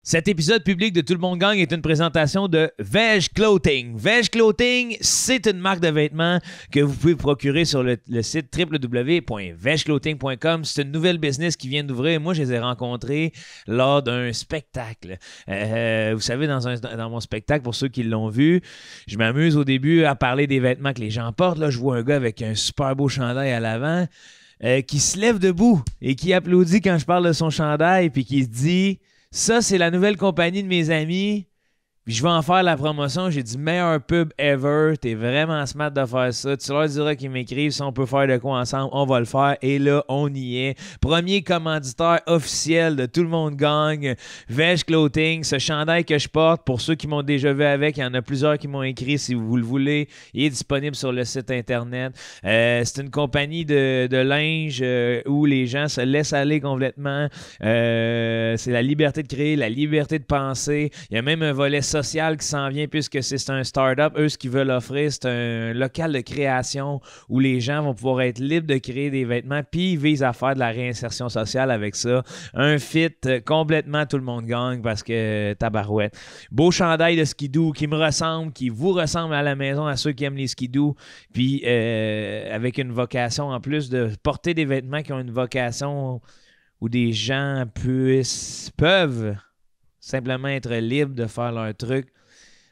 Cet épisode public de Tout le monde gagne est une présentation de Veg Clothing. Veg Clothing, c'est une marque de vêtements que vous pouvez procurer sur le site www.vegclothing.com. C'est une nouvelle business qui vient d'ouvrir. Moi, je les ai rencontrés lors d'un spectacle. Vous savez, dans mon spectacle, pour ceux qui l'ont vu, je m'amuse au début à parler des vêtements que les gens portent. Là, je vois un gars avec un super beau chandail à l'avant qui se lève debout et qui applaudit quand je parle de son chandail puis qui se dit... Ça, c'est la nouvelle compagnie de mes amis. Puis je vais en faire la promotion. J'ai dit meilleur pub ever. T'es vraiment smart de faire ça. Tu leur diras qu'ils m'écrivent si on peut faire de quoi ensemble. On va le faire. Et là, on y est. Premier commanditaire officiel de Tout le monde gagne. Veg Clothing. Ce chandail que je porte, pour ceux qui m'ont déjà vu avec, il y en a plusieurs qui m'ont écrit si vous le voulez. Il est disponible sur le site internet. C'est une compagnie de linge où les gens se laissent aller complètement. C'est la liberté de créer, la liberté de penser. Il y a même un volet social qui s'en vient puisque c'est un start-up. Eux, ce qu'ils veulent offrir, c'est un local de création où les gens vont pouvoir être libres de créer des vêtements, puis ils visent à faire de la réinsertion sociale avec ça. Un fit complètement Tout le monde gagne parce que tabarouette. Beau chandail de skidoo qui me ressemble, qui vous ressemble à la maison à ceux qui aiment les skidoo, puis avec une vocation en plus de porter des vêtements qui ont une vocation où des gens peuvent simplement être libres de faire leur truc,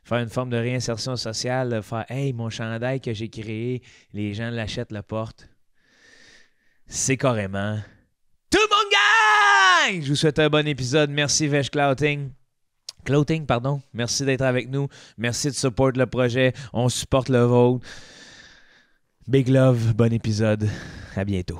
faire une forme de réinsertion sociale, de faire « Hey, mon chandail que j'ai créé, les gens l'achètent, le portent. » C'est carrément « Tout le monde gagne! » Je vous souhaite un bon épisode. Merci Veg Clothing. Merci d'être avec nous. Merci de support le projet. On supporte le vôtre. Big love, bon épisode. À bientôt.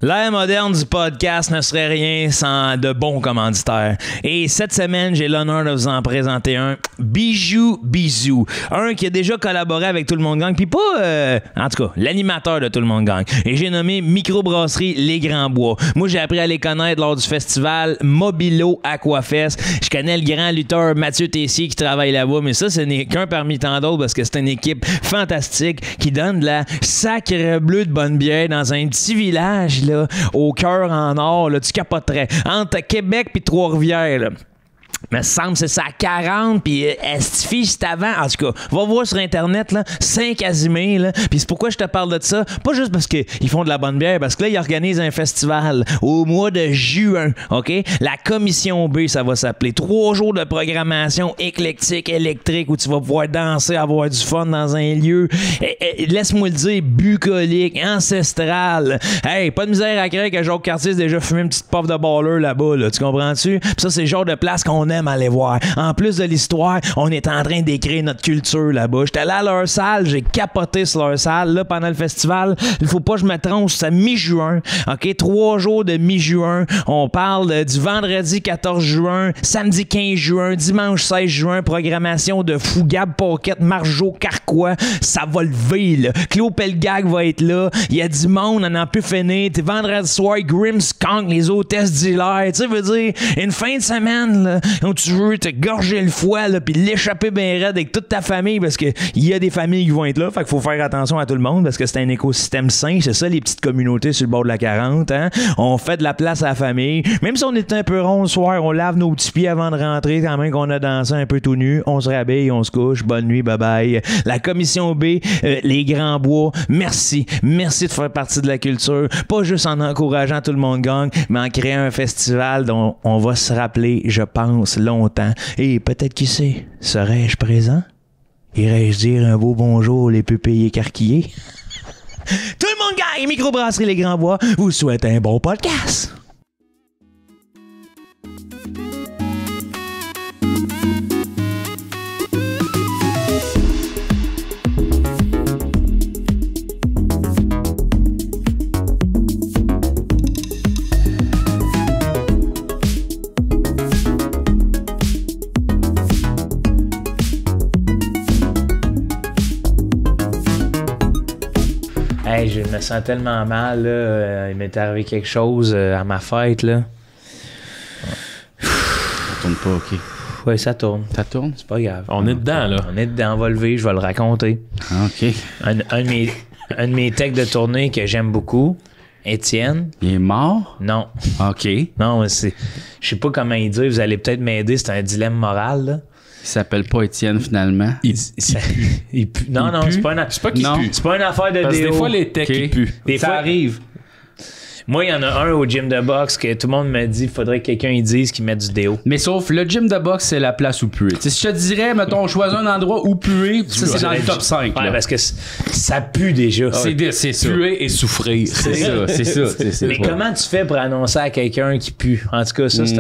L'ère moderne du podcast ne serait rien sans de bons commanditaires. Et cette semaine, j'ai l'honneur de vous en présenter un. Bijou Bisou. Un qui a déjà collaboré avec Tout le monde gagne. Puis pas, en tout cas, l'animateur de Tout le monde gagne. Et j'ai nommé Microbrasserie Les Grands Bois. Moi, j'ai appris à les connaître lors du festival Mobilo Aquafest. Je connais le grand lutteur Mathieu Tessier qui travaille là-bas. Mais ça, ce n'est qu'un parmi tant d'autres parce que c'est une équipe fantastique qui donne de la sacre bleue de bonne bière dans un petit village là, au cœur en or, là, tu capoterais. Entre Québec puis Trois-Rivières, là. Me semble c'est ça à 40 puis Estifie c'est avant, en tout cas va voir sur internet là, Saint-Casimir là, puis c'est pourquoi je te parle de ça, pas juste parce qu'ils font de la bonne bière, parce que là ils organisent un festival au mois de juin, ok, la Commission B ça va s'appeler, 3 jours de programmation éclectique, électrique où tu vas pouvoir danser, avoir du fun dans un lieu, laisse-moi le dire, bucolique, ancestral, hey, pas de misère à créer que Jacques Cartier s'est déjà fumé une petite puff de baller là-bas, là, tu comprends-tu? Puis ça c'est le genre de place qu'on aime aller voir. En plus de l'histoire, on est en train d'écrire notre culture là-bas. J'étais allé à leur salle, j'ai capoté sur leur salle. Là, pendant le festival, il faut pas que je me trompe, c'est à mi-juin. OK? 3 jours de mi-juin. On parle du vendredi 14 juin, samedi 15 juin, dimanche 16 juin, programmation de fou. Gab Pocket, Marjo Carquois. Ça va lever, là. Claude Pelgag va être là. Il y a du monde, on en peut finir. T'es vendredi soir, Grimmskunk, les hôtesses d'hilaire. Tu sais, veut dire, une fin de semaine, là, où tu veux te gorger le foie puis l'échapper bien raide avec toute ta famille parce qu'il y a des familles qui vont être là. Fait qu'il faut faire attention à tout le monde parce que c'est un écosystème sain. C'est ça les petites communautés sur le bord de la 40. Hein? On fait de la place à la famille. Même si on est un peu rond le soir, on lave nos petits pieds avant de rentrer quand même qu'on a dansé un peu tout nu. On se rhabille, on se couche. Bonne nuit, bye bye. La Commission B, les Grands Bois, merci. Merci de faire partie de la culture. Pas juste en encourageant Tout le monde gagne, mais en créant un festival dont on va se rappeler, je pense, longtemps. Et peut-être qui sait, serais-je présent? Irais-je dire un beau bonjour les pupilles écarquillées? Tout le monde gagne! Microbrasserie Les Grands Bois vous souhaite un bon podcast! Hey, je me sens tellement mal, là. Il m'est arrivé quelque chose à ma fête, là. Ça tourne pas, OK. Oui, ça tourne. Ça tourne? C'est pas grave. On est dedans, là. On est dedans, on va lever, je vais le raconter. OK. Un de mes techs de tournée que j'aime beaucoup, Étienne. Il est mort? Non. OK. Il Non, je sais pas comment il dit. Vous allez peut-être m'aider. C'est un dilemme moral, là. s'appelle pas Étienne, finalement. Il pue. Non, non, c'est pas une C'est pas qu'il pue. C'est pas une affaire de Parce que déo. des fois, les techs, ils puent. Des Ça fois- arrive. Moi, il y en a un au gym de boxe que tout le monde me dit qu'il faudrait que quelqu'un y dise qu'il met du déo. Mais sauf, le gym de boxe, c'est la place où puer. T'sais, si je te dirais, mettons, choisis un endroit où puer, ça, c'est dans le top 5. Ouais, là. parce que ça pue déjà. C'est ça. Puer et souffrir. C'est ça, c'est ça. c'est Mais ça. comment tu fais pour annoncer à quelqu'un qui pue? En tout cas, ça, c'est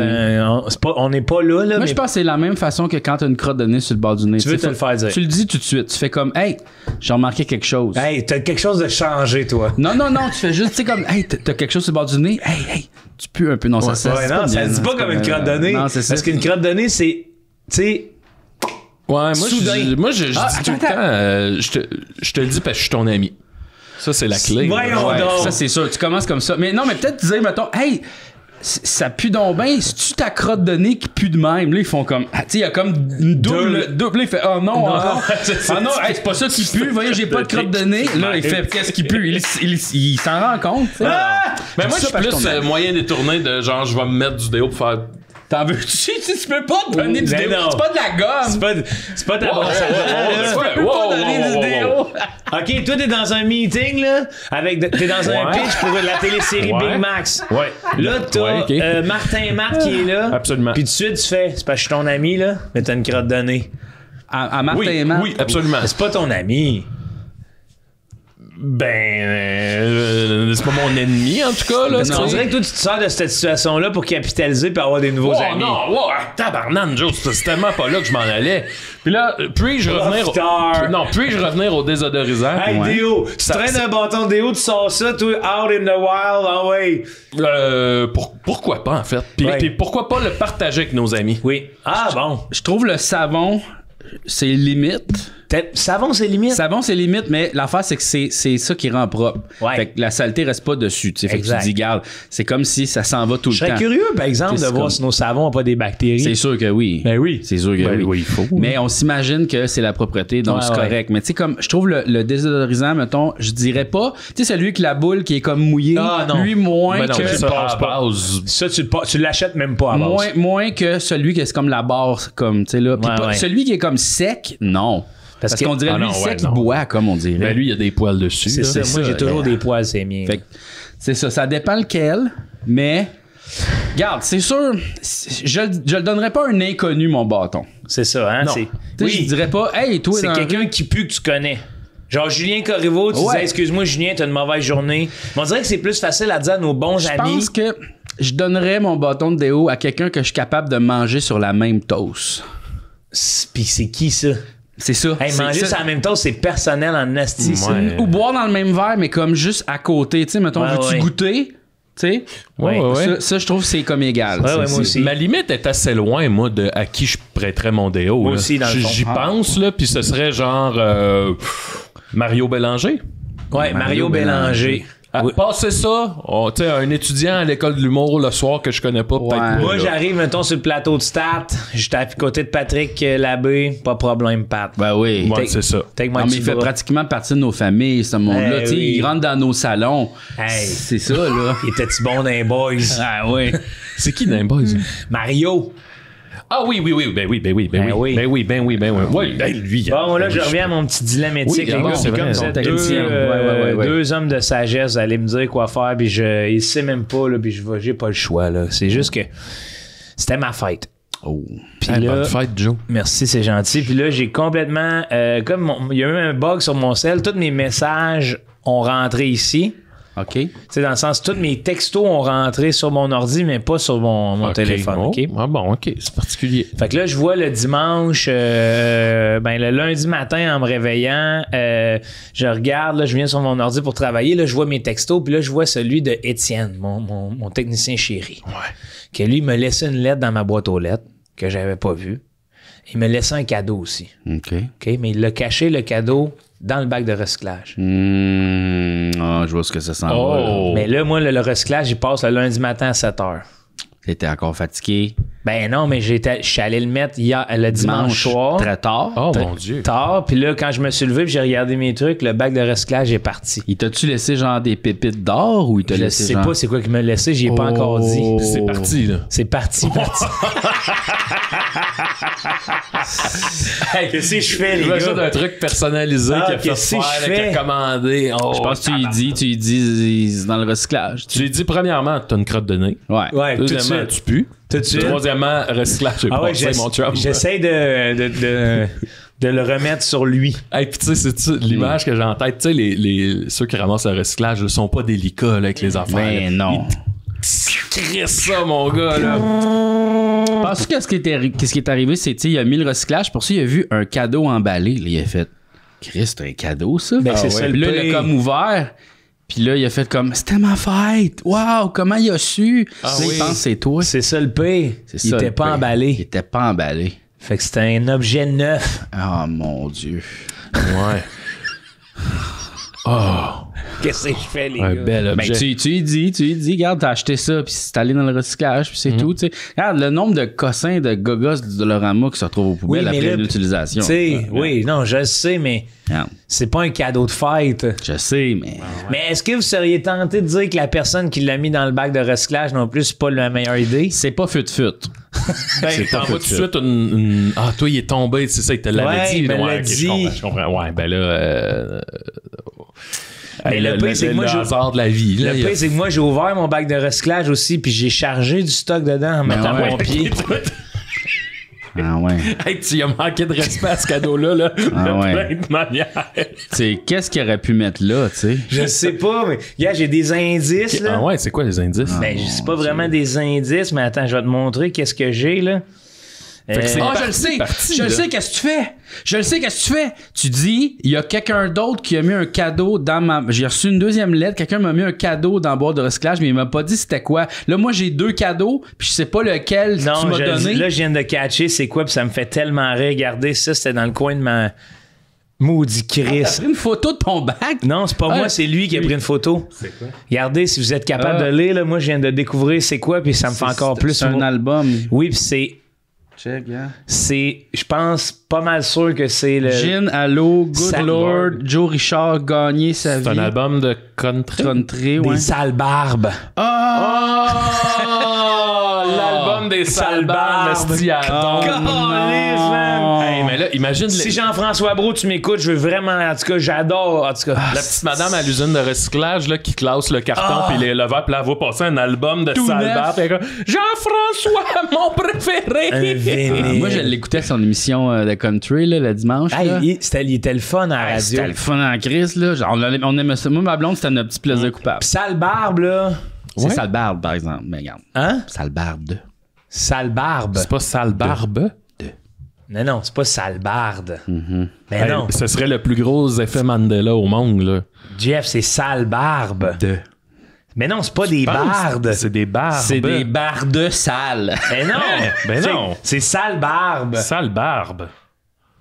on n'est pas là, Moi, mais je pense que c'est la même façon que quand t'as une crotte de nez sur le bord du nez. Tu veux T'sais, te le faire dire. Tu le dis tout de suite. Tu fais comme, hey, j'ai remarqué quelque chose. hey, t'as quelque chose de changé, toi. Non, tu fais juste, tu sais, comme, hey, t'as quelque chose sur le bord du nez. Hey, tu pues un peu. Non, ça Ouais, non, ça se dit pas comme une crotte de nez. Non, c'est ça. Parce qu'une crotte de nez, c'est. Tu sais. Ouais, moi, Soudain. je dis tout le temps, je te le dis parce que je suis ton ami. Ça, c'est la clé. Voyons Ouais, donc. ça, c'est sûr. Tu commences comme ça. Mais non, mais peut-être dire, mettons, hey, ça pue donc bien. C'est-tu ta crotte de nez qui pue de même? Là, ils font comme. Tu sais, il y a comme une double. Là, il fait, oh non, encore. Ah non, hey, c'est pas ça qui pue. Voyez, j'ai pas de crotte de nez. Là, il fait, qu'est-ce qui pue? Il s'en rend compte. tu sais. Mais moi, je Ça, suis parce plus qu'on a- moyen détourné de genre, je vais me mettre du déo pour faire. T'en veux-tu? Tu peux pas te donner du Mais déo. non. C'est pas de la gomme. C'est pas ta brosse à dents, là. Tu peux pas donner du déo. OK, toi, t'es dans un meeting, là, t'es dans un Ouais. pitch pour la télésérie Ouais. Big Max. Ouais. Là, t'as Ouais, ok. Martin Matt qui est là. Absolument. Puis tout de suite, tu fais, c'est parce que je suis ton ami, là, mais t'as une crotte de nez. À Martin Oui, et Matt. oui, absolument. C'est pas ton ami. C'est pas mon ennemi, en tout cas, là. Parce qu'on dirait que toi, tu te sers de cette situation-là pour capitaliser et avoir des nouveaux Oh amis. non, wow, tabarnane, Joe, c'est tellement pas là que je m'en allais. Puis là, puis-je revenir Profiteurs. Non, puis-je revenir au désodorisant? Hey, Ouais. Déo, tu Ça- traînes un bâton de Déo, tu sors ça, toi, out in the wild, ah ouais. Pourquoi pas, en fait? Puis, Ouais. puis pourquoi pas le partager avec nos amis? Oui. Ah bon. Je trouve le savon, c'est limite. Savon, c'est limite. Savon, c'est limite, mais l'affaire, c'est que c'est ça qui rend propre. Ouais. Fait que la saleté reste pas dessus. Tu sais. Fait que tu Exact. te dis, garde, c'est comme si ça s'en va tout Je le serais temps. curieux, par exemple, de C'est voir comme- si nos savons n'ont pas des bactéries. C'est sûr que oui. Ben oui. C'est sûr que Ben oui. oui, il faut. Mais on s'imagine que c'est la propreté, donc Ouais, c'est ouais. correct. Mais tu sais, comme, je trouve le désodorisant, mettons, je dirais pas, tu sais, celui avec la boule qui est comme mouillée, Ah, non. lui, moins Ben non, que... ça, passe à pas. base. Ça, tu l'achètes même pas à base. Moins que celui qui est comme la barre, comme, tu sais, là. Puis Ouais, pas- ouais. celui qui est comme sec, non. Parce que- qu'on dirait, Ah lui, non, sec, ouais, il non. boit, comme on dirait. Ben lui, il y a des poils dessus. C'est là. ça. Moi, j'ai toujours des poils, c'est miens. Fait que, c'est ça dépend lequel, mais regarde, c'est sûr, je le donnerais pas à un inconnu, mon bâton. C'est ça, hein? Non. Tu sais, je dirais pas, hey, toi, C'est dans la quelqu'un rue- qui pue que tu connais. Genre Julien Corriveau, tu Ouais. disais excuse-moi Julien, t'as une mauvaise journée. Mais on dirait que c'est plus facile à dire à nos bons Je amis. pense que je donnerais mon bâton de déo à quelqu'un que je suis capable de manger sur la même toast. Puis c'est qui ça? C'est ça. Hey, C'est manger ça. sur la même toast, c'est personnel en asti. ça. Ouais. Ou boire dans le même verre, mais comme juste à côté. Tu sais, mettons, Ouais, veux-tu ouais. goûter? Tu sais? Ouais, ouais, ouais. Ça, je trouve que c'est comme égal. Ouais, Ça, ouais, moi c'est- aussi. Ma limite est assez loin, moi, de à qui je prêterais mon déo. Moi là. aussi, dans le fond. J'y pense, là, puis ce serait genre Mario Bélanger. Ouais, Mario Bélanger. À passer ça, tu sais, un étudiant à l'école de l'humour le soir que je connais pas, peut-être Ouais. pas, Moi, là. j'arrive, mettons, sur le plateau de Stat. J'étais à côté de Patrick Labbé. Pas de problème, Pat. Ben oui. Ouais, c'est ça. Take-moi Non, mais il fait pratiquement partie de nos familles, ce monde-là. Eh Tu sais, oui. il rentre dans nos salons. Hey. C'est ça, là. Il était-tu bon dans les boys? Ah oui. C'est qui dans les boys? Mario. Ah oui, ben oui. Oui, ben lui. Bon, là, je reviens à mon petit dilemme éthique, Oui, les ah gars. bon, C'est c'est comme vrai, ça. bon, technicien. Ouais. Deux hommes de sagesse, vous allez me dire quoi faire, puis il sait même pas, là, puis j'ai pas le choix, là. C'est juste que c'était ma fête. Oh. Puis Hey, là, bonne fête, Joe. merci, c'est gentil. Puis là, j'ai complètement... il y a eu un bug sur mon cell. Tous mes messages ont rentré ici. OK. Tu sais, dans le sens, tous mes textos ont rentré sur mon ordi, mais pas sur mon Ok. téléphone. Oh. OK? Ah bon, ok, c'est particulier. Fait que là, je vois le dimanche, le lundi matin en me réveillant, je regarde, là, je viens sur mon ordi pour travailler, là, je vois mes textos, puis là, je vois celui de Étienne, mon technicien chéri. Ouais. Que lui, il me laissait une lettre dans ma boîte aux lettres que j'avais pas vue. Il me laissait un cadeau aussi. OK. OK? Mais il l'a caché, le cadeau, dans le bac de recyclage. Ah, je vois ce que ça sent. Oh. Mais là, moi, le recyclage, il passe le lundi matin à 7 h. T'étais encore fatigué. Ben non, mais je suis allé le mettre hier, le dimanche soir. Très tard. Oh mon Dieu. Tard, puis là, quand je me suis levé, puis j'ai regardé mes trucs, le bac de recyclage est parti. Il t'a-tu laissé genre des pépites d'or ou il t'a Je laissé sais genre... pas c'est quoi qu'il m'a laissé, j'y ai pas encore dit. C'est parti, là. C'est parti. Hey, qu'est-ce que je fais, les Il ça gars? d'un truc personnalisé Ah, qu'il a fait qu'est-ce que faire, je là, fais? qu'il a commandé. Oh, Je pense que tu lui dis dans le recyclage. Tu lui dis, premièrement, t'as une crotte de nez. Ouais. Ouais, tout de Deuxièmement, suite. tu pues. Tout de suite. Troisièmement, recyclage, j'ai Ah ouais, passé, mon chum. j'essaie de le remettre sur lui. Hey, pis tu sais, c'est l'image que j'ai en tête. Tu sais, ceux qui ramassent le recyclage, ils sont pas délicats là, avec les affaires. Ben non. Crisse ça, mon gars, là. Parce que qu'est-ce qui est arrivé, c'est, tu sais, il a mis le recyclage, pour ça, il a vu un cadeau emballé. Là, il a fait, Christ, c'est un cadeau, ça? Ben, c'est ça, Puis là, le il a pire. comme ouvert. Puis là, il a fait comme, c'était ma fête. Waouh, comment il a su? Là, oui. il pense que c'est toi. C'est ça le pire. C'est Il ça, était le pas pire. emballé. Il était pas emballé. Fait que c'était un objet neuf. Oh mon Dieu. Ouais. Qu'est-ce que je fais, les Un gars? bel Ben, objet. tu lui dis, regarde, t'as acheté ça, puis c'est allé dans le recyclage, puis c'est tout, tu sais. Regarde, le nombre de cossins de gogos du Dolorama qui se retrouvent aux poubelles Oui, mais après là, l'utilisation. Tu sais, oui, non, je sais, mais Regarde, c'est pas un cadeau de fête. je sais, mais... Mais est-ce que vous seriez tenté de dire que la personne qui l'a mis dans le bac de recyclage non plus, c'est pas la meilleure idée? C'est pas fut-fut. Ben, t'envoies tout de suite une... Ah, toi, il est tombé, c'est ça, il te l'avait Ouais, dit. il me Ouais, l'a ok, dit. Je comprends. Ouais, ben là... Mais le pire, c'est que moi, le hasard de la vie. Là, Le pire, c'est que moi, j'ai ouvert mon bac de recyclage aussi, puis j'ai chargé du stock dedans en mettant ouais. mon pied. Ah ouais. Hey, tu y as manqué de respect à ce cadeau-là, là, Ah de ouais. plein de manières. Tu sais, qu'est-ce qu'il aurait pu mettre là, tu sais? Je sais pas, mais gars, j'ai des indices, là. Ah ouais, c'est quoi les indices? Ben, c'est pas vraiment des indices, mais attends, je vais te montrer qu'est-ce que j'ai, là. que c'est- Ah, je le sais! parti, Je le là. sais, qu'est-ce que tu fais? Je le sais, qu'est-ce que tu fais? Tu dis, il y a quelqu'un d'autre qui a mis un cadeau dans ma... J'ai reçu une deuxième lettre, quelqu'un m'a mis un cadeau dans la boîte de recyclage, mais il m'a pas dit c'était quoi. Là, moi, j'ai 2 cadeaux, puis je sais pas lequel tu Non, m'as donné. là, je viens de catcher c'est quoi, puis ça me fait tellement rire. Regardez, ça, c'était dans le coin de ma maudit Chris. T'as pris une photo de ton bac? Non, c'est pas Ah, moi, c'est lui qui a pris une photo. C'est quoi? Regardez, si vous êtes capable de lire, là, moi, je viens de découvrir c'est quoi, puis ça me fait encore plus. C'est un album. Oui, puis c'est, Check, hein. je pense, pas mal sûr que c'est le... Gin, Allo, Good Sad Lord, Lord. Joe Richard, Gagné sa vie. C'est un album de country. Country, ouais. Des sales barbes. Ah! L'album des sales barbes, esti, attends. Calisse, man. Hey, mais là, imagine Si les- Jean-François Brault, tu m'écoutes, je veux vraiment, en tout cas, j'adore, en tout cas. la petite madame à l'usine de recyclage là, qui classe le carton puis les levers, puis là, elle va passer un album de Tout sales neuf. barbes. puis elle est comme, Jean-François, mon préféré! Un vinyle. Moi, je l'écoutais son émission de country là, le dimanche. Hey, là. il était le fun à la radio. C'était le fun en crise, là. Genre, on aimait ça. Moi, ma blonde, c'était notre petit plaisir coupable. Pis sale barbe, là. C'est sale barbe, par exemple. Mais regarde. Hein? Sale barbe. Sale barbe. C'est pas sale barbe? Non, c'est pas sale barbe. Mais Hey, non, ce serait le plus gros effet Mandela au monde, là. Jeff, c'est sale barbe. Mais non, c'est pas des bardes. C'est des barbes. C'est des bardes sales. Mais non. Ben non. C'est sale barbe. Sale barbe.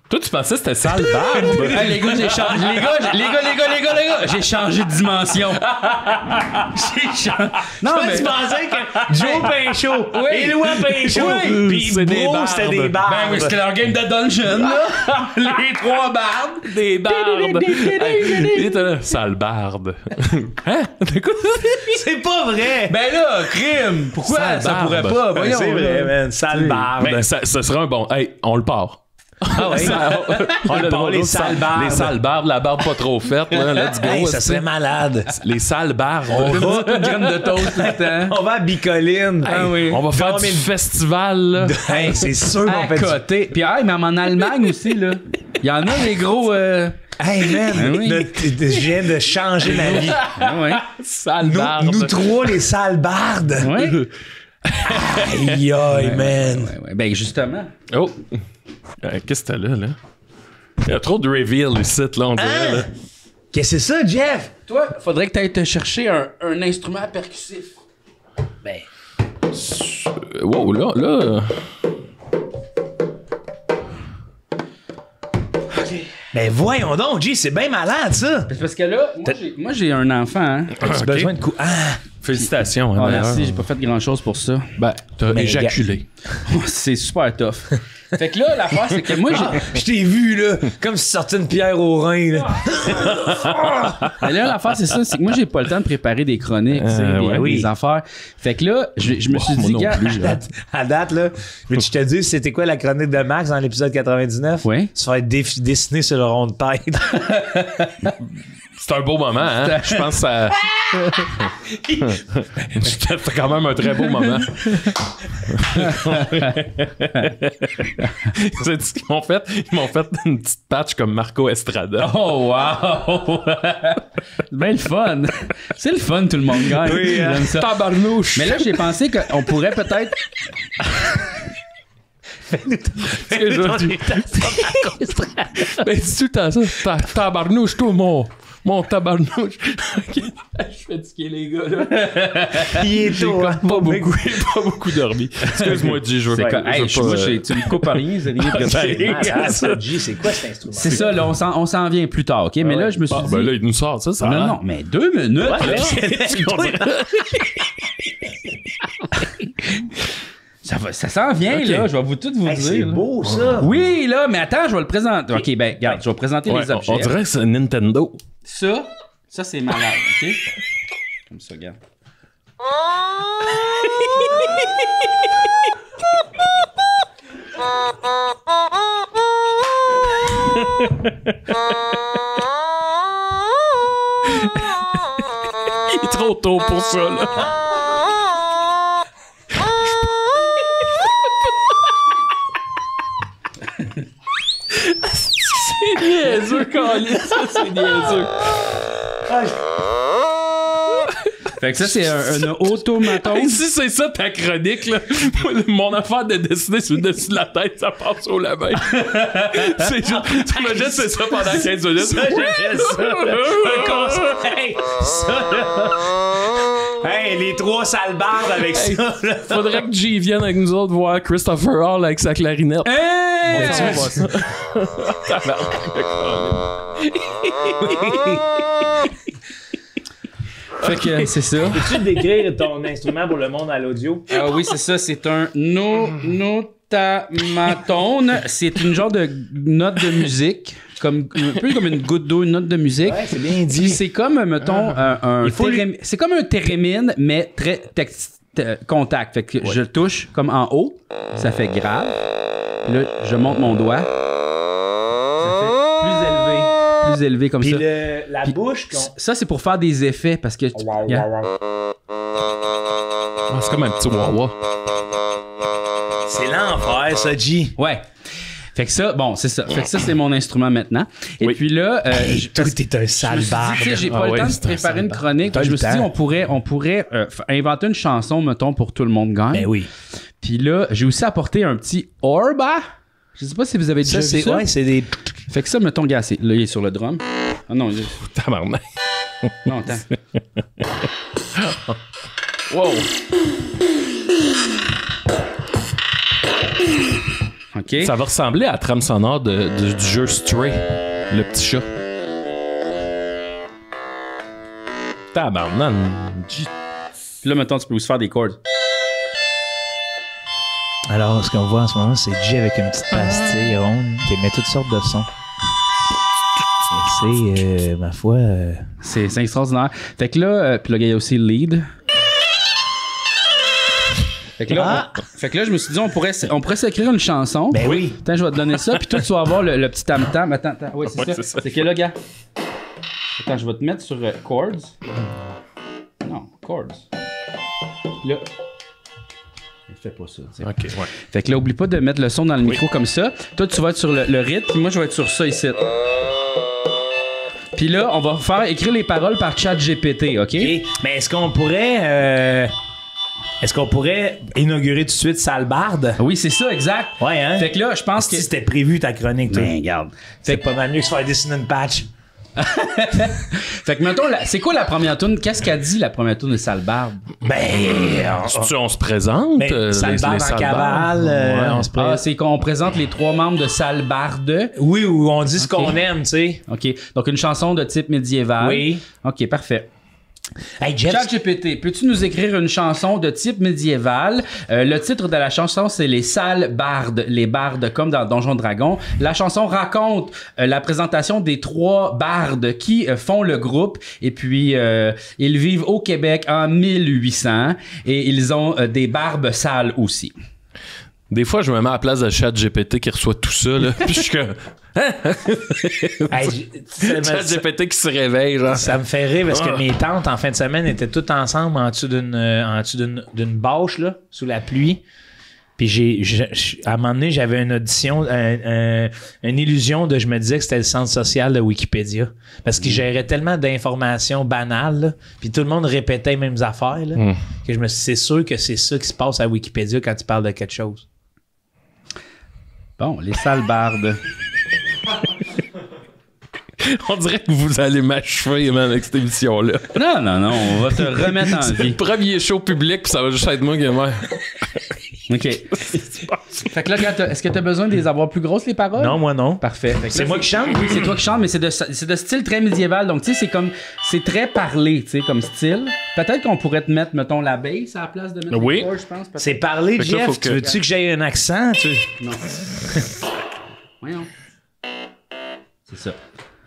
Toi, tu pensais que c'était sale barbe? Hey, les gars, j'ai changé. Les gars, j'ai changé de dimension. J'ai changé. Non, Toi, mais. tu pensais que Joe Pinchot, Éloi Pinchot, Oui. pis C'est des Bro, barbes. c'était des Ben barbes. oui, c'était leur game de dungeon, là. Les 3 barbes. Des barbes. Hey, et t'as là, sale barbe. Hein? De quoi? C'est pas vrai. Ben là, crime. Pourquoi Sale ça barbe. pourrait pas? Ben, Voyons, c'est vrai, là. man. Sale barbe. Ben, ça serait un bon. Hey, on le part. Ah ouais. On le part, les sales barbes. Les sales barbes, la barbe pas trop faite, là, let's go. Hey, ça esti. serait malade. Les sales barbes. Une petite graine de toast tout le temps. On va à Bicoline. Ah oui. On va faire Non, du mais- festival, là. Hey, c'est sûr qu'on À fait du... côté. Puis, hey, même en Allemagne aussi, là. Il y en a des gros. Hey, man, Ah oui. je viens de changer ma vie. Ah ouais. Sales Nous, barbes. nous trois, les sales bardes. Ouais. Aïe, aïe, man. Ouais, ben justement. Oh! Qu'est-ce que t'as là, là? Il y a trop de reveal ici, là, on dirait, là. Qu'est-ce que c'est ça, Jeff? Toi, faudrait que tu ailles te chercher un instrument percussif. Ben, Wow, là. ben voyons donc, G, c'est bien malade, ça. C'est parce que là, moi j'ai un enfant, hein. As-tu besoin de coups? Ah! Félicitations. Hein, merci, j'ai pas fait grand-chose pour ça. Ben, t'as éjaculé. C'est super tough. Fait que là, l'affaire, c'est que moi, Je t'ai vu, là, comme si tu sortais une pierre au rein, là. Mais là, l'affaire, c'est ça, c'est que moi, j'ai pas le temps de préparer des chroniques, tu sais, des affaires. Fait que là, je me suis dit, gars, à date, là, mais je te dis, c'était quoi la chronique de Max dans l'épisode 99? Oui. Tu vas être dessiné sur le rond de tête. C'est un beau moment, hein? Je pense que ça... C'était quand même un très beau moment. C'est ce qu'ils m'ont fait? Ils m'ont fait une petite patch comme Marco Estrada. Oh, wow! C'est bien le fun. C'est le fun, tout le monde gagne. Oui, j'aime ça. Tabarnouche! Mais là, j'ai pensé qu'on pourrait peut-être... Ben, c'est tout le temps ça. Tabarnouche, toi, mon tabarnouche. Okay. Je suis fatigué, les gars, là. Il est tôt, hein? Pas beaucoup dormi. Excuse-moi, G, je veux pas... tu me coupes à rien, c'est rien de C'est quoi cet instrument? C'est ça, là, on s'en vient plus tard, OK? Mais là, je me suis dit... Ben là, il nous sort ça. Non, mais 2 minutes. Ça s'en vient, là. Je vais tout vous dire. C'est beau, ça. Oui, là, mais attends, je vais le présenter. OK, ben, regarde, je vais présenter les objets. On dirait que c'est Nintendo. Ça, c'est malade, OK? Comme ça, regarde. Il est trop tôt pour ça, là. C'est niaiseux, Colin. Ça, c'est niaiseux. Fait que ça, c'est un automaton. Hey, si c'est ça ta chronique, là, mon affaire de dessiner sur le dessus de la tête, ça passe au labin. C'est juste, t'imagines, c'est ça pendant 15 minutes. Ça, j'aimerais ça. Hey, ça, là. Hey, les 3 sales barbes avec ça, là. Faudrait que G vienne avec nous autres voir Christopher Hall avec sa clarinette. Hey! On va ça. Fait que c'est ça. Peux-tu décrire ton instrument pour le monde à l'audio? Ah oui, c'est ça. C'est un notamatone. C'est une genre de note de musique. Un peu comme une goutte d'eau, une note de musique. Ouais, c'est bien dit. C'est comme, mettons, c'est comme un thérémine, mais très contact. Fait que je le touche comme en haut. Ça fait grave. Là, je monte mon doigt. Ça fait plus élevé comme puis ça. La Puis bouche... ça, c'est pour faire des effets parce que... C'est comme un petit wawa. C'est l'enfer, ça, G. Ouais. Fait que ça, bon, c'est ça. Fait que ça, c'est mon instrument maintenant. Et puis là... toi, t'es un sale barbe. J'ai pas le temps de préparer une chronique. Je me suis dit, on pourrait inventer une chanson, mettons, pour tout le monde gagne. Ben oui. Puis là, j'ai aussi apporté un petit orba. Je sais pas si vous avez déjà vu ça. Ouais, c'est des... Fait que ça, mettons, gars, là, il est sur le drum. Ah non, il est... Tabarnak. Non, attends. Wow. OK. Ça va ressembler à la trame sonore du jeu Stray, le petit chat. Tabarnak. Puis là, mettons, tu peux aussi faire des chords. Alors, ce qu'on voit en ce moment, c'est G avec une petite pastille ronde qui émet toutes sortes de sons. C'est, ma foi... C'est extraordinaire. Fait que là, puis là, il y a aussi le lead. Fait que là, je me suis dit, on pourrait s'écrire une chanson. Ben oui. Attends, je vais te donner ça. Puis toi, tu vas avoir le petit tam-tam. Attends. Oui, c'est ça. C'est que là, gars. Attends, je vais te mettre sur chords. Non, chords. Là. Fais pas ça. Ok, ouais. Fait que là, oublie pas de mettre le son dans le micro comme ça. Toi, tu vas être sur le rythme, puis moi, je vais être sur ça ici. Puis là, on va faire écrire les paroles par ChatGPT, OK? Mais est-ce qu'on pourrait inaugurer tout de suite Salbarde? Oui, c'est ça, exact. Ouais, hein? Fait que là, je pense que... Si c'était prévu ta chronique, toi. Ben, regarde. C'est pas mal mieux que se faire dessiner une patch. Fait que, mettons, c'est quoi la première tune? Qu'est-ce qu'a dit la première tune de Salbarde? On se présente. Salbarde en cavale, on se présente. C'est qu'on présente les 3 membres de Salbarde. Oui, ou on dit ce qu'on aime, tu sais. OK. Donc, une chanson de type médiéval. Oui. OK, parfait. Hey, Jeff, ChatGPT, peux-tu nous écrire une chanson de type médiéval? Le titre de la chanson, c'est Les Sales Bardes. Les bardes, comme dans Donjon Dragon. La chanson raconte la présentation des 3 bardes qui font le groupe. Et puis, ils vivent au Québec en 1800. Et ils ont des barbes sales aussi. Des fois, je me mets à la place de ChatGPT qui reçoit tout ça, là. Puis je suis comme... ChatGPT qui se réveille, genre. Ça me fait rire parce que mes tantes, en fin de semaine, étaient toutes ensemble en dessous d'une bâche, là, sous la pluie. Puis à un moment donné, j'avais une audition, une illusion je me disais que c'était le centre social de Wikipédia. Parce qu'il gérait tellement d'informations banales, là, puis tout le monde répétait les mêmes affaires, là, que je me suis dit, c'est sûr que c'est ça qui se passe à Wikipédia quand tu parles de quelque chose. Bon, les sales bardes. On dirait que vous allez m'achever, man, avec cette émission-là. Non, on va te remettre en C'est vie. le premier show public, puis ça va juste être moi qui est mort. OK. Fait que là, est-ce que tu as besoin de les avoir plus grosses, les paroles? Non, moi non. Parfait. Fait que C'est là, moi qui chante? Oui, c'est toi qui chante, mais c'est de style très médiéval. Donc, tu sais, c'est très parlé, tu sais, comme style. Peut-être qu'on pourrait te mettre, mettons, la bass à la place de mettre Oui. les chords, je pense. C'est parler, Fait que là, Jeff. faut Tu que- veux-tu que j'aie un accent? Non. Voyons. C'est ça.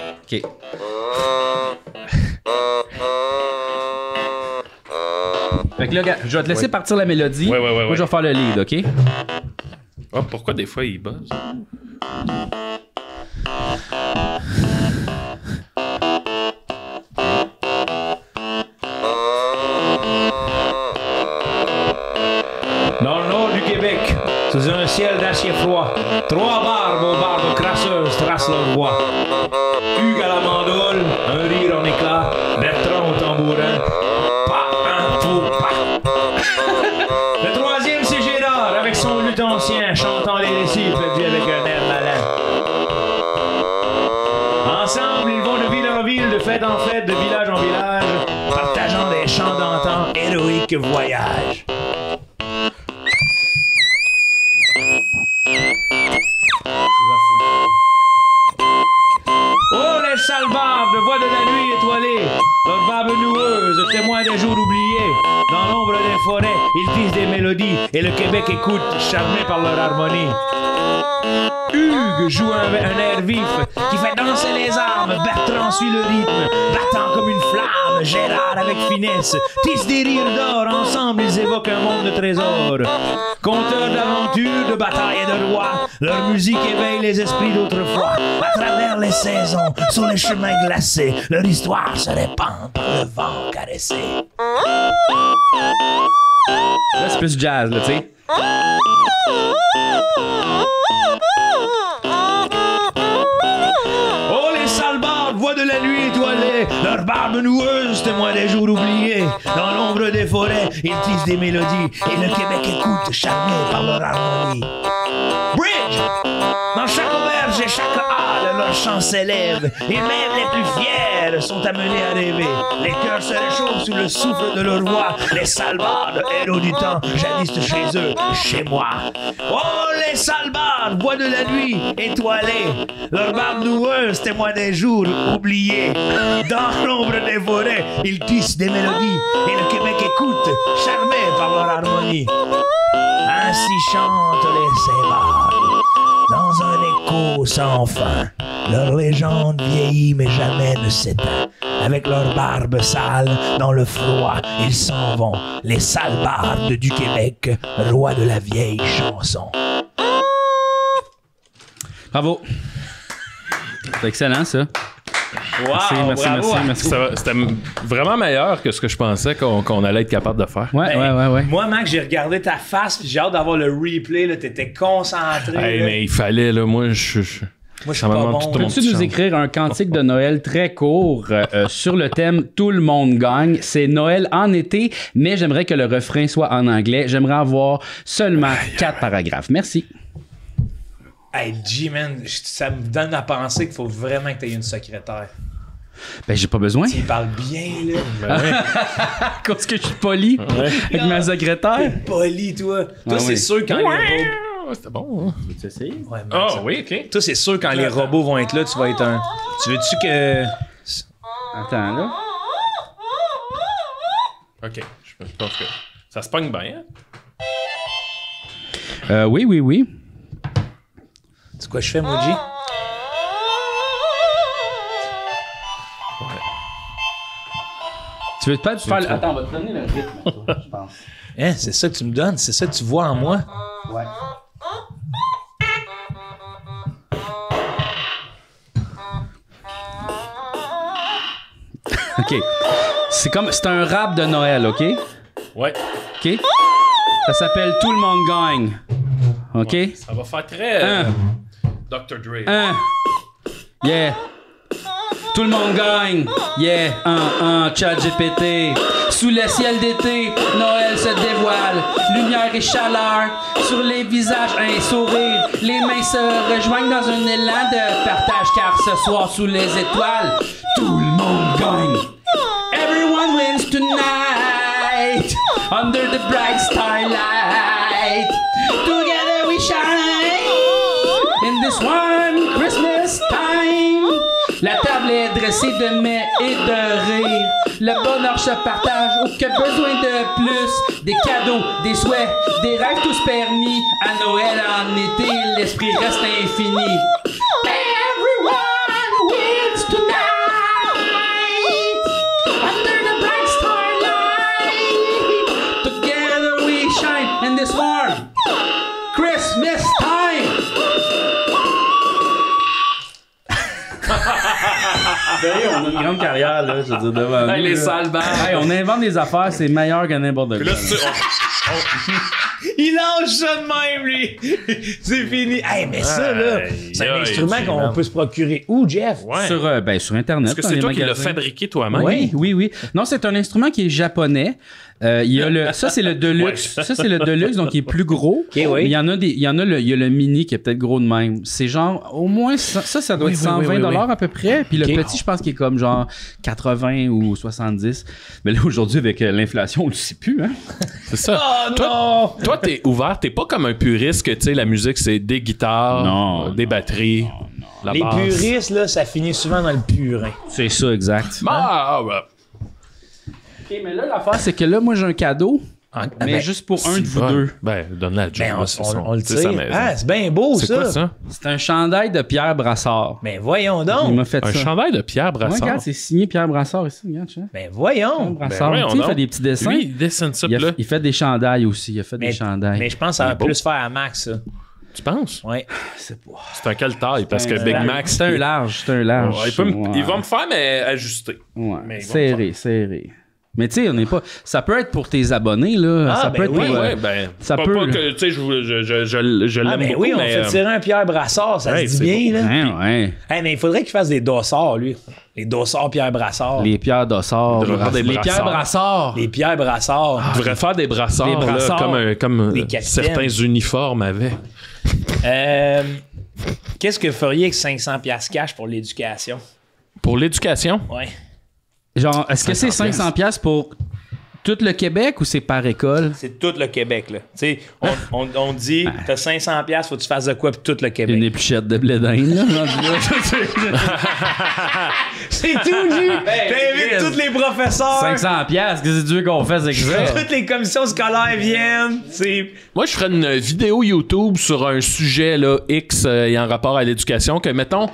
OK. Fait que là, gars, je vais te laisser partir la mélodie. Ouais. Moi, je vais faire le lead, OK? Oh, pourquoi des fois il buzz? Dans le nord du Québec, sous un ciel d'acier froid, 3 barbes aux barbes crasseuses tracent leur voix. Hugues à la mandole, un rire en éclat, Bertrand au tambourin, pa, un, pou, pa. Le troisième, c'est Gérard, avec son luth ancien, chantant les récits perdus avec un air malin. Ensemble, ils vont de ville en ville, de fête en fête, de village en village, partageant des chants d'antan, héroïques voyages. Oh, les sales barbes, voix de la nuit étoilée, leurs barbes noueuses, témoins des jours oubliés. Dans l'ombre des forêts, ils disent des mélodies, et le Québec écoute, charmé par leur harmonie. Hugues joue un air vif qui fait danser les armes. Bertrand suit le rythme, battant comme une flamme. Gérard avec finesse tisse des rires d'or. Ensemble, ils évoquent un monde de trésors. Conteurs d'aventures, de batailles et de rois, leur musique éveille les esprits d'autrefois. À travers les saisons, sur les chemins glacés, leur histoire se répand par le vent caressé. Là, c'est plus jazz, là, tu sais. Oh, les sales barbes, voix de la nuit étoilée, leurs barbes noueuses, témoins des jours oubliés. Dans l'ombre des forêts, ils tissent des mélodies, et le Québec écoute, charmé par leur harmonie. Bridge! Dans chaque auberge et chaque halle, leurs chants s'élèvent, et même les plus fiers sont amenés à rêver. Les cœurs se réchauffent sous le souffle de leur voix, les sales barbes, héros du temps, jadis chez eux, chez moi. Oh, les sales barbes, voix de la nuit, étoilées, leurs barbes noueuses, témoins des jours oubliés. Dans l'ombre des forêts, ils tissent des mélodies, et le Québec écoute, charmé par leur harmonie. Ainsi chantent les bardes, dans un écho sans fin. Leur légende vieillit mais jamais ne s'éteint. Avec leurs barbes sales, dans le froid, ils s'en vont. Les sales bardes du Québec, rois de la vieille chanson. Bravo. C'est excellent, ça. Wow, Merci. C'était vraiment meilleur que ce que je pensais qu'on allait être capable de faire. Ouais. Moi, Mac, j'ai regardé ta face, puis j'ai hâte d'avoir le replay. Là, t'étais concentré. Hey, là. mais il fallait, là, moi, je Moi, je suis ça me pas demande bon. tout le monde. Peux-tu nous écrire un cantique de Noël très court sur le thème « Tout le monde gagne ». C'est Noël en été, mais j'aimerais que le refrain soit en anglais. J'aimerais avoir seulement 4 paragraphes. Merci. Hey, G-Man, ça me donne à penser qu'il faut vraiment que tu aies une secrétaire. Ben, j'ai pas besoin. Il parle bien, là. À cause que je suis poli avec ma secrétaire. T'es poli, toi. Toi, c'est oui. sûr quand les robots... Ah, c'était bon. Hein? Tu essayer? Ouais, man, Ah, ça- oui, OK. Toi, c'est sûr quand les robots vont être là, tu vas être un... Tu veux-tu que... Attends, là. OK. Je pense que ça se pogne bien, Oui. C'est quoi je fais, Moji? Tu veux peut-être faire... Attends, on va te donner le rythme, toi, je pense. Hein, c'est ça que tu me donnes? C'est ça que tu vois en moi? Ouais. OK. C'est un rap de Noël, OK? Ouais. OK? Ça s'appelle Tout le monde gagne. OK? Ça va faire très Dr. Dre. Yeah. Tout le monde gagne. Yeah. ChatGPT. Sous le ciel d'été, Noël se dévoile. Lumière et chaleur sur les visages, un sourire. Les mains se rejoignent dans un élan de partage, car ce soir sous les étoiles, tout le monde gagne. Everyone wins tonight under the bright starlight. Together we shine in this one Christmas time. La table est dressée de mets et de rire. Le bonheur se partage, aucun besoin de plus. Des cadeaux, des souhaits, des rêves tous permis. À Noël, en été, l'esprit reste infini. Everyone wins tonight under the bright starlight. Together we shine in this warm Christmas time. On a une grande carrière, là, je veux dire, devant nous. Les sales balles. Hey, on invente des affaires, c'est meilleur que n'importe quoi. Là, Il lâche ça de même, lui! C'est fini! Hey, mais ça, là, c'est un instrument qu'on peut se procurer où, Jeff? Ouais. Sur Internet. Est-ce que c'est toi qui l'as fabriqué toi-même? Oui. Non, c'est un instrument qui est japonais. Il y a ça, c'est le Deluxe. Ouais. Ça, c'est le Deluxe, donc il est plus gros. Oui. Mais il y a le Mini qui est peut-être gros de même. C'est genre, au moins, ça doit être 120 $ à peu près. Puis le petit, je pense qu'il est comme genre 80 ou 70. Mais là, aujourd'hui, avec l'inflation, on le sait plus, hein? C'est ça. Oh, Toi, t'es ouvert. T'es pas comme un puriste que, tu sais, la musique, c'est des guitares, des batteries, la Les basse. puristes, là, ça finit souvent dans le purin. C'est ça, exact. Ouais. OK, mais là, l'affaire, c'est que là, moi, j'ai un cadeau. Mais juste pour un de vous deux. Ben, donne-la à John. Ben, on le tire. Ah, c'est bien beau, ça. C'est quoi ça? C'est un chandail de Pierre Brassard. Ben, voyons Il donc. m'a fait Un ça. chandail de Pierre Ouais, Brassard. regarde, c'est signé Pierre Brassard ici. Regarde, tu vois. Ben, voyons. Brassard. voyons Tu sais, il donc. fait des petits dessins. Lui, il dessine ça, là. Il fait des chandails aussi. Il a fait des chandails. Mais je pense que ça va plus faire à Max, ça. Tu penses? Ouais. c'est pas. C'est un quelle taille? Parce que Big Mac... C'est un large. C'est un large. Ouais, il va me faire, mais ajuster. Ouais. Mais il va Serré. Mais tu sais, on n'est pas. Ça peut être pour tes abonnés, là. Ça peut être oui, pour. Ben, ça pas, peut. pas que, tu sais, je l'aime Ben beaucoup, oui, on mais... fait tirer un Pierre Brassard, ça hey, se dit c'est bien, là. Ouais. Hey, mais il faudrait qu'il fasse des dossards, lui. Les dossards Pierre Brassard. Les Pierres d'Ossard. devrait faire des Les Pierres brassards. Brassard. Les Pierre Brassard. On devrait faire des brassards, Des brassards. là, comme Des capitaines. certains uniformes avaient. Qu'est-ce que vous feriez avec 500$ cash pour l'éducation? Pour l'éducation, Ouais. Genre, est-ce que c'est 500$ pour tout le Québec ou c'est par école? C'est tout le Québec, là. Tu sais, on dit, t'as 500$, faut que tu fasses de quoi pour tout le Québec. Une épluchette de blé d'Inde, là. C'est tout, Ju! T'invites tous les professeurs. 500$, qu'est-ce que tu veux qu'on fasse avec ça? Toutes les commissions scolaires viennent. C'est... moi, je ferais une vidéo YouTube sur un sujet là, X en rapport à l'éducation que, mettons,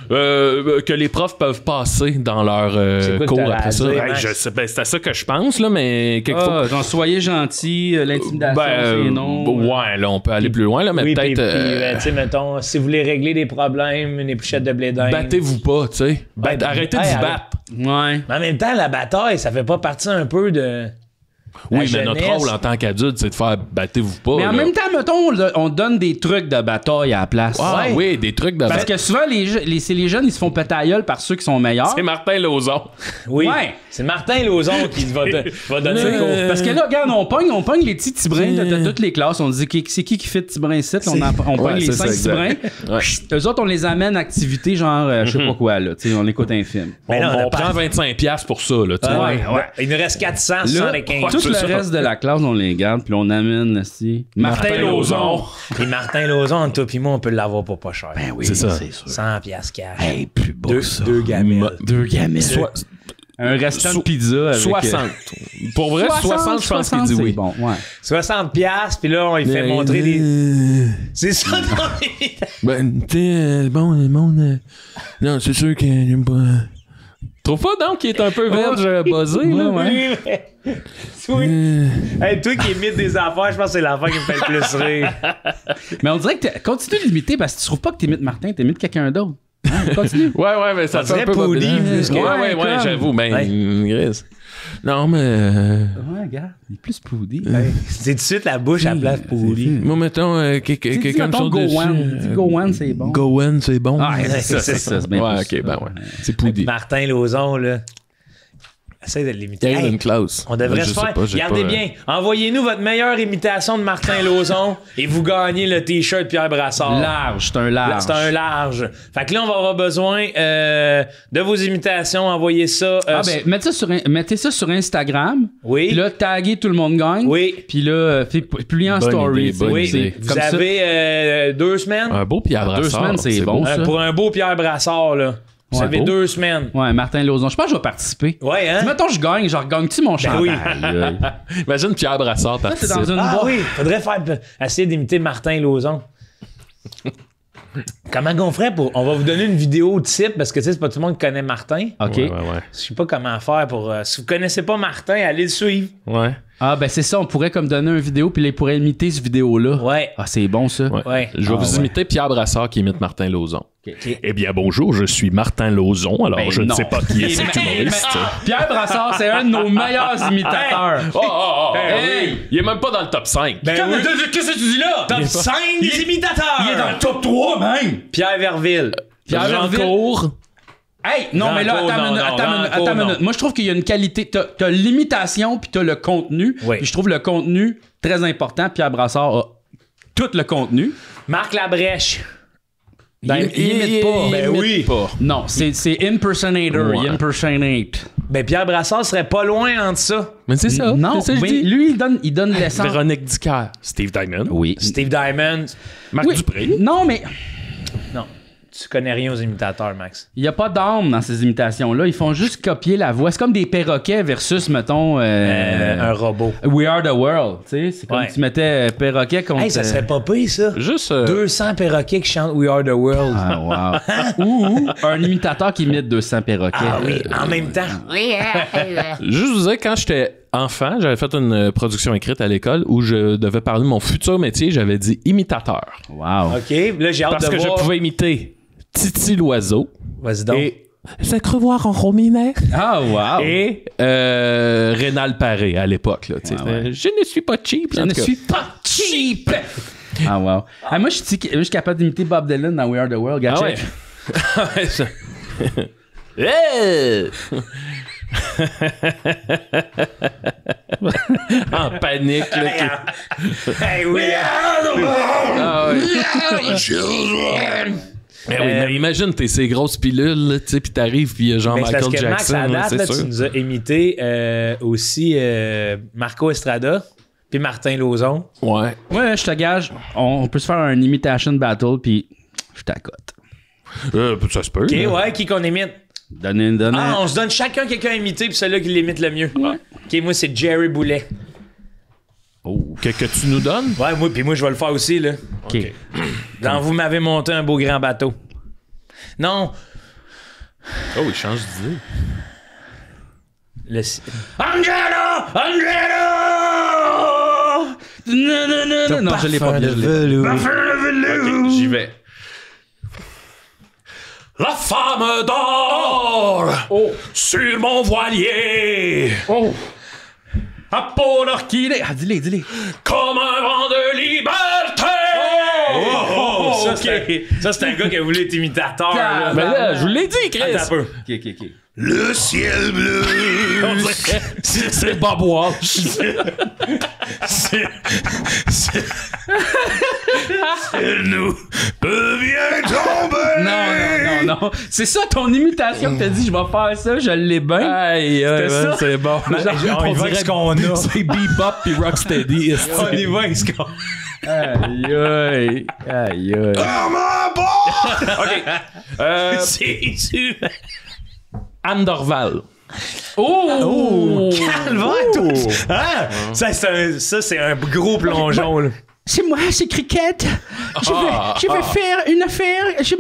que les profs peuvent passer dans leur C'est quoi que cours t'aurais après à ça. dire, Hey, Max? je sais, ben, c'est à ça que je pense, là, mais quelquefois... Genre, soyez gentil, l'intimidation, c'est non. Ouais, là, on peut aller plus loin, là, mais Oui, peut-être... puis, tu sais, mettons, si vous voulez régler des problèmes, une épluchette de blé d'Inde. battez-vous pas, tu sais. Ouais, Arrêtez de hey, vous battre. Ouais. Mais en même temps, la bataille, ça fait pas partie un peu de... Oui, la mais notre jeunesse. rôle en tant qu'adulte, c'est de faire battez-vous pas. Mais en là. même temps, mettons, on donne des trucs de bataille à la place. Ah Ouais. oui, des trucs de Parce que souvent, c'est les jeunes, ils se font péter la gueule par ceux qui sont meilleurs. c'est Martin Lauzon. Oui, Ouais. c'est Martin Lauzon qui va donner le cours. Parce que là, regarde, on pogne les petits tibrins de toutes les classes. On dit c'est qui fait tibrin ici. On pogne Ouais, les c'est 5 ça, tibrins. exact. Ouais. Eux autres, on les amène à activités genre, je sais pas quoi, là. Tu sais, on écoute un film. Mais là, On prend 25$ pour ça, là, tu sais. Ouais. Il nous reste 475. Tout c'est le ça. reste de la classe, on les garde, puis on amène aussi Martin Lauzon. Puis Martin Lauzon, toi puis moi, on peut l'avoir pour pas cher. Ben oui, C'est ça. c'est sûr. 100$ cash. Hey, plus beau ça. Deux gamelles. 2 gamelles. Un restant de pizza avec... 60. Pour vrai, 60 je pense qu'il dit c'est oui. bon, ouais. 60$, puis là, on lui fait montrer les... C'est ça, ton imitation. Ben, tu sais, bon, le monde... non, c'est sûr qu'il n'aime pas... Trouve pas, donc, qu'il est un peu verge buzzé, là, ouais. Oui. Hey, toi qui imites des affaires, je pense que c'est l'affaire qui me fait le plus rire. Mais on dirait que continue de l'imiter parce que tu trouves pas que t'imites Martin, t'imites quelqu'un d'autre. Hein, continue. Ouais, mais ça On fait un dirait peu poli, Bob Dylan. plus que- Ouais, comme- j'avoue, ben, Gris. Non, mais... Ouais, regarde, il est plus poudi. C'est tout de suite la bouche à la place pourrie. moi, mettons, quelqu'un me saute Go dessus. One. Dis Go One, c'est bon. Go One, c'est bon. Ah, c'est ça. C'est bien Ouais, plus ok, ça. ben ouais. C'est poudi. Martin Lauzon, là. Essaye de l'imiter. Galen Hey, Klaus. on devrait Je se sais faire. pas, j'ai Regardez pas, bien. Envoyez-nous votre meilleure imitation de Martin Lauzon et vous gagnez le T-shirt Pierre Brassard. Large, c'est un large. C'est un large. Fait que là, on va avoir besoin de vos imitations. Envoyez ça. Mettez ça sur Instagram. Oui. Puis là, taguez tout le monde gagne. Oui. Puis là, publiez en Bonne story. idée, bonne Oui. idée. Vous Comme ça. avez 2 semaines. Un beau Pierre Deux Brassard. semaines, c'est bon, ça. Pour un beau Pierre Brassard, là. Vous Ouais, avez beau. 2 semaines. Ouais, Martin Lauzon. Je pense que je vais participer. Ouais, hein? Si mettons je gagne, genre gagne-tu mon chandail? oui. Imagine Pierre Brassard Ça, c'est dans participe. une Ah boîte. oui, faudrait essayer d'imiter Martin Lauzon. Comment on ferait pour... On va vous donner une vidéo type parce que tu sais, c'est pas tout le monde qui connaît Martin. OK. Ouais. Je sais pas comment faire pour... si vous connaissez pas Martin, allez le suivre. Ouais. Ah, ben c'est ça, on pourrait comme donner une vidéo, puis là, il pourrait imiter cette vidéo-là. Ouais. Ah, c'est bon, ça. Ouais. Je vais vous imiter Pierre Brassard qui imite Martin Lauzon. Ok. Eh bien, bonjour, je suis Martin Lauzon. Alors, Ben je non. ne sais pas qui est cet humoriste. Pierre Brassard, c'est un de nos meilleurs imitateurs. Hey! Il est même pas dans le top 5. Ben oui. Qu'est-ce que tu dis là? Top 5 des imitateurs! top 3, même. Pierre Verville. Pierre Verville. Jean-Cour. Hey, non, Rancourt, mais là, non, attends une minute. Moi, je trouve qu'il y a une qualité. T'as l'imitation, puis t'as le contenu. Oui. Puis je trouve le contenu très important. Pierre Brassard a tout le contenu. Marc Labrèche. Il imite pas. Ben oui. Non, c'est impersonator. Ouais. Il impersonate. Ben Pierre Brassard serait pas loin entre ça. Mais c'est ça. Non, c'est ça que je mais dis. lui, il donne l'essence. Véronique Dicker. Steve Diamond. Oui. Steve Diamond. Marc Oui. Dupré. Non, mais Non. Tu connais rien aux imitateurs, Max. il n'y a pas d'âme dans ces imitations-là. Ils font juste copier la voix. C'est comme des perroquets versus, mettons, Un robot. We Are the World. Tu sais, c'est comme Ouais. tu mettais perroquet contre. Hey, ça serait pas pire, ça. Juste. 200 perroquets qui chantent We Are the World. Ah, wow. ou un imitateur qui imite 200 perroquets. Ah oui, en même temps. Juste vous dire, quand j'étais enfant, j'avais fait une production écrite à l'école où je devais parler de mon futur métier. J'avais dit imitateur. Wow. OK, là, j'ai hâte Parce de que voir. je pouvais imiter Titi l'oiseau. Vas-y donc. Et se crevoir en rominet. Ah, wow. Et Rénal Paré à l'époque. Là, tu sais. ouais. Je ne suis pas cheap. Je en ne tout cas. suis pas cheap. Ah, wow. Ah, moi, je suis capable d'imiter Bob Dylan dans We Are the World. Ah Gotcha. ouais. Hey! En panique. Là, Hey, oui. Ah ouais. Mais oui, mais imagine, t'es ces grosses pilules, là, tu sais, pis t'arrives, pis il y a genre Mais c'est parce Michael que Max, Jackson, à là, date, c'est là, tu sûr. nous as imité aussi Marco Estrada puis Martin Lauzon. Ouais. Ouais, je te gage, on peut se faire un imitation battle, puis je t'accote. Ça se peut. OK, là. ouais, qui qu'on imite? Donne. Ah, on se donne chacun quelqu'un à imiter, puis celui-là qui l'imite le mieux. OK, moi, c'est Jerry Boulet. Que tu nous donnes? Ouais, moi, je vais le faire aussi, là. OK. Dans Vous m'avez monté un beau grand bateau. Non. Oh, il change d'idée. Le... Angelo! Angelo! Non, je l'ai pas bien. Ok, j'y vais. La femme d'or sur mon voilier Oh! Apollo Orchidée! Ah, dis-les. comme un vent de liberté. Ça, c'est un gars qui a voulu être imitateur. Là. Ben là, je vous l'ai dit, Chris. Attends un peu. OK. Le ciel bleu. C'est Bob Walsh. Elle nous vient tomber. Non. C'est ça ton imitation que t'as dit, je vais faire ça, je l'ai bien. Aïe, C'était ça? c'est bon. On y va avec ce qu'on a. C'est Bebop pis Rocksteady. On y va avec ce qu'on Aïe. Comment bon? OK. C'est Anne Dorval. Oh! Calvaire, toi! Ah! Ça, c'est un gros plongeon, là. C'est moi, c'est Cricket. Je vais faire une affaire. Je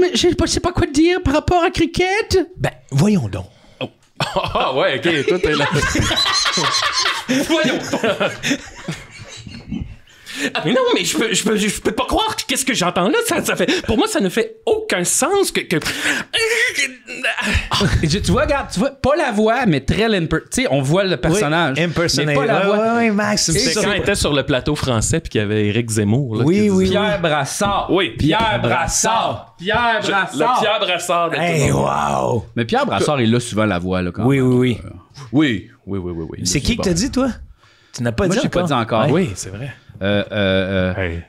sais pas quoi te dire par rapport à Cricket. Ben, voyons donc. Ah ouais, ok, toi t'es là. Voyons. Mais non, mais je peux pas croire qu'est-ce que j'entends là. Ça fait, pour moi, ça ne fait aucun sens que... Tu vois, regarde, pas la voix, mais très tu sais, on voit le personnage. Oui, impersonate. Mais pas la voix. Ouais, Max. C'est quand il était sur le plateau français puis qu'il y avait Éric Zemmour. Là, Oui. Pierre Brassard. Oui, Pierre Brassard. Pierre Brassard. Le Pierre Brassard. de Hey, tout le monde. wow! Mais Pierre Brassard, il a souvent la voix, là, quand Oui. Oui. C'est qui que t'as dit, toi? Tu n'as pas Moi, dit j'ai pas dit encore. Oui, c'est vrai. Hey.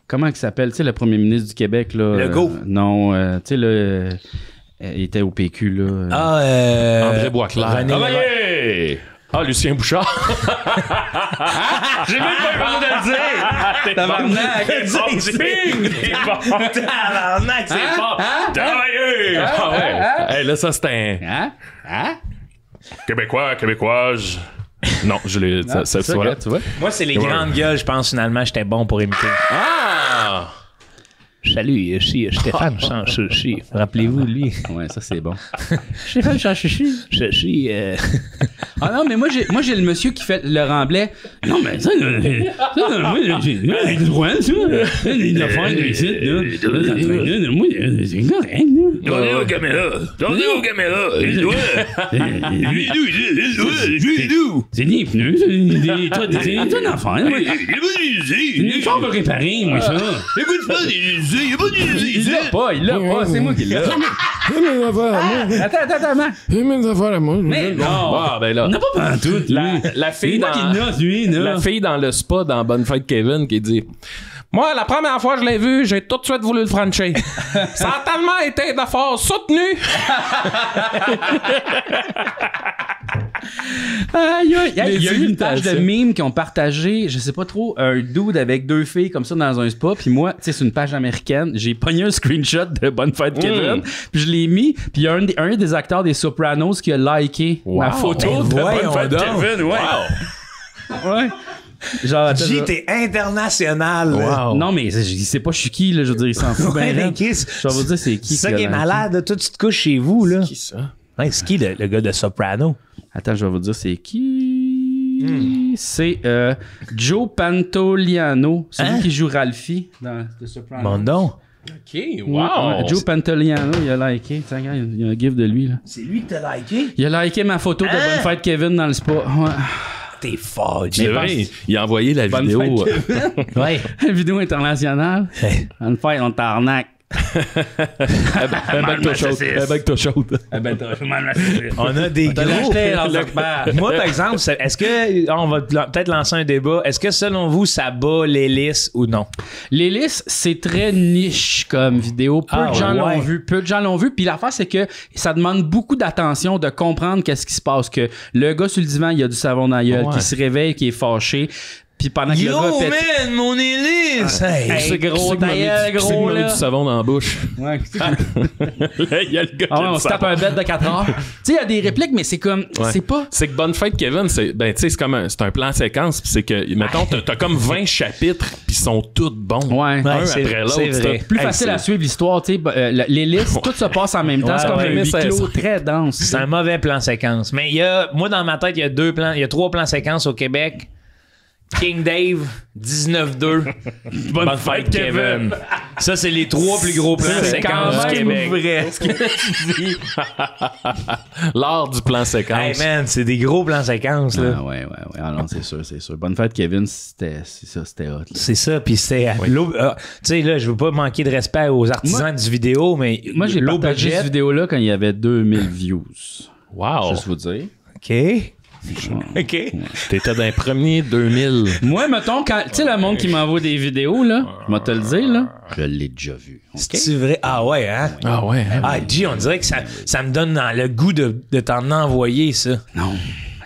Comment il s'appelle? Tu sais, le premier ministre du Québec, là. Legault. Non, tu sais, là. Il était au PQ, là. André Boisclair. René Lucien Bouchard. J'ai même pas besoin de le dire. Tabarnak! Tabarnak, c'est fort! Ah ouais. Hey, là, ça, c'est un... Hein? Québécoise. Non, je l'ai... C'est ça, voilà. tu vois? Moi, c'est les grandes gueules, je pense, finalement, j'étais bon pour imiter. Ah! Salut, ici Stéphane Sansucci. Rappelez-vous, lui. Ouais, ça, c'est bon. Stéphane Sansucci. Je suis... Ah non, mais moi j'ai le monsieur qui fait le remblai. Non, mais ça, moi, j'ai le droit, ça. Il a fait des sites, là. Moi, c'est correct, là. Tournez aux caméras. Les doigts. C'est des pneus, c'est un affaire, moi. C'est une chambre réparée, moi, ça. Écoute pas, il y a pas Il l'a pas, c'est moi qui l'ai. Attends, Mes affaires à moi. Mais non. Ah, ben là. On n'a pas pantoute, lui. La C'est fille moi qui l'a, lui, là. La fille dans le spa dans Bonne Fête Kevin qui dit moi, la première fois que je l'ai vu, j'ai tout de suite voulu le franchir. Ça a tellement été d'affaires soutenu. Il y a eu une page de mimes qui ont partagé, je sais pas trop, un dude avec deux filles comme ça dans un spa. Puis moi, tu sais, c'est une page américaine. J'ai pogné un screenshot de Bonne Fête Kevin. Puis je l'ai mis. Puis il y a un des acteurs des Sopranos qui a liké ma photo de Bonne Fête Kevin. Ouais. Ouais. Genre, G, t'es international. là. Wow. non, mais il sait pas je suis qui, là. Je veux dire, il s'en fout Ouais, bien. mais Chris, Je vais vous dire, c'est qui. c'est ça qui est malade. là. Toi, tu te couches chez vous. là. Qui ça? Ouais, c'est qui le gars de Soprano? Attends, je vais vous dire, c'est qui. C'est Joe Pantoliano. C'est lui qui joue Ralphie dans The Sopranos. Mon don. OK, Ouais, wow. Joe Pantoliano, il a liké. Tiens, regarde, il y a un gif de lui, là. C'est lui que t'as liké? Il a liké ma photo de Bonne Fête Kevin dans le spa. Ouais. T'es fort, C'est G. vrai, il a envoyé la Bonne vidéo. Fête Kevin. Ouais. Vidéo internationale. Bonne fête, on t'arnaque. Un bac de chaude. On a des T'as gros... l'acheté dans le bar. Moi, par exemple, est-ce que... on va peut-être lancer un débat. Est-ce que, selon vous, ça bat l'hélice ou non? L'hélice, c'est très niche comme vidéo. Peu de gens l'ont vu. Peu de gens l'ont vu. Puis l'affaire, c'est que ça demande beaucoup d'attention de comprendre qu'est-ce qui se passe. Que le gars sur le divan, il a du savon dans la gueule, qui se réveille, qui est fâché. Puis pendant que le gars pète... man, mon hélice! Hey, c'est gros, ta gueule, gros, là. du savon dans la bouche. Ouais, Là, il y a le gars qui ah ouais, a on du se tape savon. un bête de 4 heures. Tu sais, il y a des répliques, mais c'est comme... Ouais. C'est pas... C'est que Bonne Fête Kevin, c'est ben tu sais c'est comme c'est un plan séquence, puis c'est que mettons t'as comme 20 chapitres puis ils sont tous bons. Ouais. Un c'est- après c'est l'autre. vrai. c'est- Plus Hey, facile c'est- à suivre l'histoire, tu sais. L'hélice, tout se passe en même temps. Ouais, c'est comme ouais, un mais huis c'est clos ça. très dense. C'est un mauvais plan séquence. Mais il y a... Moi, dans ma tête, il y a 3 plans séquences au Québec. King Dave, 19-2. Bonne fête, Kevin. Ça, c'est les 3 plus gros plans C'est quand séquences du même Québec. vrai. Ce que tu dis. L'art du plan Hey séquence. man, c'est des gros plans séquences, là. Ah ouais. Ah non, c'est sûr. Bonne fête, Kevin, c'était hot. Là. C'est ça, puis c'est... Tu sais, là, je veux pas manquer de respect aux artisans du vidéo, mais... Moi, j'ai low partagé budget. cette vidéo-là quand il y avait 2000 views. Wow. Juste vous dire. OK. OK. T'étais dans les premiers 2000. Moi, mettons, quand, tu sais, le monde qui m'envoie des vidéos, là, je vais te le dire, là, je l'ai déjà vu. OK? C'est vrai? Ah ouais, hein? Ah ouais. Ah, G, on dirait que ça me donne le goût de t'en envoyer, ça. Non,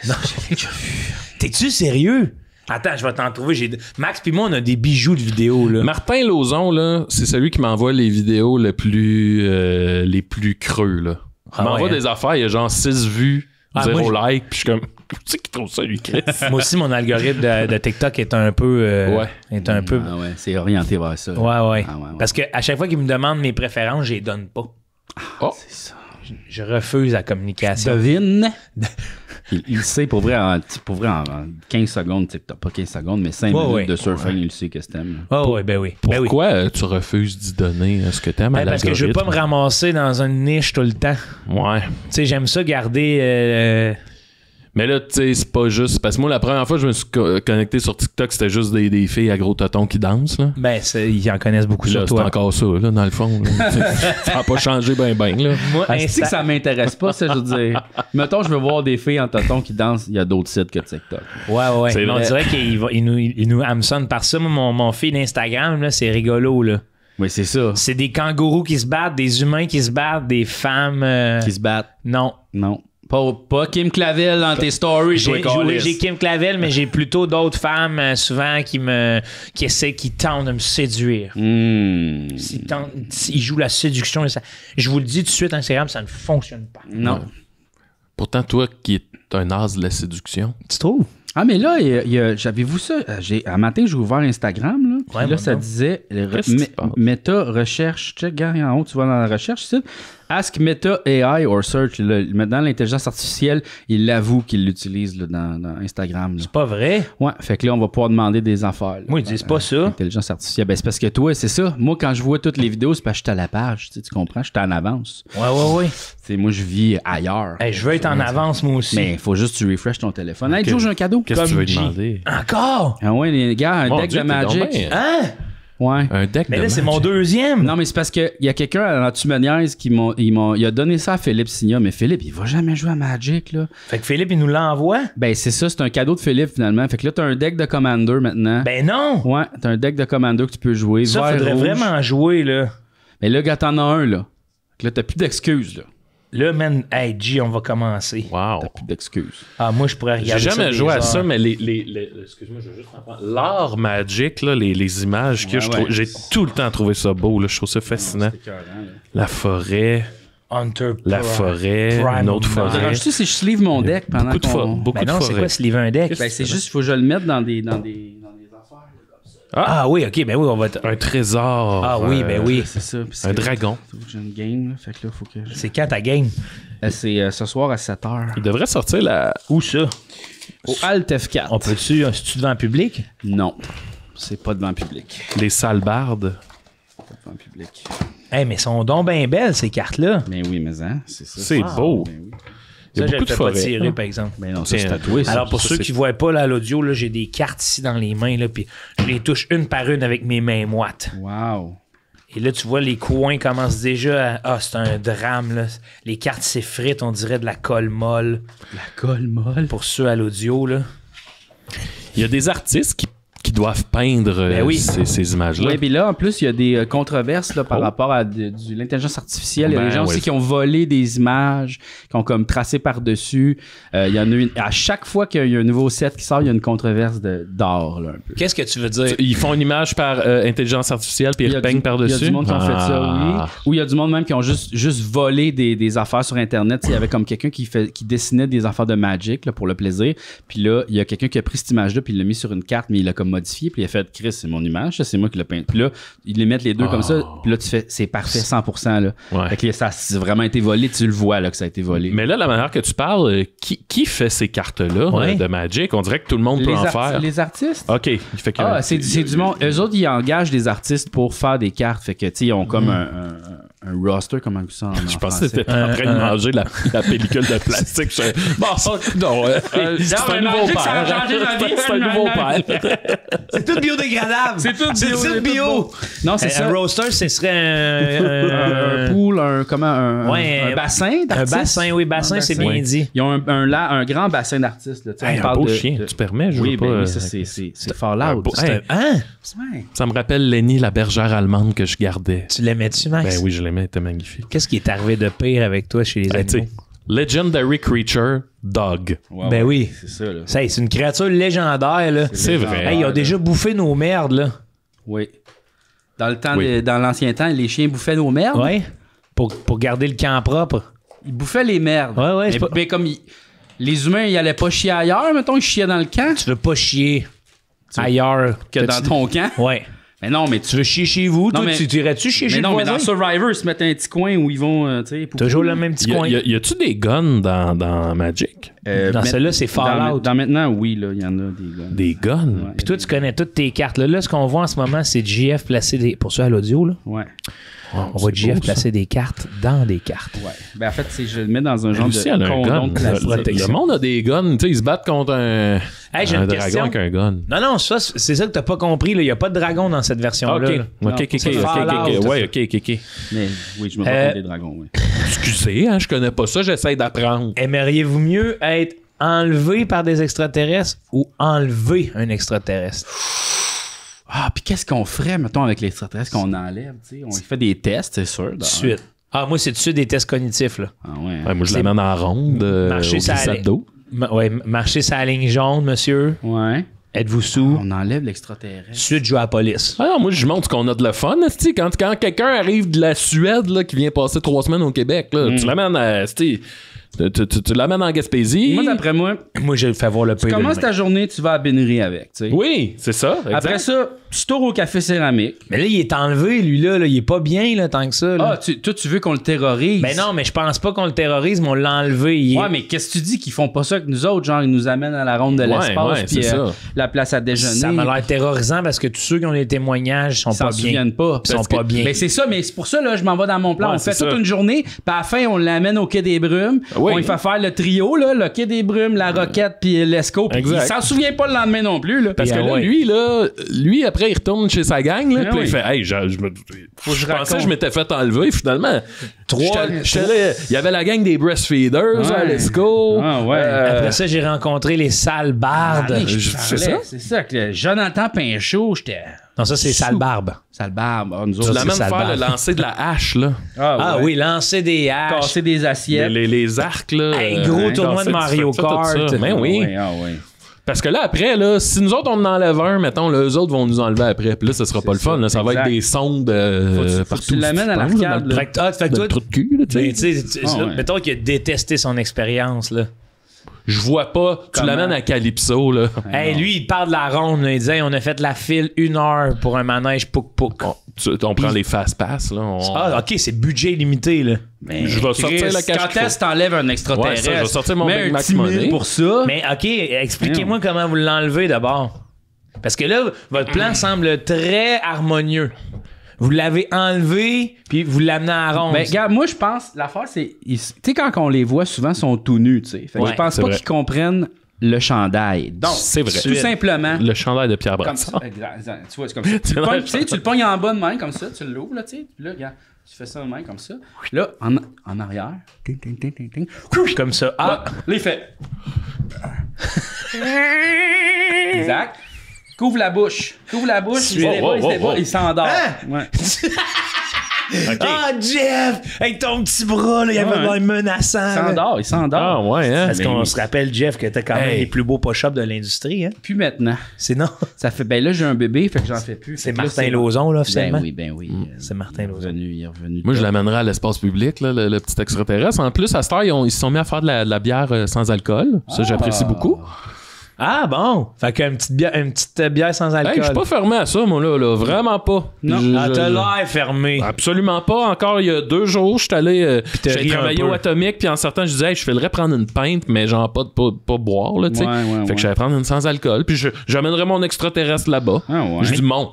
je l'ai déjà vu. T'es-tu sérieux? Attends, je vais t'en trouver. Max puis moi, on a des bijoux de vidéos, là. Martin Lauzon là, c'est celui qui m'envoie les vidéos les plus creux là. Il Ah m'envoie ouais, des affaires, il y a genre 6 vues 0 like, puis je suis comme, où c'est qu'il trouve ça, lui, Chris? Moi aussi, mon algorithme de TikTok est un peu... est un peu... Ah ouais, c'est orienté vers ça. Ouais. Ah ouais. Parce qu'à chaque fois qu'il me demande mes préférences, je les donne pas. Oh. C'est ça. Je refuse la communication. Devine. Il sait pour vrai en 15 secondes, TikTok, pas 15 secondes, mais 5 minutes de surfing, il sait que c'est t'aimes. Oh, ben oui. Pourquoi tu refuses d'y donner ce que t'aimes à Parce que je veux pas me ramasser dans une niche tout le temps. Ouais. Tu sais, j'aime ça garder... Mais là, tu sais, c'est pas juste... Parce que moi, la première fois que je me suis connecté sur TikTok, c'était juste des filles à gros totons qui dansent, là. Ben, ils en connaissent beaucoup Là, sur c'est toi. encore ça, là, dans le fond. Là. Ça n'a pas changé ben, là. Moi, C'est que ça m'intéresse pas, ça, je veux dire. Mettons, je veux voir des filles en totons qui dansent, il y a d'autres sites que TikTok. Ouais. C'est Mais on vrai. dirait qu'il nous hameçonnent par ça. Moi, mon feed Instagram, là, c'est rigolo, là. Oui, c'est ça. C'est des kangourous qui se battent, des humains qui se battent, des femmes... Qui se battent. Non. Non. Pas Kim Clavel dans tes stories, J'ai toi, joué, câlisse. j'ai Kim Clavel, mais j'ai plutôt d'autres femmes souvent qui tentent de me séduire. Ils jouent la séduction. Je vous le dis tout de suite, Instagram, ça ne fonctionne pas. Non. Ouais. Pourtant, toi qui es un as de la séduction. Tu trouves? Ah, mais là, j'avez-vous ça? Un matin, j'ai ouvert Instagram, là. Puis Ouais, là, moi, ça non. disait Qu'est-ce que tu penses? Meta recherche. Check, regarde en haut, tu vas dans la recherche ici. Ask Meta AI or search. Là, maintenant, l'intelligence artificielle, il l'avoue qu'il l'utilise là, dans Instagram. Là. C'est pas vrai. Ouais, fait que là, on va pouvoir demander des affaires. Là. Moi, ils disent pas ça. Intelligence artificielle. Ben, c'est parce que toi, c'est ça. Moi, quand je vois toutes les vidéos, c'est parce que je suis à la page. Tu comprends? Je suis en avance. Ouais. C'est moi, je vis ailleurs. Hey, je veux être en avance, moi aussi. Mais il faut juste que tu refresh ton téléphone. Hey, Joe, j'ai un cadeau. Qu'est-ce que tu Comme veux G. demander? Encore? Ah ouais, les gars, un Mon deck Dieu, de t'es donc Magic. bien, Hein? Ouais. Un deck Mais de là, c'est Magic. mon deuxième. Non, mais c'est parce qu'il y a quelqu'un à Tumoniaise il a donné ça à Philippe Signa, mais Philippe, il va jamais jouer à Magic, là. Fait que Philippe, il nous l'envoie. Ben, c'est ça, c'est un cadeau de Philippe, finalement. Fait que là, t'as un deck de Commander maintenant. Ben non. Ouais, t'as un deck de Commander que tu peux jouer. Ça, vert, faudrait rouge. vraiment jouer, là. Mais là, gars, t'en as un, là. Fait que là, t'as plus d'excuses, là. Là, man, hey, G, on va commencer. Wow. T'as plus d'excuses. Ah, moi, je pourrais J'ai regarder jamais des joué à heures. ça, mais excuse-moi, je veux juste en prendre. L'art Magic, là, les images que Ouais. j'ai tout le temps trouvé ça beau. Là, je trouve ça fascinant. La forêt, Hunter la Prime. forêt, Prime une autre of forêt. Alors, je sais si je sleeve mon deck pendant Beaucoup de qu'on... beaucoup Ben de non, c'est forêts. quoi, sleeve un deck? Ben, c'est juste, il faut que je le mette dans des affaires. Ah oui, ok, ben oui, on va... Un trésor. Ah oui, ben oui. C'est ça. Puis Un c'est- dragon. Faut que j'ai une game, là. Fait que là, faut que... C'est quand ta game? C'est ce soir à 7h. Il devrait sortir Où ça? Au Alt F4. On peut-tu... C'est-tu devant le public? Non. C'est pas devant le public. les salbardes. Pas devant le public. Hey, mais sont donc bien belles, ces cartes-là. Mais oui, mais hein, c'est ça. C'est beau. Ben oui. Il y a Ça, je beaucoup le de fais pas forêts. tirer, par exemple. Ben non, ça, c'est Tiens, tatoué, ça. Alors, pour ça, ceux c'est- qui ne voient pas là, à l'audio, là, j'ai des cartes ici dans les mains, là, puis je les touche une par une avec mes mains moites. Wow. Et là, tu vois, les coins commencent déjà à... Ah, c'est un drame, là. Les cartes s'effritent, on dirait de la colle molle. La colle molle. Pour ceux à l'audio, là. Il y a des artistes qui doivent peindre Ben oui. ces images-là. Oui, puis là, en plus, il y a des controverses là, par rapport à l'intelligence artificielle. Il y a Ben, des gens aussi ouais. qui ont volé des images, qui ont comme tracé par-dessus. Il y en a une... À chaque fois qu'il y a un nouveau set qui sort, il y a une controverse d'art, là, un peu. Qu'est-ce que tu veux dire? Ils font une image par intelligence artificielle puis Il ils y a repeignent du- par-dessus. Il y a du monde qui ont fait ça, oui. Ah. Ou il y a du monde même qui ont juste volé des affaires sur Internet. Il y avait comme quelqu'un qui dessinait des affaires de Magic là, pour le plaisir. Puis là, il y a quelqu'un qui a pris cette image-là puis il l'a mis sur une carte, mais il l'a comme modifié. Puis il a fait, Chris, c'est mon image, ça, c'est moi qui l'ai peint. Puis là, ils les mettent les deux comme ça. Puis là, tu fais, c'est parfait 100%. Là. Ouais. Fait que là, ça a vraiment été volé. Tu le vois là, que ça a été volé. Mais là, la manière que tu parles, qui fait ces cartes-là Ouais. de Magic? On dirait que tout le monde peut en faire. Les artistes? OK. Il fait que, Ah, c'est du monde. Eux autres, ils engagent des artistes pour faire des cartes. Fait que, tu sais, ils ont comme un roster, comment ça en Je pensais que t'étais en train de manger la pellicule de plastique. Je... Bon, non, c'est un nouveau Magic, ça a père. changé ma vie. C'est un nouveau père. C'est tout biodégradable. C'est tout bio. Non, c'est ça. Un roaster, ce serait Un pool, un bassin un d'artistes. bassin, oui, bassin, c'est bien Oui. dit. Ils ont un grand bassin d'artistes. Là, tu sais, Hey, on un parle beau de- chien, de- tu permets? Je Oui, veux ben pas, oui, ça, c'est Fallout. beau- C'est Hey, Hein? ouais. Ça me rappelle Lenny, la bergère allemande que je gardais. Tu l'aimais-tu, Max? Ben oui, je l'aimais, elle était magnifique. Qu'est-ce qui est arrivé de pire avec toi chez les Hey, tu animaux? sais, Legendary Creature, Dog. Ouais, Ben ouais, oui. C'est ça, là. Ça, c'est une créature légendaire, là. C'est vrai. Hey, ils ont déjà bouffé nos merdes, là. Oui. Dans le temps, Oui. dans l'ancien temps, les chiens bouffaient nos merdes. Ouais. Pour garder le camp propre. Ils bouffaient les merdes. Ouais, ouais, c'est Mais, pas- mais comme Les humains, ils allaient pas chier ailleurs, mettons, ils chiaient dans le camp Tu veux pas chier ailleurs que dans ton camp. Ouais. Mais non, mais Tu veux chier chez vous? Non, Toi, mais- tu irais-tu chier chez mais le non, mais voisin? dans Survivor, ils se mettent un petit coin où ils vont, tu sais... Toujours le même petit coin. Y a-tu des guns dans Magic? Dans celle-là, c'est Fallout. Dans maintenant, oui, là, il y en a des gars. Des guns? Ouais, Puis toi, tu connais toutes tes cartes. Là, ce qu'on voit en ce moment, c'est JF placer des... Pour ceux à l'audio, là, Ouais, on voit JF placer des cartes dans des cartes. ouais. Ben, en fait, je le mets dans un genre Lucie, elle de a un condom gun. de plastique. Le monde a des guns. Tu sais, ils se battent contre un Hey, j'ai un une dragon question. avec un gun. Non, ça, c'est ça que t'as pas compris. Il n'y a pas de dragon dans cette version-là. OK. là. OK. c'est Fallout. Ouais, OK. Mais oui, je me bats contre des dragons, oui. Excusez, hein, je connais pas ça, j'essaie d'apprendre. Aimeriez-vous mieux être enlevé par des extraterrestres ou enlever un extraterrestre? Ah, puis qu'est-ce qu'on ferait, mettons, avec les extraterrestres qu'on enlève, tu sais? On fait des tests, c'est sûr. Tout de suite. Ah, moi, c'est tout de suite des tests cognitifs, là. Ah ouais. Ouais, moi, je l'amène en ronde. Marcher au sur la glissade ligne. d'eau. Marcher sur la ligne jaune, monsieur. Ouais. Êtes-vous sous? On enlève l'extraterrestre. Suite, jouer à la police. Ah non, moi, je montre qu'on a de la fun. esti. Quand quelqu'un arrive de la Suède là, qui vient passer 3 semaines au Québec, là, tu l'amènes à. esti, Tu l'amènes en Gaspésie. Moi, d'après moi, Moi, je le fais voir le tu pays. commences ta journée, tu vas à la bénérie avec, tu sais. Oui, c'est ça. exact. Après ça, tu tours au café céramique. Mais là, il est enlevé, lui, là. Il est pas bien, là, tant que ça. Là. Ah, toi, tu veux qu'on le terrorise? Ben non, mais je pense pas qu'on le terrorise, mais on l'a enlevé. Ouais, mais qu'est-ce que tu dis qu'ils font pas ça avec nous autres? Genre, ils nous amènent à la ronde de l'espace, ouais, puis c'est ça. la place à déjeuner. Ça m'a l'air terrorisant parce que tous ceux qui ont les témoignages sont Ils s'en pas bien. souviennent pas. Ils sont Parce que- pas bien. Ben c'est ça, mais c'est pour ça, là, je m'en vais dans mon plan. Ouais, On fait c'est toute ça. une journée, puis à la fin, on l'amène au Quai des Brumes. Oui. On lui fait faire le trio, là, le Quai des Brumes, la Roquette, puis l'Esco. Puis il Exact. s'en souvient pas le lendemain non plus, là. Parce que Ah là, ouais. lui, après, il retourne chez sa gang, là, Ah puis oui. il fait Hey, je pensais raconte. que je m'étais fait enlever, finalement. J'étais J'étais là, il y avait la gang des breastfeeders Ouais. à l'Esco. Ah ouais. Après ça, j'ai rencontré les sales bardes. Allez, je c'est parlais. ça? C'est ça que Jonathan Pinchot, j'étais. Non, ça, c'est sale barbe. Sale barbe. Ah, nous Tu autres, l'amènes c'est faire sale le lancer de la hache, là. Ah ouais. oui, lancer des haches. Casser des assiettes. Les arcs, là. Hey, gros tournoi casser, de Mario tu fais tout Kart. ça. Ben oui. Ah ouais. Parce que là, après, là, si nous autres, on en enlève un, mettons, là, eux autres vont nous enlever après. Puis là, ça sera pas le fun. Là, ça va exact. être des sondes Faut que partout. tu l'amènes à Je pense, l'arcade, dans là. le Fait que, fait que dans toi, le trou de cul, là, tu mais, sais. tu sais, Ah ouais. mettons qu'il a détesté son expérience, là. Je vois pas. Tu Comment? l'amènes à Calypso, là. Hey, lui, il parle de la ronde, là. Il disait, on a fait la file 1 heure pour un manège pouk-pouk. On prend les fast-pass, là. Ah, ok, c'est budget limité, là. Mais Je vais sortir la cache Quand qu'il faut. est-ce que t'enlèves un extraterrestre? Ouais, ça, je vais sortir mon Mets Big un Mac 10 000 money. pour ça. Mais ok, expliquez-moi comment vous l'enlevez d'abord. Parce que là, votre plan semble très harmonieux. Vous l'avez enlevé, puis vous l'amenez à la ronde. Ben, regarde, moi, je pense, l'affaire, c'est. Tu sais, quand on les voit, souvent, ils sont tout nus, tu sais. Fait que Ouais, je pense c'est pas vrai. qu'ils comprennent le chandail. Donc, C'est vrai. tout simplement. Le chandail de Pierre Comme ça. Brassard. Tu vois, c'est comme ça. Tu le pognes, tu sais, tu le pognes en bas de main, comme ça, tu l'ouvres, là, tu sais. Puis là, regarde, tu fais ça de main, comme ça. Là, en arrière. Ting, ting, ting, ting, ting. comme ça. Ah, Là, il fait. Exact. Couvre la bouche. Couvre la bouche. Il se débat, il se débat, il s'endort. Ouais. Ah, Jeff! Avec ton petit bras, là, il y avait Ouais. l'air menaçant. Il là. s'endort, il s'endort. Ah, ouais, hein. Parce qu'on se rappelle, Jeff, que t'as quand même Hey. les plus beaux push-ups de l'industrie, hein? Puis maintenant, C'est non. ça fait. Ben là, j'ai un bébé, fait que j'en fais plus. C'est Fait que là, Martin Lauzon, là, officiellement. Ben oui. C'est Martin Lauzon. Il est revenu. Moi, je l'amènerai à l'espace public, là, le petit extraterrestre. En plus, à cette heure, ils se sont mis à faire de la bière sans alcool. Ça, j'apprécie beaucoup. Ah bon? Fait qu'une petite bière sans alcool. Hey, je suis pas fermé à ça, moi, là. Vraiment pas. Non. Ah, t'as l'air fermé. Absolument pas. Encore il y a 2 jours, je suis allé t'as j'ai ri un travaillé peu. au Atomique, puis en sortant, je disais, hey, je filerais prendre une pinte, mais genre pas boire, là, tu sais. Ouais, fait que j'allais prendre une sans alcool, puis j'amènerais mon extraterrestre là-bas. Ah ouais. Je dis mon.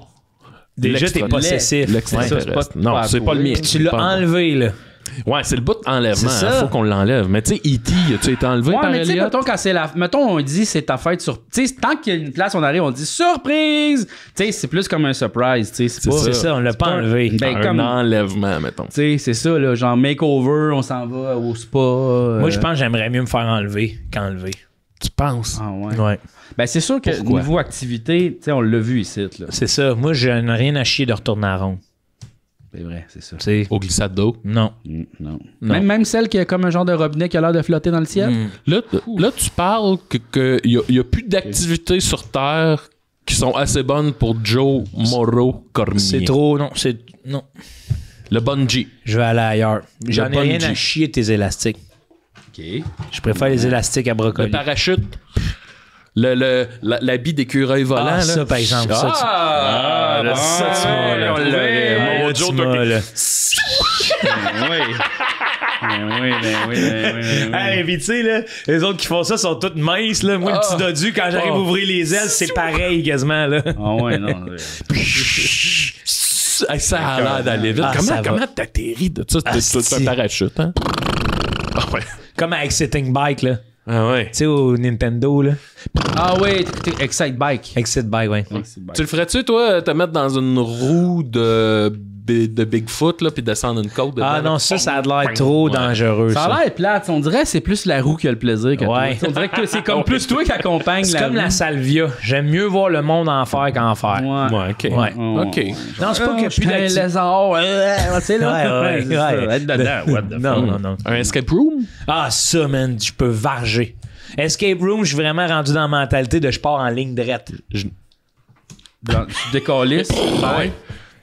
Déjà, t'es possessif. L'extraterrestre. Ouais, c'est pas- Non, pas c'est pas le mien. Puis tu l'as Pas- enlevé, là. Ouais, c'est le bout d'enlèvement. C'est ça. Faut qu'on l'enlève. Mais tu sais, E.T., tu été enlevé Ouais, par mais tu sais, Elliot? mettons, quand c'est la. Mettons, on dit c'est ta fête sur. Tu sais, tant qu'il y a une place, on arrive, on dit surprise! Tu sais, c'est plus comme un surprise, tu sais. C'est pas. C'est ça, on l'a pas enlevé. Ben, Un comme. enlèvement, mettons. Tu sais, c'est ça, là. Genre, makeover, on s'en va au spa. Moi, je pense que j'aimerais mieux me faire enlever qu'enlever. Tu penses? Ah, ouais. Ouais. Ben, c'est sûr que Pourquoi? niveau activité, tu sais, on l'a vu ici, là. C'est ça. Moi, je n'ai rien à chier de retourner à ronde. C'est vrai, c'est ça. Tu sais. Au glissade d'eau. Non. Non. Non. Même celle qui a comme un genre de robinet qui a l'air de flotter dans le ciel. Là, tu parles qu'il n'y a plus d'activités sur Terre qui sont assez bonnes pour Joe Morrow Cormier. C'est trop. Non, c'est. Non. Le bungee. Je vais aller ailleurs. J'en ai rien à bungee. chier de tes élastiques. OK. Je préfère les élastiques à Le brocoli. parachute. L'habit d'écureuil volant. Ah, là. ça, par exemple. Ça, tu- Ah, ça, tu m'as, là. on l'avait. Là, Mon tu Joe, m'as, toi, là. Oui. Hey, puis tu sais, là, les autres qui font ça sont toutes minces, là. Moi, le petit dodu, quand j'arrive à ouvrir les ailes, c'est pareil quasiment, là. Ah ouais, non. Hey, ça a l'air d'aller vite. Ah, ça va. Comment t'atterris de ça? C'est un parachute, hein? Ah ouais. Comme avec Sitting Bike, là. Ah ouais. Tu sais, au Nintendo, là. Ah ouais, Excite Bike. Exit Bike, ouais. Tu le ferais-tu, toi, te mettre dans une roue de Bigfoot, là, puis descendre une côte dedans? Ah là? non, ça a l'air trop dangereux, Ça ça. a l'air plate. On dirait que c'est plus la roue qui a le plaisir que Ouais. toi. On dirait que c'est comme plus toi qui accompagne C'est la comme roue. la salvia. J'aime mieux voir le monde en faire qu'en faire. Ouais. Ouais, OK. Ouais. OK. Non, c'est pas que Je suis plus un d'activité. lézard. Tu sais, là. Ouais, C'est ça, ouais. être dedans. What the Non, non, non. Un escape room? Ah, ça, man, je peux varger. Escape Room, je suis vraiment rendu dans la mentalité de je pars en ligne droite. Tu décalisses. Ouais.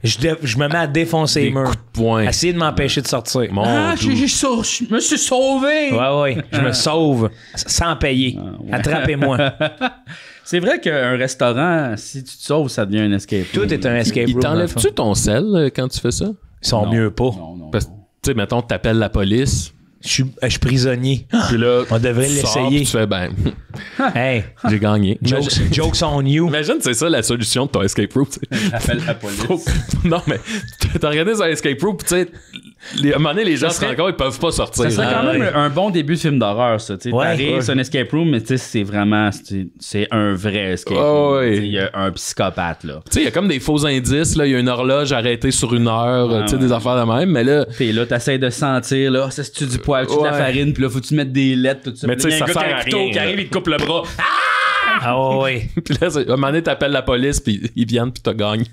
Je me mets à défoncer les Des murs. coups de poing. Essayer de m'empêcher de sortir. Mon Ah, Dieu. je me suis sauvé. Ouais. Je me sauve sans payer. Attrapez-moi. C'est vrai qu'un restaurant, si tu te sauves, ça devient un escape room. Tout est un escape Il room. t'enlève-tu ton sel quand tu fais ça? Ils sont mieux pas. Non. Parce que, tu sais, mettons, t'appelles la police, Je suis prisonnier. puis là, On devrait tu sors, l'essayer. puis tu fais, ben, Hey, j'ai gagné. jokes on you. Imagine, c'est ça la solution de ton escape room. Appelle la police. Non, mais t'organises un escape room, pis tu sais, à un moment donné, les gens se rendent compte, ils peuvent pas sortir. Ça serait Ah, quand même ouais. un bon début de film d'horreur, ça. Tu sais, Ouais. t'arrives, c'est un escape room, mais tu sais, c'est vraiment... C'est un vrai escape room. Ouais. Tu sais, il y a un psychopathe, là. Tu sais, il y a comme des faux indices, là. Il y a une horloge arrêtée sur une heure, tu sais, des affaires de même, mais là. T'es là, t'essayes de sentir, là, ça c'est du poivre, tu de la Ouais. farine, puis là, faut que tu mettes des lettres, tout ça. Mais Puis tu là, sais, il y a ça un gars sert à qui a un couteau rien, qui là. arrive, il te coupe le bras. Ah ouais. Puis là, à un moment donné, t'appelles la police, puis ils viennent, puis t'as gagné.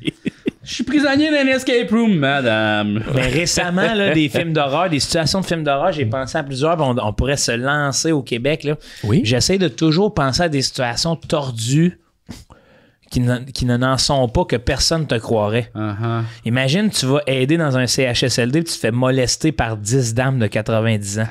Je suis prisonnier d'un escape room, madame. Mais récemment, là, des films d'horreur, des situations de films d'horreur, j'ai pensé à plusieurs, puis on pourrait se lancer au Québec. Là. Oui. J'essaie de toujours penser à des situations tordues qui n'en sont pas, que personne ne te croirait. Imagine, tu vas aider dans un CHSLD, puis tu te fais molester par 10 dames de 90 ans.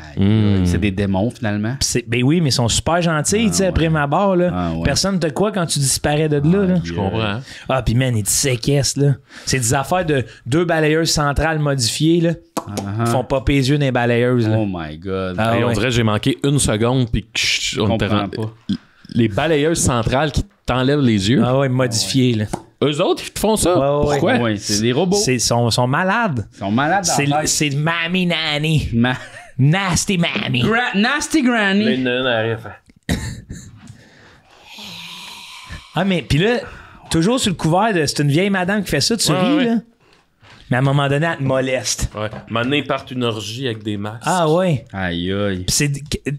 C'est des démons, finalement. Ben oui, mais ils sont super gentils, tu sais, après ma barre, là. Ah, ouais. Personne te croit quand tu disparais de là, là. Je comprends. Ah, puis man, ils te séquestrent, là. C'est des affaires de 2 balayeuses centrales modifiées, là. Ils font pas les yeux dans les balayeuses, là. Oh my god. Ah, Et on ouais. dirait que j'ai manqué une seconde, puis Je on était comprends pas. Les balayeuses centrales qui t'enlèvent les yeux. Ah ouais, modifiées, là. Eux autres, ils te font ça. Ouais, ouais. Pourquoi? Ouais, c'est des robots. Ils sont malades. Ils sont malades dans la tête. C'est Mammy Nanny. Nasty Mammy. Nasty Granny. Ah, mais puis là, toujours sur le couvert de c'est une vieille madame qui fait ça, tu ris, ouais. là. Mais à un moment donné, elle te moleste. Ouais. Maintenant, ils partent une orgie avec des masques. Ah ouais. Aïe aïe. Puis c'est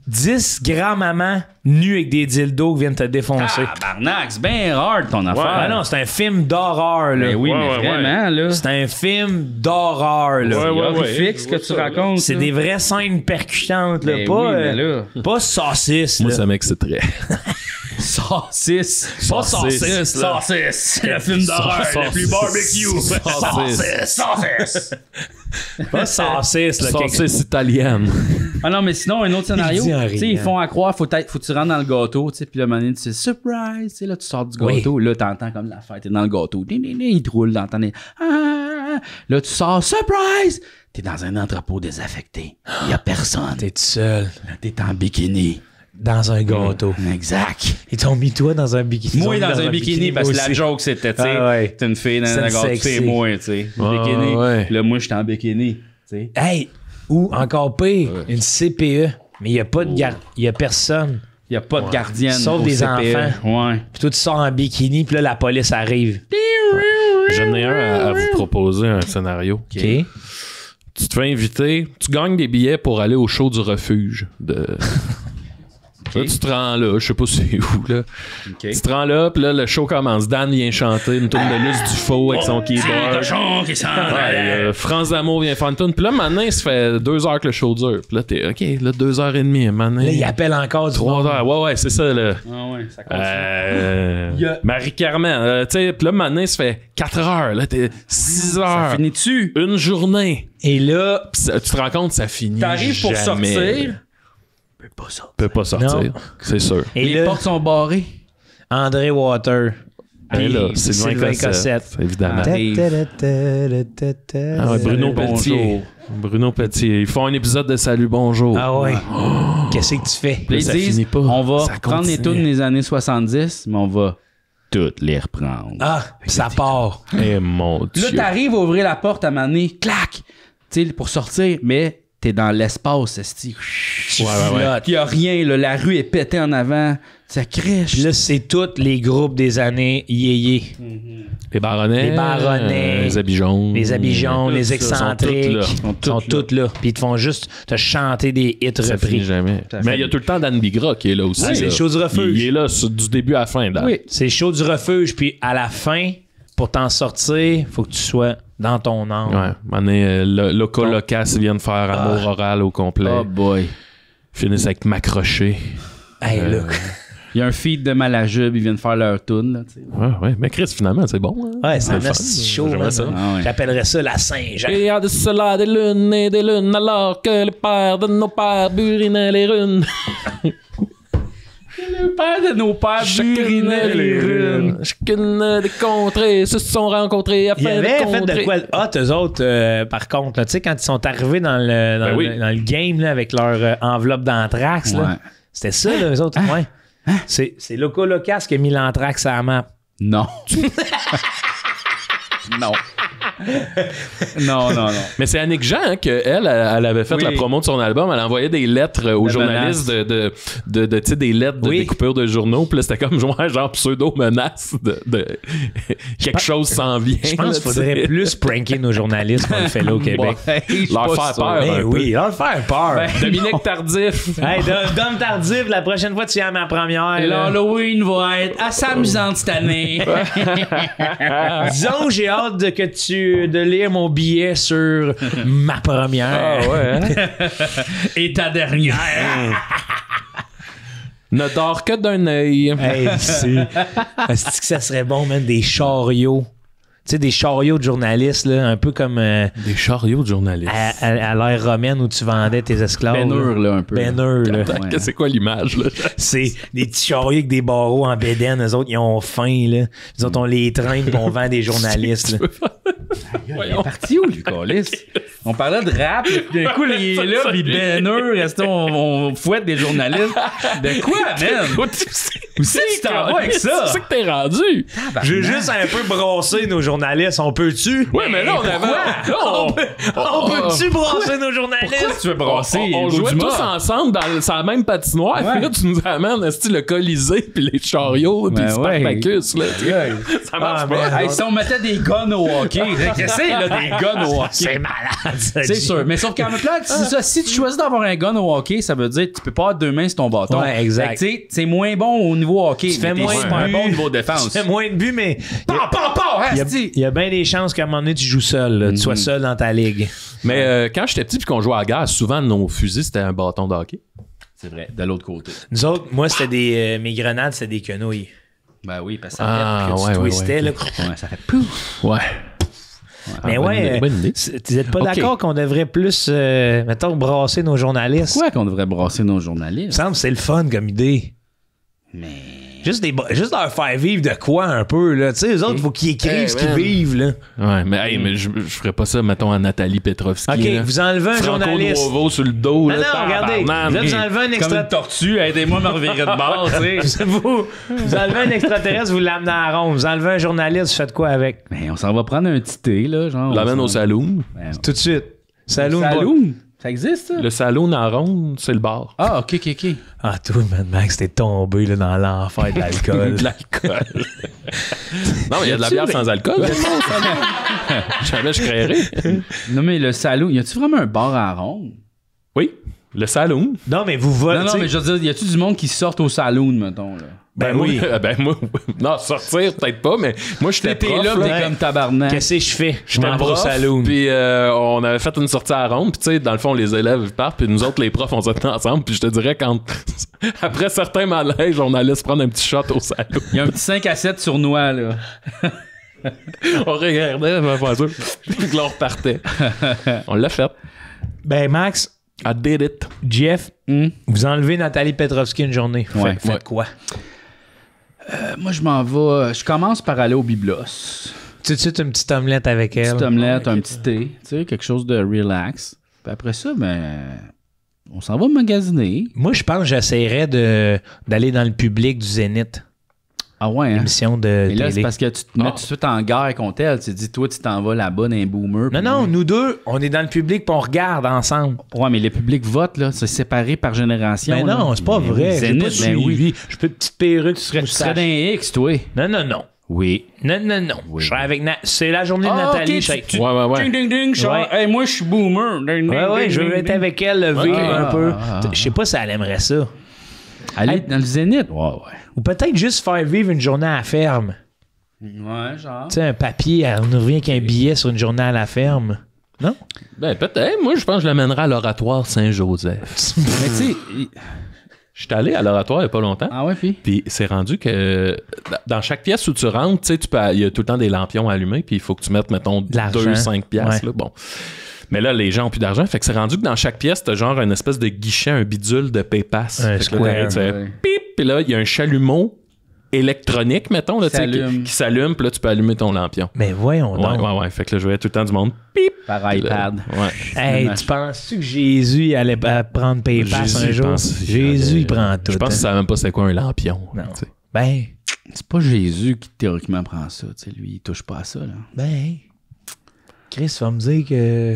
10 grands-mamans nues avec des dildos qui viennent te défoncer. Ah, barnac, c'est bien hard ton affaire. Ah non, c'est un film d'horreur, là. Ben oui, Ouais, mais ouais, vraiment, là. C'est un film d'horreur, là. Ouais, ouais. Horrifique ce que tu racontes. C'est là. des vraies scènes percutantes, là. Ben Pas, oui, mais là. pas saucisse, Moi, là. ça m'exciterait. Saucisse. Pas saucisse, là. Saucisse. Le film d'horreur le plus barbecue. Saucisse. Pas saucisse, là. Saucisse italienne. Ah non, mais sinon, un autre scénario, Il dit en tu sais, riant. ils font à croire, faut que tu rentres dans le gâteau, tu sais, puis là, à un moment donné, tu sais, surprise, tu sais, là, tu sors du gâteau, là, t'entends comme la fête, t'es dans le gâteau, il te roule, t'entends, là, tu sors, surprise, t'es dans un entrepôt désaffecté, y a personne, T'es tout seul, t'es en bikini. dans un gâteau. Exact. Ils t'ont mis toi dans un bikini. Moi, Ils t'ont mis dans un bikini, parce que la aussi. joke, c'était, tu sais, Ah ouais. t'es une fille dans C'est un gâteau, sexy. c'est moi, tu sais, bikini, ouais. là, moi, j'étais en bikini, tu sais. Hey, ou encore pire, une CPE, mais il n'y a pas de y a personne. Y a pas de gardienne. Sauf au des CPE. enfants. Ouais. Puis toi, tu sors en bikini, puis là, la police arrive. J'en ai un à vous proposer, un scénario. OK. Tu te fais inviter, tu gagnes des billets pour aller au show du refuge. Là, tu te rends là, je sais pas c'est où, là. OK. Tu te rends là, puis là, le show commence. Dan vient chanter une tourne de Luce du Faux avec son keyboard. Ouais, France D'Amour vient faire une tourne. Puis là, maintenant, il se fait 2 heures que le show dure. Puis là, t'es OK, là, 2h30. Maintenant, Là, il appelle encore du 3 monde. heures. Ouais, c'est ça, là. Ah ouais, ça continue. Y a- Marie-Carmen, tu sais, puis là, maintenant, il se fait 4 heures. Là, t'es 6 heures. Ça finit-tu? Une journée. Et là, Pis tu te rends compte, ça finit T'arrives pour jamais. sortir. peut pas sortir. Non. C'est sûr. Et Les là, portes sont barrées. André Water. Et là, Puis Sylvain Cossette. Évidemment. Arrive. Ah ouais, Bruno Pelletier. Bonjour. Bruno Pelletier. Ils font un épisode de Salut Bonjour. Ah ouais. Qu'est-ce que tu fais? Puis ils ça disent, finit pas. on va Ça prendre les continue. tunes des années 70, mais on va toutes les reprendre. Ah, ça part. Eh mon Là, Dieu. t'arrives à ouvrir la porte à un moment donné, clac! Tu sais, pour sortir, mais t'es dans l'espace, esti. Ouais. Il y a rien, là. La rue est pétée en avant. Ça crèche. Puis là, c'est tous les groupes des années yéyé. Les Baronnets. Les Baronnets. Les habits jaunes. Les habits jaunes, les Sont excentriques. toutes là. Sont toutes là. Puis ils te font juste te chanter des hits Ça finit repris. jamais. Mais il y a tout le temps Dan Bigra qui est là aussi. Ah, c'est là. le show du refuge. Il est là du début à la fin. Dan. Oui. C'est le show du refuge. Puis à la fin, pour t'en sortir, faut que tu sois dans ton âme. Ouais. Mané, Loca Locas vient de faire amour oral au complet. Oh boy. Finissent avec Macroché. Hey, là. Il y a un feed de Malajube, ils viennent faire leur tune, là, tu sais. Ouais. Mais Chris, finalement, c'est bon. Hein? Ouais, c'est un le fun. petit show. J'aimerais man. ça. Ah ouais. J'appellerais ça la Saint-Jean. Il y a de cela des lunes et des lunes, alors que les pères de nos pères burinaient les runes. Le père de nos pères burinait les runes. Chacune des contrées se sont rencontrées Il y afin avait de fait contrer. de quoi eux autres, par contre, là, tu sais, quand ils sont arrivés dans le game là, avec leur enveloppe d'anthrax, là, Ouais. c'était ça, là, eux autres. Ouais. C'est Loco Locas qui a mis l'anthrax à la map. Non. Non. Non. Mais c'est Annick Jean hein, qu'elle elle avait fait Oui. la promo de son album. Elle envoyait des lettres aux De journalistes de tu sais, des lettres de Oui. des coupures de journaux. Puis là, c'était comme genre pseudo-menace de quelque chose s'en vient. Je pense là, qu'il tu sais. faudrait plus pranker nos journalistes qu'on le fait là au Québec. Leur faire peur. Ben un peu. oui, leur faire peur. Dominique Tardif. Hey, Dom Tardif, la prochaine fois tu viens à ma première. là. L'Halloween va être assez amusante cette année. Disons, j'ai hâte de lire mon billet sur ma première. Ah ouais. Hein? Et ta dernière. Ne dort que d'un œil. Hey, est-ce que ça serait bon, man, des chariots? Tu sais, des chariots de journalistes, là, un peu comme Des chariots de journalistes. à l'ère romaine où tu vendais tes esclaves. Bénure, là, un peu. Bénure, là. Ouais. C'est quoi l'image, là? C'est des petits chariots avec des barreaux en bédaine. Eux autres, ils ont faim, là. Nous autres, on les traîne et on vend des journalistes, là. Il est parti où, lui, Calis? On parlait de rap, puis d'un coup, il est là, puis Bénure, on fouette des journalistes. De quoi, man? Où c'est que tu t'en vas avec ça? C'est que t'es rendu. J'ai juste un peu brossé nos journalistes. On peut-tu? Ouais, mais là, on avait. Là, On peut-tu brasser nos journalistes? Tu veux brasser? On jouait Gaudima? tous ensemble sur la même patinoire. Ouais. Puis là, tu nous amènes le Colisée, puis les chariots, puis Ben Spartacus. Là, tu sais. Ça marche Ah, pas. man. Hey, si on mettait des guns au hockey, qu'est-ce que c'est, là, des guns au hockey? C'est malade, ça C'est dit. sûr. Mais sauf qu'en même temps, c'est ça. Si tu choisis d'avoir un gun au hockey, ça veut dire que tu peux pas avoir deux mains sur ton bâton. Ouais, exact. Fait que, tu sais, c'est moins bon au niveau hockey. Tu fais mais t'es moins super de bon au buts. niveau défense. Tu fais moins de buts, mais il y a bien des chances qu'à un moment donné, tu joues seul. Là. Tu sois seul dans ta ligue. Mais quand j'étais petit, puis qu'on jouait à la guerre, souvent, nos fusils, c'était un bâton de hockey. C'est vrai, de l'autre côté. Nous autres, moi, c'était des mes grenades, c'était des quenouilles. Ben oui, parce que ça Ah, Que tu ouais, ouais, twistais, ouais. là. fait, ça fait pouf. Ouais. Mais bonne idée, ouais, bonne idée. tu n'êtes pas Ok. d'accord qu'on devrait plus, mettons, brasser nos journalistes? Pourquoi qu'on devrait brasser nos Il me journalistes? semble que c'est le fun comme idée. Mais... Juste leur faire vivre de quoi un peu, là. Tu sais, eux autres, il faut qu'ils écrivent ce qu'ils man. vivent, là. Ouais, mais, hey, mais je ferais pas ça, mettons, à Nathalie Petrovski. OK, là. vous enlevez un Franco journaliste. Nuovo sur le dos. Non, là, non, regardez. tabarnak. Là, vous enlevez un Comme extra... une tortue, aidez-moi à me revirer de bord, tu sais. vous enlevez un extraterrestre, vous l'amenez à la ronde. Vous enlevez un journaliste, vous faites quoi avec? Mais on s'en va prendre un petit thé, là, genre. L'amène au saloon. Tout de suite. Saloon. Saloon? Ça existe, ça? Le saloon en ronde, c'est le bar. Ah, ok. Ah, toi, Mad Max, t'es tombé là, dans l'enfer de l'alcool. De l'alcool. Non, mais il y a de la bière sans alcool. Jamais je créerais. Non, mais le saloon, y a-tu vraiment un bar à ronde? Oui, le saloon. Non, mais vous volez. Non, mais je veux dire, y a-tu du monde qui sort au saloon, mettons, là? Ben moi, oui. ben moi, non, sortir, peut-être pas, mais moi, j'étais T'es prof. là, là. t'es comme tabarnak. Qu'est-ce que je fais? Je J'étais m'en vais au prof, saloon. Puis on avait fait une sortie à ronde, puis tu sais, dans le fond, les élèves partent, puis nous autres, les profs, on s'était ensemble, puis je te dirais, quand après certains malaises, on allait se prendre un petit shot au salon. Il y a un petit 5 à 7 sur noix, là. On regardait, ma voiture, puis là, on repartait. On l'a fait. Ben, Max, I did it. Jeff, vous enlevez Nathalie Petrovski une journée. Ouais. Faites quoi? Moi, je m'en vais. Je commence par aller au Biblos. Tout de suite, une petite omelette avec elle. Une petite omelette, un petit thé. Tu sais, quelque chose de relax. Puis après ça, on s'en va magasiner. Moi, je pense que j'essaierais d'aller dans le public du Zénith. Ah ouais, hein? Émission de Mais là, télé. c'est parce que tu te mets tout de suite en guerre contre elle. Tu te dis, toi, tu t'en vas là-bas dans un boomer. Non, nous deux, on est dans le public puis on regarde ensemble. Ouais, mais le public vote, là. C'est séparé par génération. Mais non, c'est pas vrai. J'ai Zénith, pas suivi. Je peux une petite perruque, Tu serais dans un X, toi. Non. Oui. Non. Oui. Je serais avec c'est la journée de Nathalie. ok, je serais- Ouais. Ding, ding, ding, Ouais. Hey, moi, je suis boomer. Ding, ding, Ouais, ding, je veux ding, être ding. avec elle, le vivre un peu. Je sais pas si elle aimerait ça. Aller dans le Zénith? Ouais. Ou peut-être juste faire vivre une journée à la ferme. Ouais, genre. Tu sais, un papier, on nous revient qu'un billet sur une journée à la ferme. Non? Ben, peut-être. Moi, je pense que je l'amènerai à l'oratoire Saint-Joseph. Mais tu sais. Je suis allé à l'oratoire il n'y a pas longtemps. Ah ouais, puis? Puis c'est rendu que dans chaque pièce où tu rentres, tu sais, il y a tout le temps des lampions allumés, puis il faut que tu mettes, mettons, De l'argent. 2-5 piastres. Ouais. Là, bon. Mais là, les gens ont plus d'argent. Fait que c'est rendu que dans chaque pièce, t'as genre une espèce de guichet, un bidule de PayPass. Un Fait que là, square. t'arrives, tu fais Ouais. pip, puis là, il y a un chalumeau électronique, mettons, là, tu sais, qui s'allume, puis là, tu peux allumer ton lampion. Mais voyons donc. Ouais. Fait que là, je voyais tout le temps du monde. Pip! Par Puis là, iPad. Ouais. Hey, tu penses-tu que Jésus il allait prendre PayPass un Jésus, jour? je pense, Jésus, il prend tout. Je pense que ça savait même pas c'est quoi un lampion. Non. tu sais. Ben, C'est pas Jésus qui théoriquement prend ça. Tu sais, lui, il touche pas à ça, là. Chris va me dire que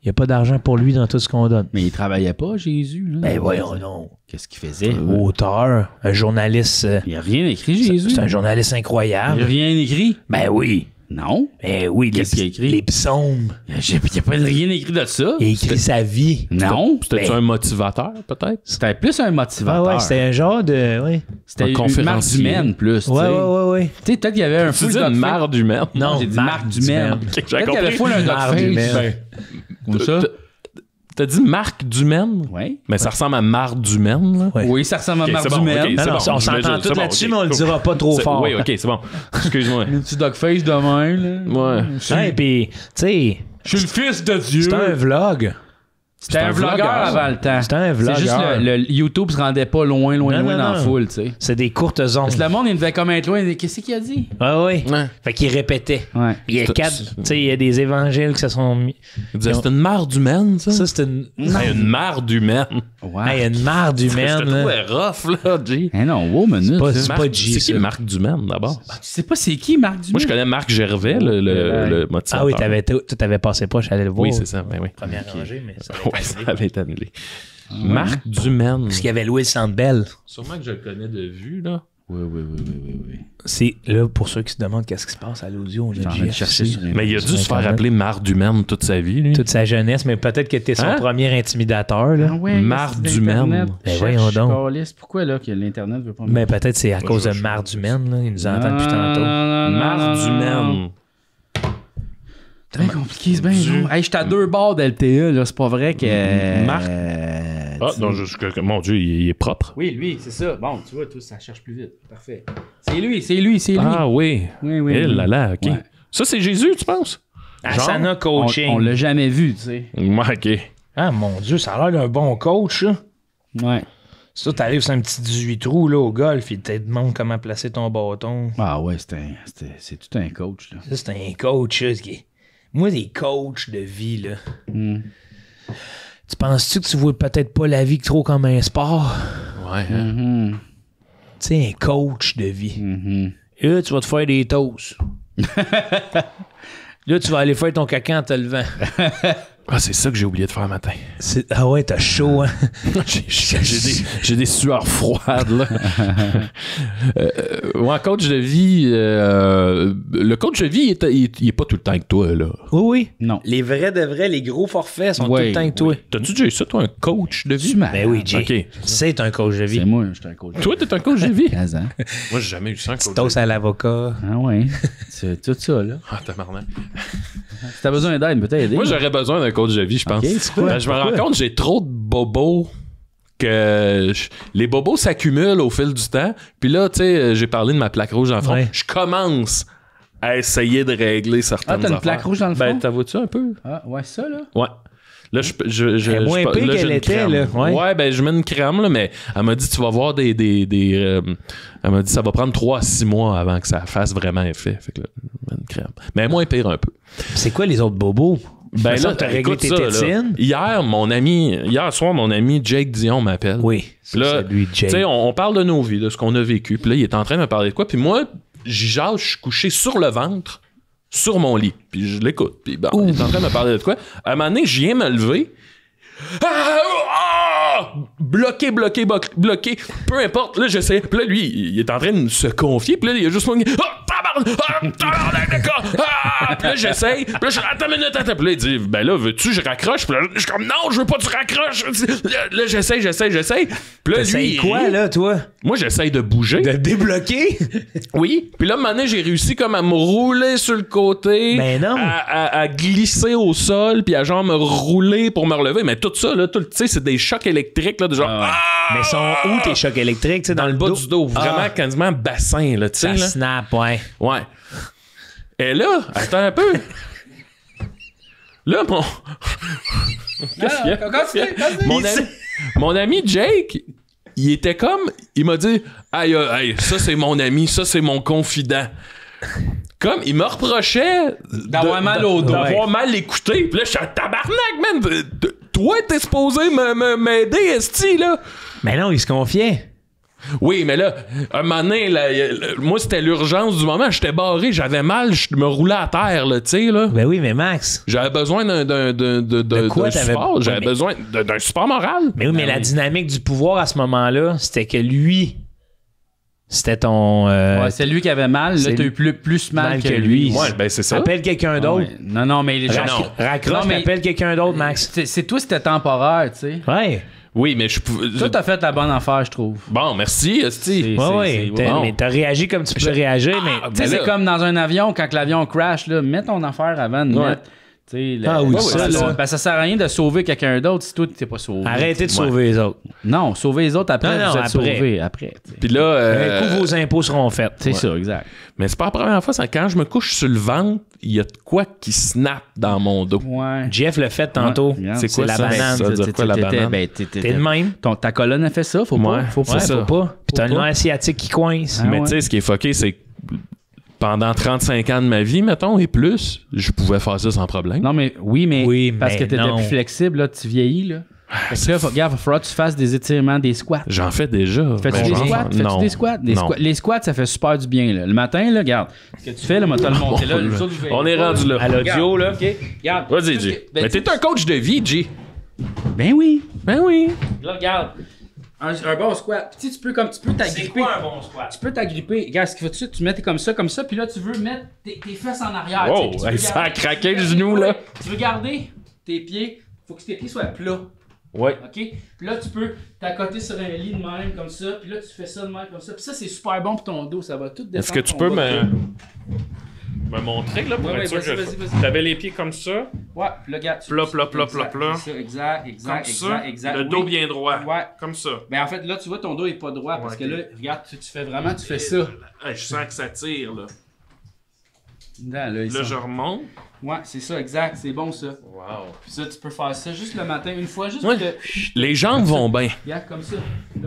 il n'y a pas d'argent pour lui dans tout ce qu'on donne. Mais il travaillait pas, Jésus, là. Ben voyons donc. Qu'est-ce qu'il faisait? Auteur, un journaliste. Il a rien écrit, Jésus. C'est un journaliste Il a incroyable. rien écrit. Ben oui. Non. Ben oui, Qu'est-ce qu'il a écrit? les psaumes. Il n'y a pas rien écrit de ça. Il a écrit sa vie. Non. C'était-tu Ben- un motivateur, peut-être? C'était plus un Ah motivateur. ouais, c'était un genre de. Ouais, C'était un une marque conférencier. humaine, plus. tu ouais, sais. ouais. Tu sais, peut-être qu'il y avait un Tu full dis une dog face. marde humaine? Non, J'ai dit marque marque d'humaine. d'humaine. J'ai Peut-être qu'il y avait full un dog Marque face. d'humaine. Comme ça. T'as dit marque d'humaine? Oui. Mais ça ressemble à marde d'humaine, là. Ouais. Oui, ça ressemble à Ok, marque c'est bon, d'humaine. ok, Non, c'est non, bon, on je voulais s'entend dire, tout c'est bon, là-dessus, ok, mais on le cool. dira pas trop fort. Oui, ok, c'est bon. Excuse-moi. Un petit dog face de main, là. Ouais. Ouais, puis, tu sais, Je suis le fils de Dieu. c'était un vlog. C'était un vlogueur avant le temps. C'était un C'est juste vlogueur. le YouTube se rendait pas loin Non, dans non. la foule, tu sais. C'est des courtes zones. Parce que le monde, il devait comme être loin. Qu'est-ce qu'il a dit? Ouais. Ouais. Fait qu'il répétait. Ouais. Il y a C'est- 4, tu sais, il y a des évangiles qui se sont mis. Il disait, c'est une marde humaine, ça? Ça, c'était une. C'est une marde humaine. Ouais. Hey, une marde Je te humaine, là. trouvais rough, là, G. Eh non, wow, minute. pas- là. c'est pas G, C'est qui ça. Marc Dumaine, d'abord? Tu sais pas c'est qui, Marc Dumais? Moi, je connais Marc Gervais, le motivateur. Ah oui, tout avait passé pas, j'allais le voir. Oui, c'est ça, ben oui. Première rangée, mais ça Ouais, ça avait été annulé. Marc Dumaine. Parce qu'il y avait Louis Sandbell. Sûrement que je le connais de vue, là. Oui. C'est là, pour ceux qui se demandent qu'est-ce qui se passe à l'audio, J'en ai cherché sur Mais il a dû se faire Internet. appeler Marc Dumaine toute sa vie, lui. toute sa jeunesse, mais peut-être que t'es son Hein? premier intimidateur, là. Ah ouais, Marc c'est Dumaine. l'Internet. Ben voyons donc. Caliste. Pourquoi là que l'Internet veut pas me... Mais peut-être c'est à cause de Marc Dumaine, là. Il nous entend depuis tantôt. Marc Dumaine. Très compliqué, c'est bien long. Hey, j'étais à 2 barres d'LTE, là. C'est pas vrai que... Marc. Ah, non, mon Dieu, il est propre. Oui, lui, c'est ça. Bon, tu vois, tout ça cherche plus vite. Parfait. C'est lui. Ah oui. Oui. Eh là là, OK. Ouais. Ça, c'est Jésus, tu penses? Asana On Coaching. l'a jamais vu, tu sais. Ouais, OK. Ah, mon Dieu, ça a l'air d'un bon coach, ça. Ouais. Ça, t'arrives sur un petit 18 trous, là, au golf, il te demande comment placer ton bâton. Ah ouais, c'est tout un coach, là. Ça, c'est un coach, là, Moi, des coachs de vie, là. Tu penses-tu que tu vois peut-être pas la vie trop comme un sport? Ouais. hein. Tu sais, un coach de vie. Là, tu vas te faire des toasts. Là, tu vas aller faire ton caca en te levant. Ah, c'est ça que j'ai oublié de faire matin. Ah ouais, t'as chaud, hein? J'ai des sueurs froides, là. Ouais, coach de vie, le coach de vie, il est pas tout le temps avec toi, là. Oui, oui. Non. Les vrais de vrais, les gros forfaits sont Ouais, tout le temps avec toi. T'as-tu déjà eu ça, toi, un coach de vie? Ben oui, Jay. OK. C'est un coach de C'est vie. moi, je suis un coach. Toi, t'es un coach de vie? 15 ans. Moi, j'ai jamais eu ça, un coach de vie. Toast à l'avocat. Ah ouais. C'est tout ça, là. Ah, tabarnak. Si t'as besoin d'aide, peut-être aider. Moi, j'aurais besoin d'un coach de vie, je pense. Ok, pourquoi? Ben, je me rends compte, j'ai trop de bobos que les bobos s'accumulent au fil du temps. Puis là, tu sais, j'ai parlé de ma plaque rouge dans le front. Ouais. Je commence à essayer de régler Ah, certaines t'as une affaires. plaque rouge dans le front? Ben, t'as vu-tu un peu? Ah, ouais, ça, là? Ouais. Là, Elle est moins pire qu'elle était, là. Ouais, ben, je mets une crème, là, mais elle m'a dit, tu vas voir elle m'a dit, ça va prendre 3 à 6 mois avant que ça fasse vraiment effet. Fait que là, je mets une crème. Mais moins pire un peu. C'est quoi les autres bobos? Ben là, t'as réglé écoute tes ça, là. tétines? Hier soir, mon ami Jake Dion m'appelle. Oui. Puis là, c'est lui, tu Jake. sais, on parle de nos vies, de ce qu'on a vécu. Puis là, il est en train de me parler de quoi. Puis moi, j'y jase, je suis couché sur le ventre, sur mon lit. Puis je l'écoute. Puis bon, il est en train de me parler de quoi. À un moment donné, je viens me lever. Bloqué. Peu importe. Là, j'essaie. Puis là, lui, il est en train de se confier. Puis là, il a juste mon... Puis là, j'essaye. Puis là, je dis, attends une minute. Puis là, il dit, ben là, veux-tu que je raccroche? Puis là, je suis comme, non, je veux pas que tu raccroches. Là, j'essaye. Puis là, lui, quoi, là, toi? moi, j'essaye de bouger. De le débloquer? Oui. Puis là, maintenant, j'ai réussi comme à me rouler sur le côté. Ben non. À glisser au sol, puis à genre me rouler pour me relever. Mais tout ça, là, tu sais, c'est des chocs électriques, là, de genre. Mais sont où tes chocs électriques? Tu sais, Dans le bas du dos. Vraiment, quasiment bassin, là, tu sais. Ça là. snap, ouais. Ouais. Et là, attends un peu. Là, Qu'est-ce qu'il y a? Mon ami Jake, il était comme... Il m'a dit, aïe, ça c'est mon ami, ça c'est mon confident. Comme, il me reprochait... D'avoir mal au dos. D'avoir mal écouté. Puis là, je suis un tabarnak, man. Toi, t'es supposé m'aider, esti, là. Mais non, il se confiait. Oui, mais là, un moment donné, moi, c'était l'urgence du moment. J'étais barré, j'avais mal, je me roulais à terre, là, tu sais, là. Ben oui, mais Max. J'avais besoin d'un quoi t'avais- support. J'avais mais- besoin d'un support moral. Mais oui, mais la dynamique du pouvoir à ce moment-là, c'était que lui, c'était ton... Ouais, c'est lui qui avait mal. Là, c'est t'as eu plus mal mal que que lui. lui. Ouais, ben c'est ça. Appelle quelqu'un d'autre. Ouais. Non, mais les gens. Raccroche, Non, mais- appelle quelqu'un d'autre, Max. C'est toi, c'était temporaire, tu sais. Ouais. Oui, mais je pouvais... Toi, t'as fait la bonne affaire, je trouve. Bon, merci, esti. Ouais. bon. Mais t'as réagi comme tu peux réagir, mais... Tu sais, c'est comme dans un avion, quand l'avion crash, là, mets ton affaire avant de Ouais. mettre. Tu sais, Ah oui, ça, ça. là. Ben, ça sert à rien de sauver quelqu'un d'autre si toi, t'es pas sauvé. Arrêtez de sauver les autres. Non, sauver les autres après, Non, vous êtes après. sauvés après. Tu sais. Puis là... Un coup, vos impôts seront faits. C'est ça, exact. Mais c'est pas la première fois, c'est quand je me couche sur le ventre, il y a de quoi qui snap dans mon dos. Ouais. Jeff l'a fait tantôt. Ouais, C'est quoi la ça? banane. Ça veut dire quoi, la banane? T'es de même. Ta colonne a fait ça, faut Ouais, pas. Faut c'est pas. ça. Faut pas. Puis t'as Faut le pas. nerf asiatique qui coince. Ah Mais ouais. tu sais, ce qui est fucké, c'est que pendant 35 ans de ma vie, mettons, et plus, je pouvais faire ça sans problème. Non, mais oui, parce mais que t'étais non. plus flexible, là, tu vieillis, là. Fait que là, regarde, il va falloir que tu fasses des étirements, des squats. J'en fais déjà. Fais-tu Mais des j'en squats? fais- Fais-tu non. des squats? Non. Les squats, ça fait super du bien, là. Le matin, là, regarde. Ce que tu fais, là, moi, t'as le monté là. nous autres, je vais- On est rendu là. À l'audio, là. OK, regarde. Vas-y, G. Ben, Mais t'es un coach de vie, G. Ben oui. Ben oui. Là, regarde. Un bon squat. Puis, tu peux t'agripper. un bon squat? Tu peux t'agripper. Regarde, ce qu'il faut tu mets comme ça, puis là, tu veux mettre tes fesses en arrière. tu sais, Wow, puis tu veux hey, ça a garder- craqué le genou, là. Tu veux garder tes pieds, faut que tes pieds soient plats. Ouais. OK? Puis là, tu peux t'accoter sur un lit de même, comme ça, puis là, tu fais ça de même, comme ça. Puis ça, c'est super bon pour ton dos, ça va tout détendre. Est-ce que tu ton peux bas. me montrer, là, pour Ouais, être sûr vas-y, que vas-y. t'avais les pieds comme ça, Ouais, puis là, regarde. Plat, plat, plat, plat, plat. C'est ça, exact, le dos oui. bien droit. Ouais. Comme ça. Ben en fait, là, tu vois, ton dos est pas droit, parce ok. que là, regarde, tu fais vraiment, tu fais ça. Hey, je sens que ça tire, là. Là, ils sont- remonte. Ouais, c'est ça, exact, c'est bon ça. Wow. Puis ça, tu peux faire ça juste le matin, une fois, juste Ouais. pour que... Les jambes vont bien. Regarde, comme ça. Là,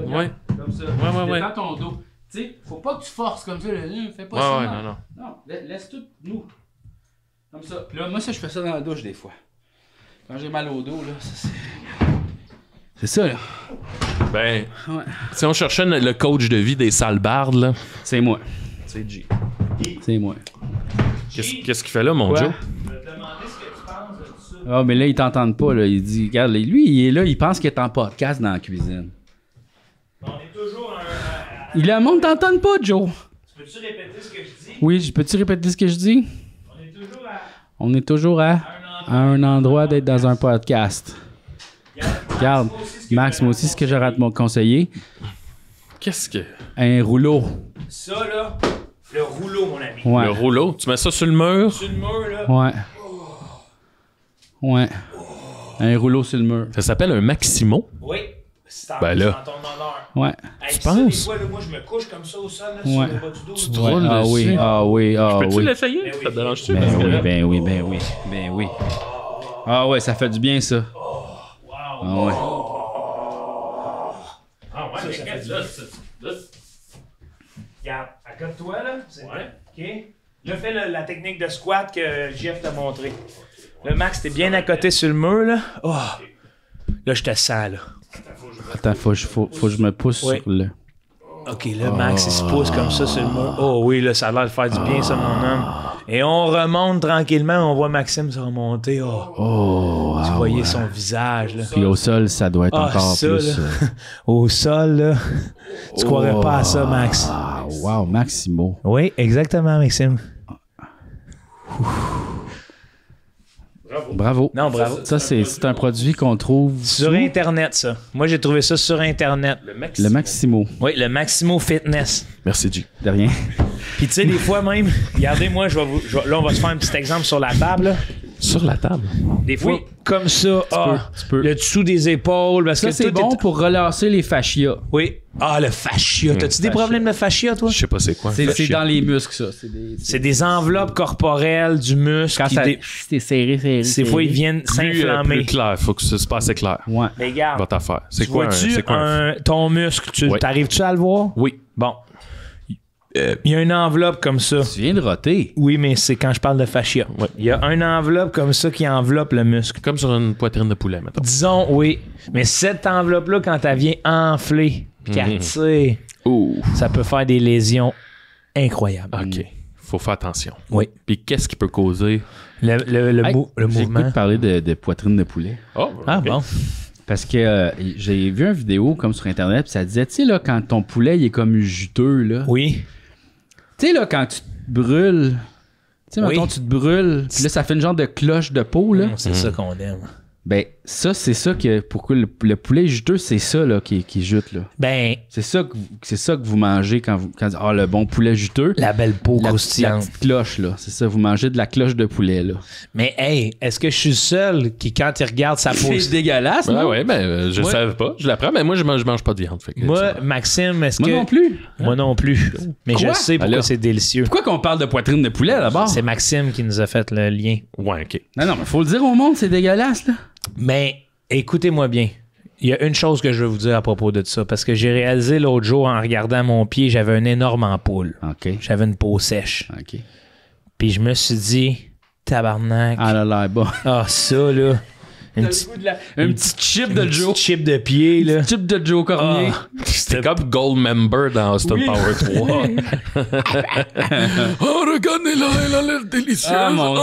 regarde, Ouais. comme ça. Ouais, ouais. Détends ton dos. Tu sais, faut pas que tu forces comme ça, là, fais pas Ouais, ça. ouais, non. Non, laisse tout nous. Comme ça. Puis là, moi, ça, je fais ça dans la douche des fois. Quand j'ai mal au dos, là, ça c'est. C'est ça, là. Ben, Ouais. si on cherchait le coach de vie des salbardes, là, C'est moi. c'est G. C'est moi. Qu'est-ce qu'il fait là, mon Quoi? Joe? Je vais te demander ce que tu penses de ça. Ah, mais là, ils t'entendent pas, là. Il dit, regarde, lui, il est là, il pense qu'il est en podcast dans la cuisine. On est toujours Le monde t'entend pas, Joe. Tu peux-tu répéter ce que je dis? Oui, peux-tu répéter ce que je dis? On est toujours à un endroit d'être dans un podcast. Regarde, Max, moi aussi, ce que j'aurais à te conseiller, Qu'est-ce que... un rouleau. Ça, là, le rouleau, mon ami. Ouais. Le rouleau, tu mets ça sur le mur? Sur le mur, là. Ouais. Ouais. Un rouleau sur le mur. Ça s'appelle un Maximo? Oui. C'est en, Ben là. c'est en ton honneur. Ouais. Hey, Tu ça, penses? des fois, là, moi, je me couche comme ça au sol, là, Ouais. sur le bas du dos. Tu là. te roules Ah dessus? oui, ah oui, ah Peux-tu oui. l'essayer? Ben oui. Ça te dérange-tu? Ben Parce que oui, là- ben oui, ben oui, ben oui. Ah ouais, ça fait du bien, ça. Ah ouais. Ah ouais, mais regarde, là. Regarde, accote-toi, là. OK. Là, fais la technique de squat que Jeff t'a montré. Là, Max, t'es bien accoté sur le mur, là. Oh. Là, je te sens, là. Attends, faut que je me pousse Oui. sur le... OK, là, Max, il se pousse comme ça sur le mur. Oh oui, là, ça a l'air de faire du bien, ça, mon homme. Et on remonte tranquillement. On voit Maxime se remonter. Oh, vous voyez son visage, là. Puis au sol, ça doit être encore ça, plus... là. Au sol, là. Tu croirais pas à ça, Max. Ah, wow, Maximo. Oui, exactement, Maxime. Bravo. Non, bravo. Ça, c'est un produit qu'on trouve... Sur Internet, ça. Moi, j'ai trouvé ça sur Internet. Le Maximo. Oui, le Maximo Fitness. Merci, G. De rien. Puis, tu sais, des fois même, regardez, moi, là, on va se faire un petit exemple sur la table, là. Sur la table. Des fois, comme ça, tu peux. le dessous des épaules. Parce Ça, que c'est tout bon est- pour relasser les fascias. Oui. Ah, le fascia. T'as-tu des problèmes de fascia, toi? Je sais pas c'est quoi. C'est dans les muscles, ça. C'est des enveloppes corporelles du muscle. Quand qui ça... C'est serré. Des fois, ils viennent Plus s'inflammer. clair, faut que ce se passe clair. Ouais. Mais regarde, Votre affaire. C'est tu quoi, vois-tu ton muscle? Ouais. T'arrives-tu à le voir? Oui. Bon. Il y a une enveloppe comme ça. Tu viens de roter. Oui, mais c'est quand je parle de fascia. Ouais. Il y a une enveloppe comme ça qui enveloppe le muscle. Comme sur une poitrine de poulet, mettons. Disons, oui. Mais cette enveloppe-là, quand elle vient enfler, puis qu'elle tire, Ouh. ça peut faire des lésions incroyables. OK. Faut faire attention. Oui. Puis qu'est-ce qui peut causer? Hey, le j'ai mouvement. goût de parler de poitrine de poulet. Oh, Ah OK. bon? Parce que j'ai vu une vidéo comme sur Internet, puis ça disait, tu sais, là, quand ton poulet, il est comme juteux, là. Oui. Tu sais, là, quand tu te brûles, tu sais, Oui. mettons, tu te brûles, puis là, ça fait une genre de cloche de peau, là. C'est ça qu'on aime. Ben, ça, c'est ça que, pourquoi le poulet juteux, c'est ça, là, qui jute, là. Ben, C'est ça que vous mangez quand le bon poulet juteux. la belle peau La croustillante. petite cloche, là. C'est ça, vous mangez de la cloche de poulet, là. Mais hey, est-ce que je suis le seul qui, quand il regarde sa peau... C'est dégueulasse, non? Ouais, je Moi- savais pas. Je l'apprends, mais moi, je mange pas de viande. Fait que Moi, ça- Maxime, est-ce Moi que... non plus. Moi non plus. Mais Quoi? je sais pourquoi Alors? c'est délicieux. Pourquoi qu'on parle de poitrine de poulet, d'abord? C'est Maxime qui nous a fait le lien. Ouais, OK. Non, mais faut le dire au monde, c'est dégueulasse, là. Mais écoutez-moi bien. Il y a une chose que je veux vous dire à propos de ça, parce que j'ai réalisé l'autre jour en regardant mon pied, j'avais un énorme ampoule. OK. J'avais une peau sèche. OK. Puis je me suis dit, tabarnak. Ah là là, bon. Ah, ça, là. Une petite Un petit chip de Joe. chip de pied, là. Chip de Joe Cormier. Ah, C'était comme Gold Member dans Austin Power 3. Oh, regardez-la, elle a l'air délicieuse. Ah, mon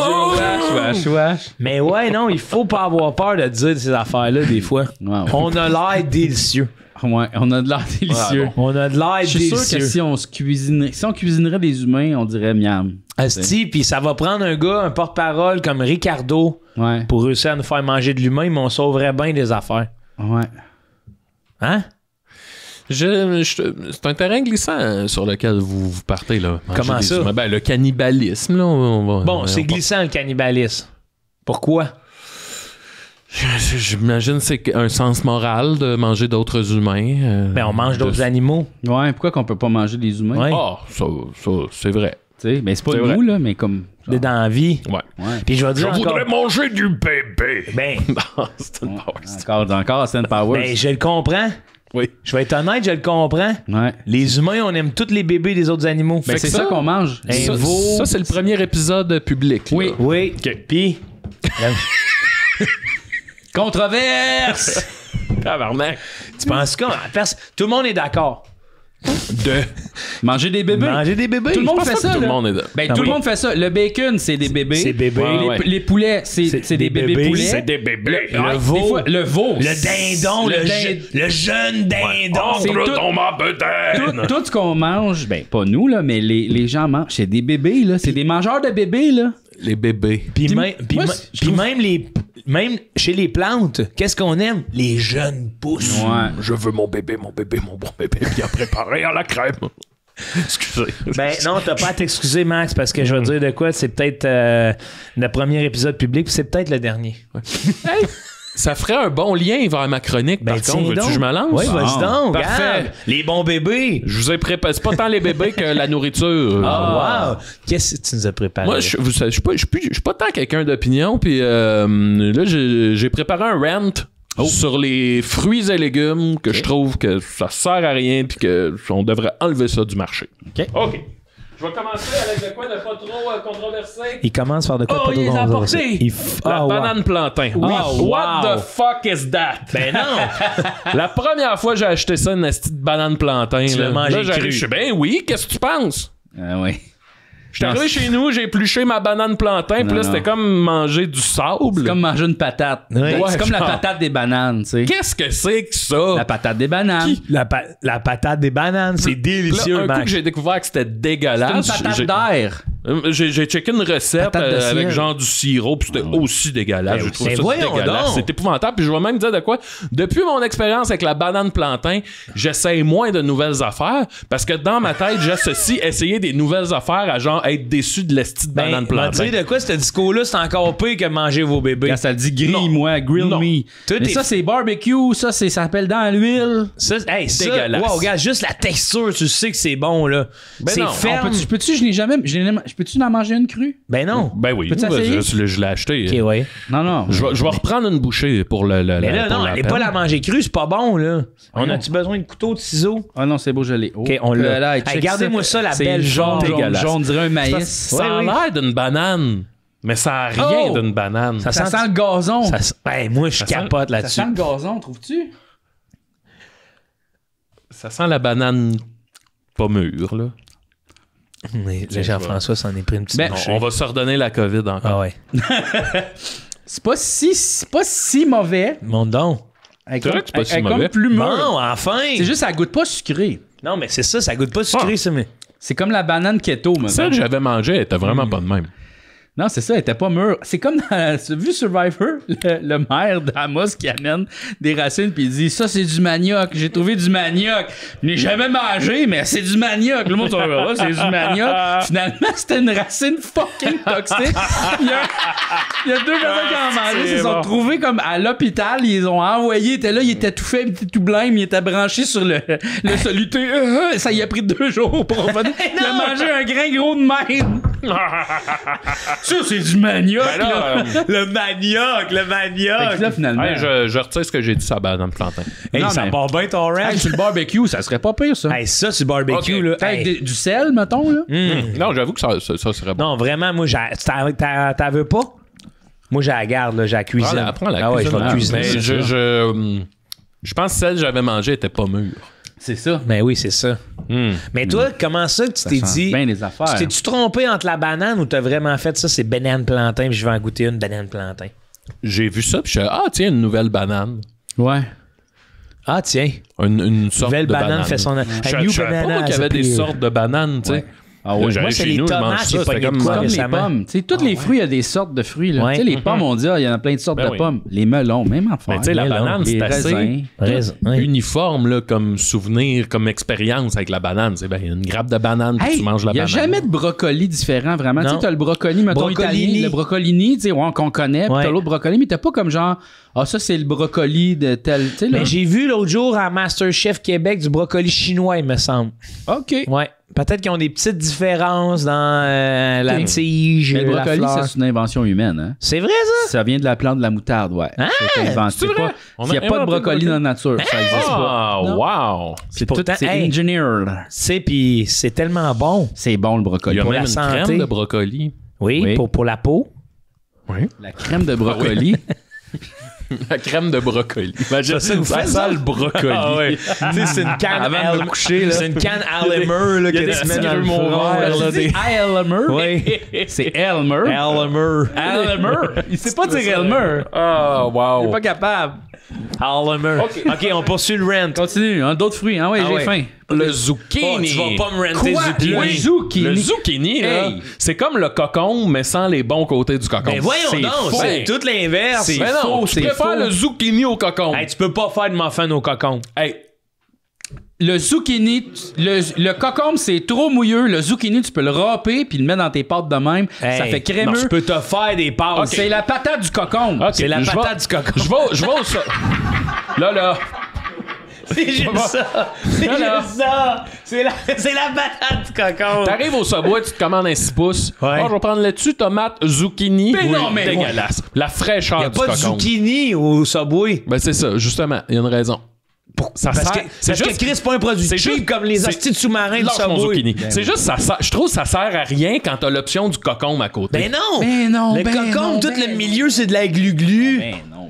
Dieu. Wesh. mais ouais, non, il faut pas avoir peur de dire ces affaires-là, des fois. Ouais. On a l'air délicieux. Ouais, on a de l'air délicieux. Ah, bon. On a de l'air Je suis sûr délicieux. que si on cuisinerait des humains, on dirait miam. Asti, puis ça va prendre un gars, un porte-parole comme Ricardo Ouais. pour réussir à nous faire manger de l'humain, mais on sauverait bien des affaires. Ouais. Hein? C'est un terrain glissant sur lequel vous partez, là. Manger Comment des ça? humains. Ben, le cannibalisme, là. Bon, c'est glissant le cannibalisme. Pourquoi? J'imagine que c'est un sens moral de manger d'autres humains. Ben, on mange d'autres de- animaux. Ouais, pourquoi qu'on peut pas manger des humains? Ouais. Ah, ça c'est vrai. Tu sais, mais c'est pas C'est nous, vrai. là, mais comme. genre, Dans la vie. Ouais. Ouais. Puis je vais Je dire encore... voudrais manger du bébé. Ben, C'est une power. Encore Austin Powers. ben, je le comprends. Oui. Je vais être honnête, je le comprends. Ouais. Les humains, on aime tous les bébés des autres animaux. Ben, Fait c'est que ça ça- qu'on mange. Un Ça, veau. ça, c'est le premier épisode public. là. Oui. Oui. Puis... Controverse! Tabarnak. Tu penses quoi? Tout le monde est d'accord. Manger des bébés. Manger des bébés. Tout le monde Je pense fait pas ça, que tout là. le monde est là. Ben, Ah tout oui. le monde fait ça. Le bacon, c'est des bébés. C'est bébé. Ouais, Les, ouais. les poulets, c'est des bébés poulets. C'est des bébés. Ouais, veau. des fois, le veau. Le dindon, le jeune dindon. C'est Entre tout- dans ma bedaine. Tout ce qu'on mange, ben pas nous, là, mais les gens mangent. C'est des bébés, là. C'est des mangeurs de bébés, là. Les bébés. Puis Puis même, moi, je trouve- même chez les plantes, qu'est-ce qu'on aime? Les jeunes pousses. Ouais. Je veux mon bébé, mon bon bébé bien préparé à la crème. Excusez. Ben non, t'as pas à t'excuser, Max, parce que je vais te dire de quoi. C'est peut-être le premier épisode public, puis c'est peut-être le dernier. Ça ferait un bon lien vers ma chronique, Ben par tiens contre. Veux-tu donc. que je me lance? Oui, vas-y donc. Parfait. Regarde. Les bons bébés. Je vous ai préparé. C'est pas tant les bébés que la nourriture. Ah, wow. Qu'est-ce que tu nous as préparé? Moi, je suis pas tant quelqu'un d'opinion, puis là, j'ai préparé un rant sur les fruits et légumes que je trouve que ça sert à rien puis qu'on devrait enlever ça du marché. OK. Je vais commencer avec de quoi de pas trop controversé. Il commence par de quoi pas il les a trop apportés. La banane plantain. Oui. What the fuck is that? Ben non! La première fois que j'ai acheté ça, une petite banane plantain. Tu l'as mangé j'arrive, cru. je suis ben oui, qu'est-ce que tu penses? Ah oui. Je suis arrivé chez nous, j'ai épluché ma banane plantain, puis là, c'était comme manger du sable. C'est comme manger une patate. Ouais. C'est comme la genre. patate des bananes, tu sais. Qu'est-ce que c'est que ça? La patate des bananes. La patate des bananes, c'est délicieux, Là, un coup Max. que j'ai découvert que c'était C'est une dégueulasse, patate d'air. j'ai checké une recette Patate de avec ciel. genre du sirop, puis c'était aussi dégueulasse. J'ai trouvé mais ça voyons dégueulasse. donc. C'est épouvantable. Puis je vais même dire de quoi. Depuis mon expérience avec la banane plantain, j'essaye moins de nouvelles affaires parce que dans ma tête, j'associe essayer des nouvelles affaires à genre être déçu de l'esti de banane Ben, plantain. tu sais de quoi, ce discours-là, c'est encore pire que manger vos bébés. Quand ça le dit grille-moi, grill Non. me. Tout Mais est- ça, c'est barbecue, ça s'appelle dans l'huile. Ça, ça, Dégueulasse. wow, regarde, juste la texture, tu sais que c'est bon, là. Ben c'est non, ferme. Peux-tu en manger une crue? Ben non. Ben oui, Peux-tu moi, essayer? je l'ai acheté. Ok, ouais. Non. Je vais reprendre une bouchée pour le Mais là, pour non, la allez peine. pas la manger crue, c'est pas bon, là. On non. a-tu besoin de couteau, de ciseaux? Ah non, c'est beau, je l'ai. Ok, on l'a. Hey, gardez-moi ça, la C'est belle jaune. dégueulasse. jaune, on dirait un maïs. Ça a Ouais, oui. l'air d'une banane, mais ça a rien Oh! d'une banane. Ça sent le gazon. Ben, moi, je capote Ça là-dessus. sent le gazon, trouves-tu? Ça sent la banane pas mûre, là. Mais là, Jean-François s'en est pris une petite Ben, bouchée. On va se redonner la COVID encore. Ah ouais. C'est pas si mauvais. Mon don. Elle C'est vrai que c'est pas si elle est mauvais. comme plus mûr. Bon, enfin! C'est juste, ça goûte pas sucré. Non, mais c'est ça goûte pas sucré, ça, mais... C'est comme la banane keto, maintenant. Celle que j'avais mangée, elle était vraiment pas de même. Non, c'est ça, elle était pas mûre. C'est comme dans, tu as vu Survivor, le maire d'Amos qui amène des racines puis il dit ça c'est du manioc, j'ai trouvé du manioc. Je n'ai jamais mangé mais c'est du manioc. Le monde s'en c'est du manioc. Finalement, c'était une racine fucking toxique. Il y a deux personnes qui en mangeaient, ils se sont retrouvés comme à l'hôpital, ils les ont envoyés, ils étaient là, ils étaient tout faibles, ils étaient tout blêmes, ils étaient branchés sur le soluté. Ça y a pris 2 jours pour revenir. Il a mangé un grain gros de même. Ça, c'est du manioc, Ben là, Le manioc! Fait que là, finalement, hey, je retire ce que j'ai dit sur la banane plantain. Hey, Non, ça mais- part bien ton hey, ranch. sur le barbecue, ça serait pas pire, ça. Hey, ça, c'est barbecue, Ok. là. Avec Hey. du sel, mettons, là. Non, j'avoue que ça serait bon. Non, vraiment, moi, t'en veux pas? Moi, j'ai la garde, là, j'ai la cuisine. Prends la ah ouais, je vais la cuisine. cuisiner. Mais c'est ça. je pense que celle que j'avais mangée était pas mûre. C'est ça. Ben oui, c'est ça. Mais toi, comment ça que tu t'es sent dit... bien les affaires. Tu t'es-tu trompé entre la banane ou t'as vraiment fait ça, c'est banane plantain, puis je vais en goûter une banane plantain? J'ai vu ça, puis je suis ah, tiens, une nouvelle banane. Ouais. Ah, tiens. Une sorte Nouvelle de banane banane. fait son... Je savais pas moi, qu'il y avait des sortes de bananes, tu sais. Ah Là, ouais. j'arrive Moi, c'est chez les nous, je tomates, mange j'ai ça, pogné c'était de comme... quoi Comme les récemment. pommes. Tu sais, tous les fruits, il y a des sortes de fruits. Là. Ouais. Tu sais, les pommes, on dit, il y en a plein de sortes Ben de oui. pommes. Les melons, même affaire. Mais tu sais, la melon, banane, les c'est assez raisins. Raisin, ouais. uniforme là, comme souvenir, comme expérience avec la banane. C'est ben, une grappe de banane, puis Hey, tu manges la il n'y a banane. jamais de brocoli différent, vraiment. Tu sais, Non. t'as le brocoli, mettons, Broccolini. italien, le broccolini, tu sais, ouais, qu'on connaît, puis Ouais. t'as l'autre brocoli, mais t'as pas comme genre, ah, ça, c'est le brocoli de tel, tu sais, là. Mais j'ai vu l'autre jour à MasterChef Québec du brocoli chinois, il me semble. OK. Ouais. Peut-être qu'ils ont des petites différences dans la tige, Mais le la brocoli, fleur. ça, c'est une invention humaine, hein. C'est vrai, ça? Ça vient de la plante de la moutarde, ouais. C'est inventé. c'est vrai? Pas- On Il n'y a a pas de inventé le brocoli dans la nature. Ça existe pas. Ah, Non. wow! C'est pourtant, tout, c'est hey. engineered. C'est, puis c'est tellement bon. C'est bon, le Il brocoli. y a Pour même la une santé. crème de brocoli. Oui, Oui. pour la peau. Oui. La crème de brocoli. La crème de brocoli. Imagine, Ça, vous faites sent ça? le brocoli. Ah ouais. Tu sais, c'est une canne Avant de me coucher, là. C'est une canne Almer là, Il y a que des tu mets dans le petits front verts, vert, là, Tu dis des- Elmer. Oui. C'est Elmer. Almer. Elmer. Il sait pas dire Elmer. Ah, Il wow! est pas capable. Almer. OK, on poursuit le rent. Continue. Hein, d'autres fruits. Hein, ouais, Ah j'ai ouais. faim. Le Oh, zucchini. tu vas pas me renter Quoi? zucchini. Le zucchini. Le zucchini, là, Hey. c'est comme le cocon, mais sans les bons côtés du cocon. Mais voyons C'est donc, faux. c'est tout l'inverse. C'est Mais non, faux, tu c'est préfères faux. le zucchini au cocon. Hey, tu peux pas faire de muffin au cocon. Hey, Le zucchini, le cocombe, c'est trop mouilleux. Le zucchini, tu peux le râper puis le mettre dans tes pâtes de même. Ça Hey, fait crémeux. Tu peux te faire des pâtes. C'est la patate du cocombe. ok, C'est la je patate vais- du cocon. Je vais au... Là, C'est juste ça. C'est juste ça. C'est la patate du cocon. T'arrives au Subway, tu te commandes un 6 pouces. Ouais. Oh, je vais prendre laitue, tomate, zucchini. Mais non, mais dégueulasse. La Il fraîcheur n'y a du pas de cocon. zucchini au Subway. Ben, c'est ça, justement. Il y a une raison. Ça Parce sert- que, c'est parce que juste- Chris, c'est pas un produit c'est cheap juste- comme les c'est- hosties de sous-marins du Lâche mon Subway. zucchini. C'est juste, je trouve que ça sert à rien quand t'as l'option du cocon à côté. Ben non! Ben non, Le ben cocon, non, tout ben le milieu, c'est de la glu-glu.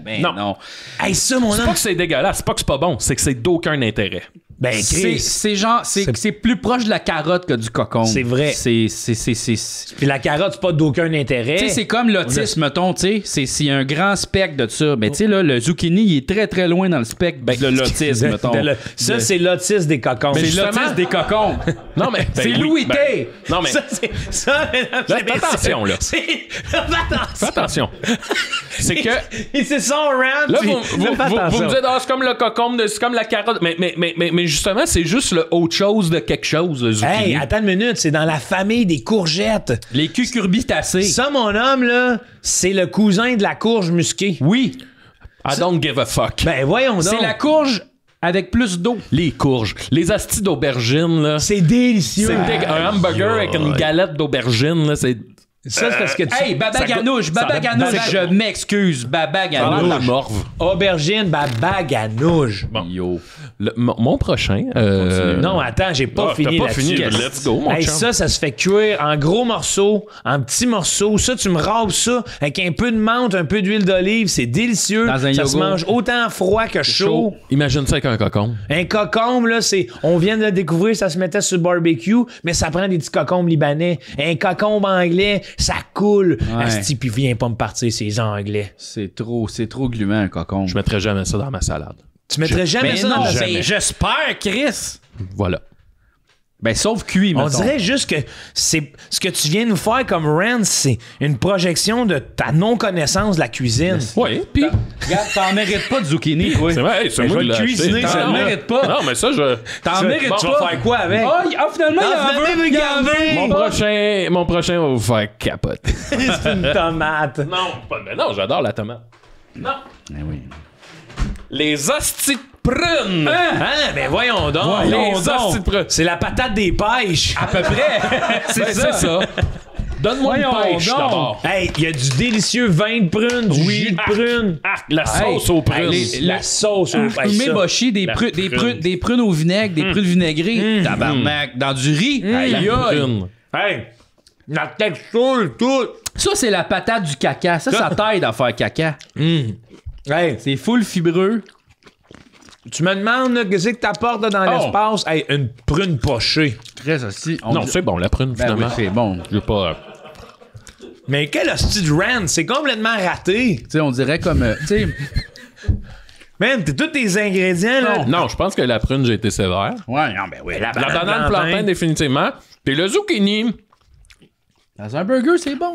Ben Non. non. Hey, ça, mon C'est homme. pas que c'est dégueulasse, c'est pas que c'est pas bon, c'est que c'est d'aucun intérêt. Ben, C'est Chris. genre, c'est plus proche de la carotte que du cocon. C'est vrai. C'est Puis la carotte, c'est pas d'aucun intérêt. Tu sais, c'est comme l'autisme, mettons, tu sais. C'est un grand spectre de ça. Mais tu sais, là, le zucchini, il est très, très loin dans le spectre de l'autisme, mettons. Ça, c'est l'autisme des cocons. C'est justement- l'autisme des cocons. Non, mais. C'est Louis T. Non, mais. Ça, c'est ça, mesdames et Fais messieurs. attention, là. Fais Fais attention. C'est que. Et c'est son rant. Là, puis vous fais me attention. dites, c'est comme le cocon, c'est comme la carotte. Mais justement, c'est juste le autre chose de quelque chose, le zucchini. Hey, attends une minute, c'est dans la famille des courgettes. Les cucurbitacées. Ça, mon homme, là, c'est le cousin de la courge musquée. Oui. I don't give a fuck. Ben, voyons donc. C'est la courge avec plus d'eau. Les courges. Les astis d'aubergine, là. C'est délicieux. Un hamburger avec une galette d'aubergine, là, c'est. Ça, c'est parce que tu... Hey, baba ganouche, baba ganouche. Je m'excuse, baba Ça a l'air de la ganouche. morve. Aubergine, baba ganouche. Yo. Mon prochain. Non, attends, j'ai pas Ah, fini t'as pas là-dessus. fini. Let's go, mon Hey, chum. ça se fait cuire en gros morceaux, en petits morceaux. Ça, tu me râpes ça avec un peu de menthe, un peu d'huile d'olive. C'est délicieux. Dans un ça se yogourt. mange autant froid que chaud. Imagine ça avec un cocon. Un cocombe, là, c'est... On vient de le découvrir, ça se mettait sur le barbecue, mais ça prend des petits cocombes libanais. Un cocombe anglais, ça coule. Asti, puis viens pas me partir ces anglais. C'est trop gluant, un cocon. Je mettrais jamais ça dans ma salade. Tu mettrais jamais Mais ça non, dans ben, j'espère, Chris. Voilà. Ben, sauf cuit, On mettons. dirait juste que c'est ce que tu viens de nous faire comme rant, c'est une projection de ta non-connaissance de la cuisine. Oui, puis. Regarde, t'en mérites pas de zucchini, toi. C'est vrai, hey, c'est Ben, moi je vais qui le l'ai cuisiner, acheté. ça, T'en là. mérites pas. Non, mais ça, je. T'en mérites Bon, pas. tu vas faire quoi avec? Finalement, il en veut. Mon prochain va vous faire capoter. C'est une tomate. Non, j'adore la tomate. Non. Eh oui. Les hosties de prunes. Hein? Ben voyons donc. Les hosties de prunes. C'est la patate des pêches. À peu près. C'est ça. Donne-moi une Voyons pêche donc. d'abord. Hey, il y a du délicieux vin de prune, du jus de prune. La sauce aux prunes. La sauce au Un méboché, des prunes au vinaigre, des prunes vinaigrées. Tabarnak. Dans du riz. Aïe, aïe. Prune. Hey, la texture, tout. Ça, c'est la patate du caca. Ça t'aide à faire caca. Hey, C'est full fibreux. tu me demandes là, qu'est-ce que t'apportes là, dans l'espace? Hey, une prune pochée. Très aussi. Non, c'est bon, la prune, Ben oui, finalement. c'est bon. Je veux pas. Mais quel hostie de rant? C'est complètement raté. Tu sais, on dirait comme. Tu sais. Man, t'es tous tes ingrédients, là. Non, je pense que la prune, j'ai été sévère. Ouais, non, ben oui. La banane plantain, définitivement. Puis le zucchini, Dans un burger, c'est bon.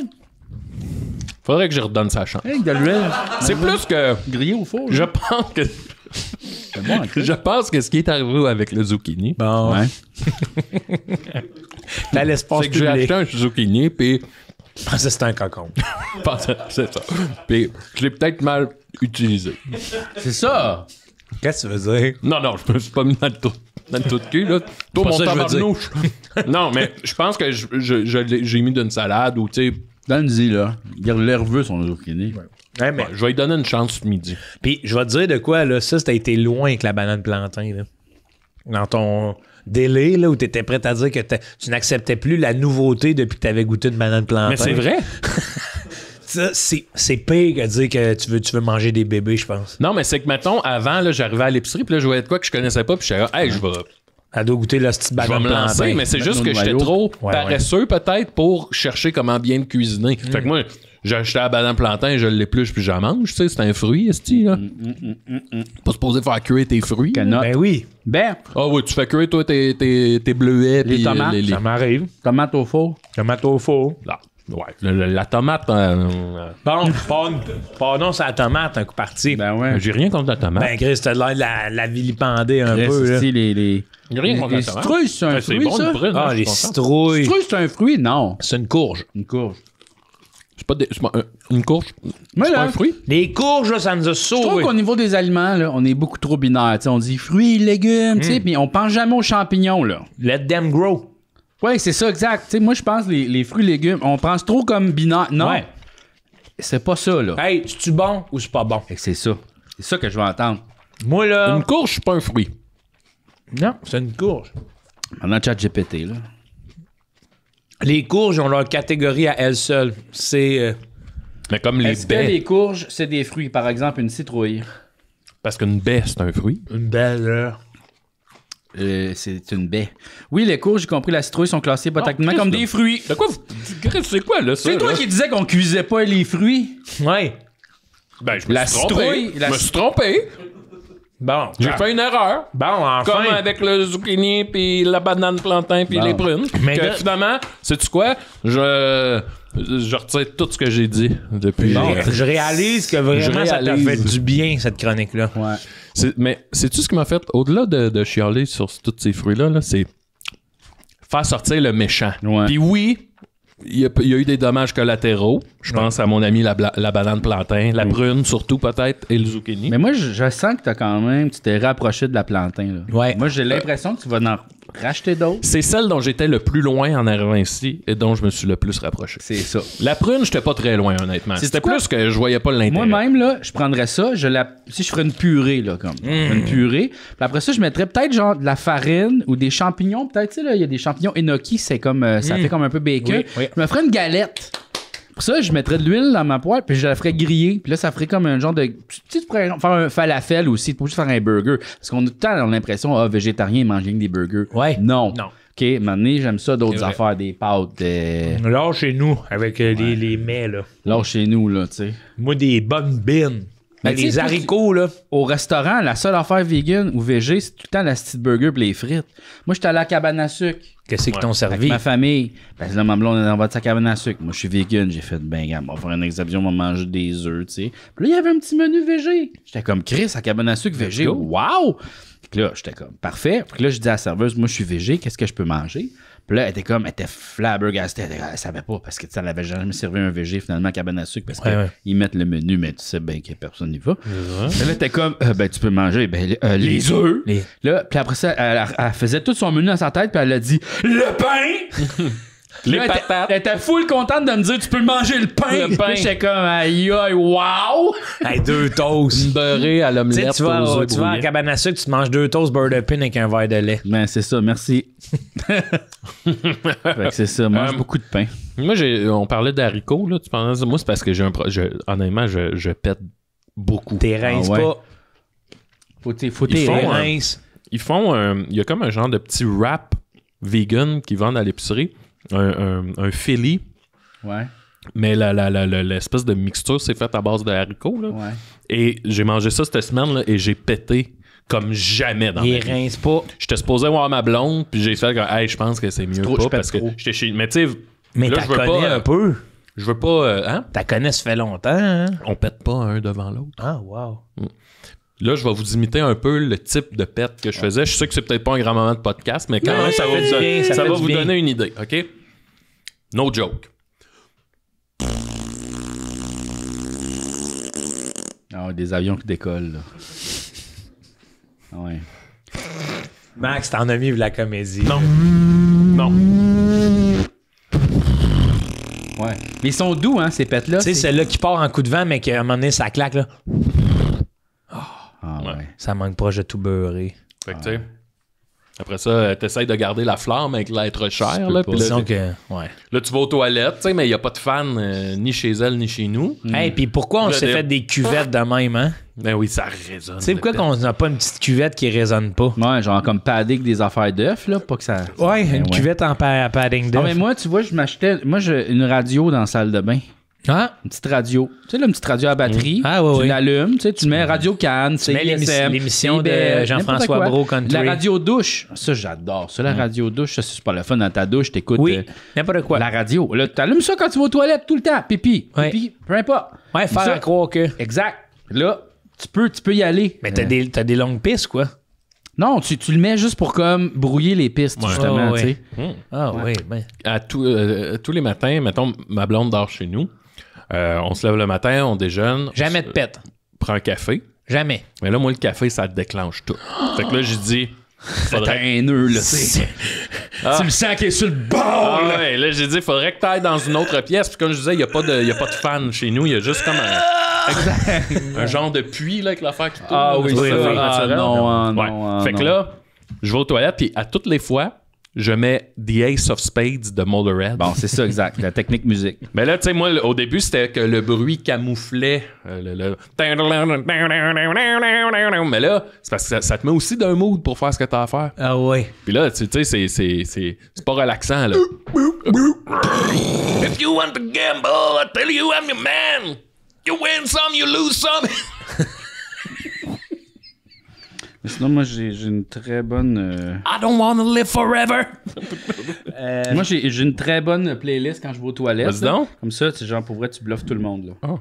faudrait que je redonne sa chance. Avec de l'huile. C'est plus que. Grillé au four. Je pense que. C'est bon, en Je pense que ce qui est arrivé avec le zucchini, Bon, Ouais. t'as l'espace c'est que j'ai public. acheté un zucchini, puis. Ah, ça, c'est un cocon. C'est ça. Puis je l'ai peut-être mal utilisé. C'est ça. Qu'est-ce que tu veux dire? Non, je me suis pas mis dans le trou de cul, là. Toi, pas mon ça que je veux tabarnouche. Non, mais je pense que j'ai mis d'une salade ou, tu sais, Donne-y, là. Il a nerveux, son zucchini. Ouais, mais... je vais lui donner une chance ce midi. Puis, je vais te dire de quoi, là, ça, t'as été loin avec la banane plantain, là. Dans ton délai, là, où t'étais prêt à dire que tu n'acceptais plus la nouveauté depuis que t'avais goûté une banane plantain. Mais c'est vrai. Ça, c'est pire que dire que tu veux manger des bébés, je pense. Non, mais c'est que, mettons, avant, là, j'arrivais à l'épicerie, puis là, je voyais de quoi que je connaissais pas, puis je disais, hey, je vais Elle doit goûter la petite banane me lancer, plantain. mais c'est juste nos que j'étais noyaux. trop Ouais, paresseux, peut-être, pour chercher comment bien le cuisiner. Fait que moi, j'ai acheté la banane plantain, je l'épluche, puis j'en mange, tu sais, c'est un fruit, esti, là. Pas supposé faire cuire tes fruits. Canotte. Ben oui, Ben, Ah oui, tu fais cuire, toi, tes bleuets, Les puis tomates, ça m'arrive. tomate au four. Tomate au four. Là, ouais, la tomate, Bon, pardon, c'est la tomate, un coup parti. Ben ouais. j'ai rien contre la tomate. Ben, Chris, t'as l'air de la vilipender un peu, là. C'est les j'ai rien contre les la tomate. citrouilles, c'est un C'est fruit, bon, ça? une prune, Ah, je les suis content. citrouilles. Citrouille, c'est un fruit? Non. C'est une courge. Une courge. c'est pas une courge. Mais C'est là, pas un fruit. Les courges, là, ça nous a je trouve sauvé. qu'au niveau des aliments, là, on est beaucoup trop binaire. T'sais, on dit fruits, légumes, tu sais, puis on pense jamais aux champignons, là. Let them grow. Ouais, c'est ça, exact. T'sais, moi, je pense les fruits, légumes, on pense trop comme binaire. Non, Ouais. c'est pas ça, là. Hey, c'est-tu bon ou c'est pas bon? Fait que c'est ça. C'est ça que je veux entendre. Moi, là... Une courge, c'est pas un fruit. Non, c'est une courge. Maintenant, chat GPT, là. Les courges ont leur catégorie à elles seules. C'est... Mais comme les Est-ce que baies. les courges, c'est des fruits? Par exemple, une citrouille. Parce qu'une baie, c'est un fruit. une belle... C'est une baie. Oui, les courges, y compris la citrouille, sont classées botaniquement Chris, comme là. des fruits. De quoi c'est quoi, là, ça? C'est toi là? qui disais qu'on cuisait pas les fruits. Ouais. Ben, je me La suis trompé. citrouille, Je me suis trompé. Bon. J'ai fait une erreur. Bon, enfin. Comme avec le zucchini, puis la banane plantain, puis Bon. les prunes. Mais Que là- finalement, sais-tu quoi? Je retire tout ce que j'ai dit depuis. Bon, je réalise que vraiment ça t'a réalise. fait du bien, cette chronique-là. Ouais. Mais sais-tu ce qui m'a fait, au-delà de chialer sur tous ces fruits-là, là, c'est faire sortir le méchant. Ouais. Puis oui, il y a eu des dommages collatéraux. Je pense à mon ami la banane plantain, la prune surtout peut-être, et le zucchini. Mais moi, je sens que tu t'es rapproché de la plantain. Là. Ouais. Moi, j'ai l'impression que tu vas en racheter d'autres. C'est celle dont j'étais le plus loin en arrivant ici et dont je me suis le plus rapproché. C'est ça. La prune, j'étais pas très loin, honnêtement. C'est C'était quoi? plus que je voyais pas l'intérêt. Moi-même, là, je prendrais ça, si je ferais une purée, là, comme. Une purée. Puis après ça, je mettrais peut-être genre de la farine ou des champignons. Peut-être, tu sais, là, il y a des champignons enoki, c'est comme, ça fait comme un peu bacon. Oui, oui. Je me ferais une galette. Pour ça, je mettrais de l'huile dans ma poêle, puis je la ferais griller. Puis là, ça ferait comme un genre de. Tu sais, tu pourrais faire un falafel aussi, tu peux juste faire un burger. Parce qu'on a tout le temps l'impression, végétarien, manger des burgers. Ouais. Non. Non. OK, maintenant, j'aime ça, d'autres C'est vrai. affaires, des pâtes, Là, chez nous, avec les mets, là. là, chez nous, là, tu sais. Moi, des bonnes bines. Mais Ben, tu sais, les toi, haricots, là. Au restaurant, la seule affaire vegan ou végé, c'est tout le temps la petite burger pis les frites. Moi, j'étais allé à la cabane à sucre Qu'est-ce qu'ils t'ont avec servi? ma famille. Ben là, ma blonde est dans votre cabane à sucre. Moi, je suis vegan. J'ai fait, ben, gars, on va faire une exception, on va manger des œufs, tu sais. Puis là, il y avait un petit menu végé. J'étais comme, Chris, à cabane à sucre végé. Wow! Puis là, j'étais comme, parfait. Puis là, je dis à la serveuse, moi, je suis végé, qu'est-ce que je peux manger? Puis là, elle était flabbergastée. Elle savait pas parce que, tu sais, elle avait jamais servi un végé, finalement, à cabane à sucre parce Ouais. qu'ils mettent le menu, mais tu sais bien que personne n'y va. Puis là, t'es comme, ben, tu peux manger les œufs. Les- Là, puis après ça, elle faisait tout son menu dans sa tête, puis elle a dit le pain. Les Là, patates. Elle était full contente de me dire tu peux manger le pain. Le pain. Là, j'étais comme aïe aïe wow. Hey, 2 toasts. Une beurrée à Tu sais, l'omelette. tu vas, aux œufs tu vas à la brouillés. cabane à sucre, tu te manges 2 toasts beurre de pin avec un verre de lait. Ben c'est ça, merci. Fait que c'est ça, mange beaucoup de pain. Moi, on parlait d'haricots, là. Tu penses, moi, c'est parce que honnêtement, je pète beaucoup. T'es rinces Ah ouais. pas. Faut Ils T'es font, rinces. Il y a comme un genre de petit wrap vegan qu'ils vendent à l'épicerie. Un Philly. Ouais, Mais l'espèce de mixture, c'est fait à base de haricots, là. ouais. Et j'ai mangé ça cette semaine, là, et j'ai pété comme jamais dans ma Il vie. rince pas. J'étais supposé voir ma blonde, puis j'ai fait comme, hey, je pense que c'est mieux trop- pas je pète parce que trop. j'étais chez. Mais tu sais, Mais là, t'as je veux connais pas, un peu. je veux pas. Hein? T'as connais, ça fait longtemps, hein? On pète pas un devant l'autre. Ah, wow. Là, je vais vous imiter un peu le type de pète que je faisais. Je sais que c'est peut-être pas un grand moment de podcast, mais quand Non, même, ça ça va fait vous, du bien, ça ça fait va du vous bien. donner une idée, OK? No joke. Ah ouais, des avions qui décollent là. Ah ouais. Max, t'en as mis de la comédie. Non. Non. Ouais. Mais ils sont doux hein ces pètes là. Tu sais, celle-là qui part en coup de vent, mais qu'à un moment donné, ça claque, là. Ah ouais. Ça manque pas, j'ai tout beurré. Fait que, tu sais, après ça, t'essayes de garder la flamme avec l'être cher. Là, peux puis pas. là, Disons que, ouais. là, tu vas aux toilettes, tu sais, mais il n'y a pas de fan ni chez elle ni chez nous. Hey, puis pourquoi on Là, s'est des- fait des cuvettes de même, hein? Ben oui, ça résonne. Tu sais pourquoi qu'on n'a pas une petite cuvette qui résonne pas? Ouais, genre comme paddé avec des affaires d'œufs là, pas que ça. Ouais, Ben une cuvette en padding Ah d'œuf. mais moi, tu vois, je m'achetais j'ai une radio dans la salle de bain. Ah, Une petite radio. Tu sais, là, une petite radio à batterie. Ah, ouais, tu ouais. l'allumes, tu sais, tu mets Radio Cannes, mets l'émission de CBL, Jean-François n'importe quoi. Brault Country. La radio douche. Ça, j'adore. Ça, la radio douche, ça, c'est pas le fun dans ta douche. T'écoutes oui, n'importe quoi. la radio. Là, t'allumes ça quand tu vas aux toilettes tout le temps. Pipi. Ouais. Pipi. Peu importe. Ouais, faire Ça- à croire que... Exact. Là, tu peux y aller. Mais t'as des longues pistes, quoi. Non, tu le mets juste pour comme brouiller les pistes, justement, Ouais, tu sais. Ah oui, ben... À tous les matins, mettons, ma blonde dort chez nous. On se lève le matin, on déjeune. Jamais de pète. Prend un café. Jamais. Mais là, moi, le café, ça déclenche tout. Fait que là, j'ai dit... T'es haineux, là, tu sais. Tu me sens qu'il est sur le bord, là. Ouais, là, j'ai dit, faudrait que t'ailles dans une autre pièce. Puis comme je disais, il n'y a pas de fan chez nous. Il y a juste comme un genre de puits, là, avec l'affaire qui tourne. Ah oui, c'est ça. naturel. Non. Fait que là, je vais aux toilettes, puis à toutes les fois, je mets The Ace of Spades de Motorhead. Bon, c'est ça, exact. La technique musique. Mais là, tu sais, moi, au début, c'était que le bruit camouflait le... Mais là, c'est parce que ça te met aussi d'un mood pour faire ce que t'as à faire. Ah ouais. Puis là, tu sais, c'est pas relaxant, là. If you want to gamble, I tell you I'm your man. You win some, you lose some. Mais sinon, moi, j'ai une très bonne... I don't want to live forever. Moi, j'ai une très bonne playlist quand je vais aux toilettes. Vas-y là. donc. Comme ça, c'est genre, pour vrai, tu bluffes tout le monde, là.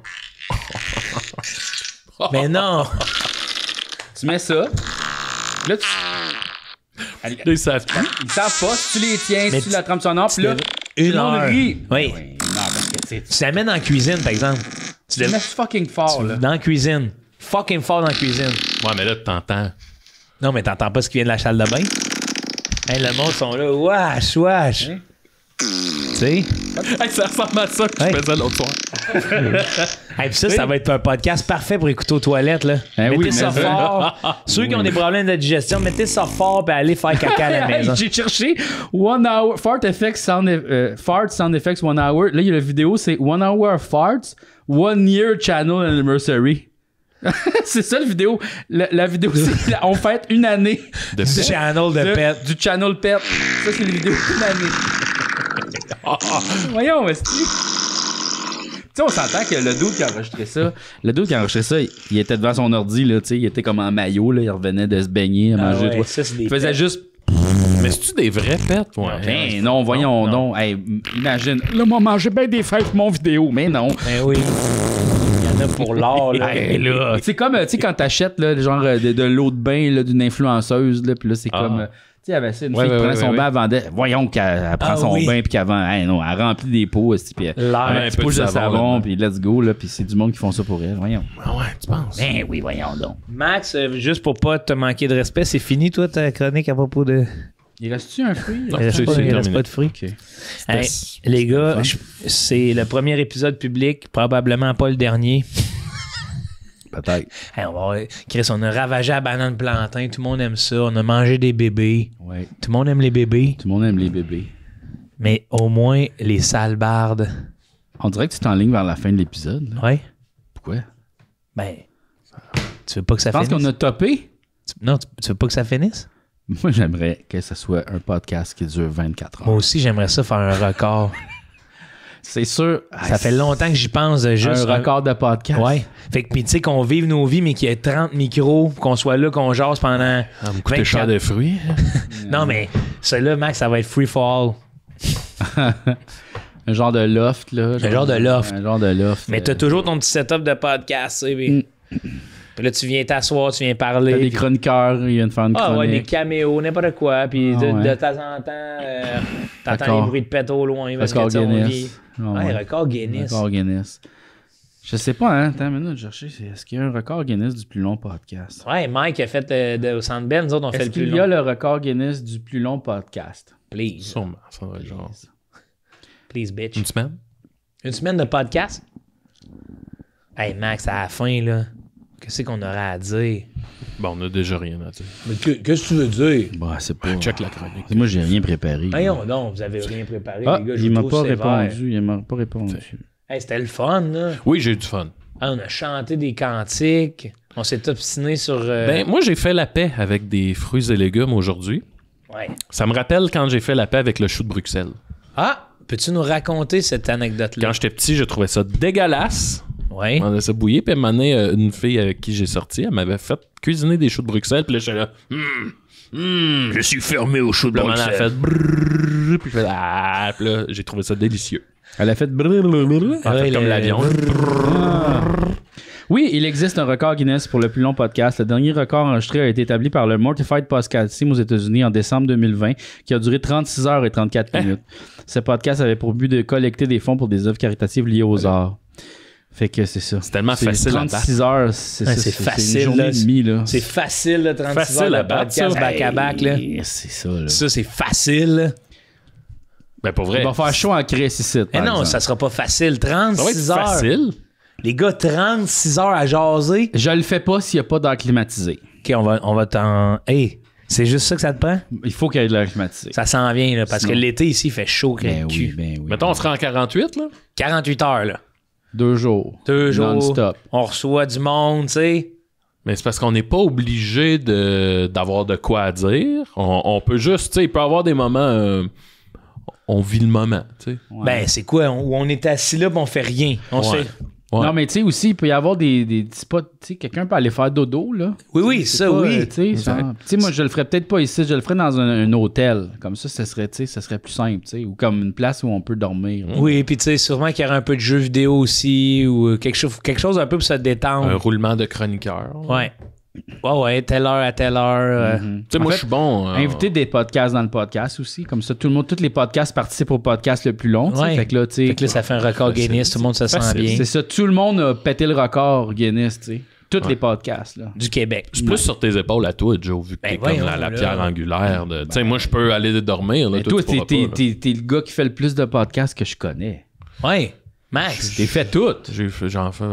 Mais non. Tu mets ça. Là, tu... Allez, Ils savent plus. ils savent pas si tu les tiens, Mais si tu la trame sonore, puis là, Une tout le monde heure. rit. Oui. Non, parce que, tu sais, Tu l'amènes en cuisine, par exemple. tu le mets fucking fort, là. Dans la cuisine. Fucking fort dans la cuisine. Ouais, mais là, t'entends. Non, mais t'entends pas ce qui vient de la salle de bain? Hey, le monde sont là. Wesh, wesh. Hein? Tu sais? Hey, ça ressemble à ça que Ouais. je faisais l'autre soir. Hey, puis ça va être un podcast parfait pour écouter aux toilettes, là. Eh mettez oui, ça mais- fort. Ceux qui ont des problèmes de digestion, mettez ça fort et allez faire caca à la Hey, maison. j'ai cherché 1 hour fart effects sound effects 1 hour. Là, il y a la vidéo, c'est 1 hour farts, 1 year channel anniversary. C'est ça la vidéo. La vidéo, c'est on fête une année De Du channel de pet. du channel pet. Ça, c'est la vidéo d'une année. Voyons, est-ce que... Tu sais, on s'entend que le dude qui a enregistré ça, il était devant son ordi, là, tu sais, il était comme en maillot, là, il revenait de se baigner, à Ah manger. ouais, toi. ça, c'est des Il faisait pets. juste... Mais c'est-tu des vrais pets? Ouais. Ben non, voyons donc. Hey, imagine. Là, moi, manger bien des fêtes mon vidéo. Mais non. Ben oui. Il y en a pour l'or, là. Hey, là. C'est comme, tu sais, quand t'achètes, là, genre de l'eau de bain là, d'une influenceuse, là, puis là, c'est comme. Tu sais, il y avait ça, une fille qui prenait son bain, elle vendait. Voyons qu'elle prend son bain, puis qu'elle vend. Hey, non, elle remplit des pots, puis elle L'air. met un un petit peu pouce de de savon, savon, là-dedans. puis let's go, là, puis c'est du monde qui font ça pour elle. Voyons. Ah ouais, tu penses? Ben oui, voyons donc. Max, juste pour pas te manquer de respect, c'est fini, toi, ta chronique à propos de. Il reste-tu un fruit? Non, Il reste c'est pas, il reste terminé. pas de fruits. Hey, les gars, c'est le premier épisode public, probablement pas le dernier. Peut-être. Hey, Chris, on a ravagé la banane plantain, tout le monde aime ça. On a mangé des bébés. Ouais. Tout le monde aime les bébés. Tout le monde aime les bébés. Mais au moins, les salbardes. On dirait que tu t'enlignes vers la fin de l'épisode. là. Ouais. Pourquoi? Ben, tu veux pas que ça Je pense finisse? qu'on a topé. Non, tu veux pas que ça finisse? Moi, j'aimerais que ce soit un podcast qui dure 24 heures. Moi aussi, j'aimerais ça faire un record. C'est sûr. Ça fait longtemps que j'y pense de juste. un record de podcast. Ouais. Fait que, puis tu sais, qu'on vive nos vies, mais qu'il y ait 30 micros, qu'on soit là, qu'on jase pendant. Ça va me coûter cher de fruits. Non, mais celui-là, Max, ça va être free for all. Un genre de loft, là. Un genre de loft. Un genre de loft. Mais t'as toujours ton petit setup de podcast, tu sais. Puis là, tu viens t'asseoir, tu viens parler. T'as des puis- chroniqueurs, ils viennent faire une Ah ouais, des chronique. caméos, n'importe quoi. Puis Ah ouais. de temps en temps, t'entends Record. les bruits de pète au loin. Parce que, Record tu sais, on Guinness. vit. Ah Ouais, ouais. record Guinness. Record Guinness. Je sais pas, hein. Attends une minute, je cherchais. Est-ce qu'il y a un record Guinness du plus long podcast? Ouais, Mike a fait au Centre Bell, nous autres, on fait Est-ce le plus qu'il y a long. le record Guinness du plus long podcast? Please. Sûrement. Ça va être genre. Please, bitch. Une semaine? Une semaine de podcast? Hey, Max, à la fin, là, qu'est-ce qu'on aurait à dire? Bon, on a déjà rien à dire. Mais qu'est-ce que tu veux dire? Bah, c'est pas. Check la chronique. Moi, j'ai rien préparé. Voyons donc, vous avez rien préparé, Ah, les gars. je il vous m'a trouve pas sévère. répondu. Il m'a pas répondu. Hey, c'était le fun, là. Oui, j'ai eu du fun. Ah, on a chanté des cantiques. On s'est obstiné sur... Ben, moi, j'ai fait la paix avec des fruits et légumes aujourd'hui. Ouais. Ça me rappelle quand j'ai fait la paix avec le chou de Bruxelles. Ah, peux-tu nous raconter cette anecdote-là? Quand j'étais petit, je trouvais ça dégueulasse. Ouais. On a ça bouillir, puis à un moment donné, une fille avec qui j'ai sorti, elle m'avait fait cuisiner des choux de Bruxelles, puis là, j'étais là, Je suis fermé au chaud de puis là, elle a Bruxelles. fait brrrr, puis je fais ah, puis là, j'ai trouvé ça délicieux. Elle a fait blablabla. En fait, Ouais, comme le- l'avion. Oui, il existe un record Guinness pour le plus long podcast. Le dernier record enregistré a été établi par le Mortified Podcast Team aux États-Unis en décembre 2020, qui a duré 36 heures et 34 minutes. Ce podcast avait pour but de collecter des fonds pour des œuvres caritatives liées aux arts. Fait que c'est ça. C'est tellement facile à 36 heures, c'est ça. C'est facile, une journée là. et demie, là. C'est facile, là, 36 Facile heures à de battre, podcast ça. back-à-back, là. C'est ça, là. Ça, c'est facile, là. Ben, pour vrai. Il va faire chaud en Chris ici. Eh non, ça sera pas facile. Ça va être 36 heures. facile. Les gars, 36 heures à jaser. Je le fais pas s'il n'y a pas d'air climatisé. OK, on va t'en... Hey, c'est juste ça que ça te prend? Il faut qu'il y ait de l'air climatisé. Ça s'en vient, là, parce Sinon- que l'été, ici, il fait chaud que Ben le oui, cul. ben oui. Mettons, on fera en 48, là. 48 heures, là. 2 jours. 2 jours. Non-stop. On reçoit du monde, tu sais. Mais c'est parce qu'on n'est pas obligé d'avoir de quoi à dire. On peut juste, tu sais, il peut y avoir des moments... on vit le moment, tu sais. Ouais. Ben, c'est quoi? Où on est assis là, pis on fait rien. On se Ouais. fait... Ouais. Non, mais tu sais aussi, il peut y avoir des spots. Tu sais, quelqu'un peut aller faire dodo, là. Oui, C'est ça, pas, oui. Tu sais, genre, tu sais, moi, je le ferais peut-être pas ici, je le ferais dans un hôtel. Comme ça serait, tu sais, ça serait plus simple, tu sais. Ou comme une place où on peut dormir. Oui, puis tu sais, sûrement qu'il y aurait un peu de jeux vidéo aussi, ou quelque chose un peu pour se détendre. Un roulement de chroniqueur. Ouais. Ouais, telle heure à telle heure. Tu sais, moi, En fait, je suis bon. Inviter des podcasts dans le podcast aussi. Comme ça, tout le monde, tous les podcasts participent au podcast le plus long. tu sais. Ouais. Fait que là, tu sais. Fait que là, ça fait un record Guinness, tout le monde se sent Facile. bien. C'est ça, tout le monde a pété le record Guinness, tu sais. Tous les podcasts, là. Du Québec. C'est plus sur tes épaules à toi, Joe, vu que Ben t'es comme voyons, la là. pierre angulaire. Tu sais, moi, je peux aller dormir. Là, Mais toi, tu pourras pas, là. t'es le gars qui fait le plus de podcasts que je connais. Ouais. Max. T'es fait tout. J'en fais...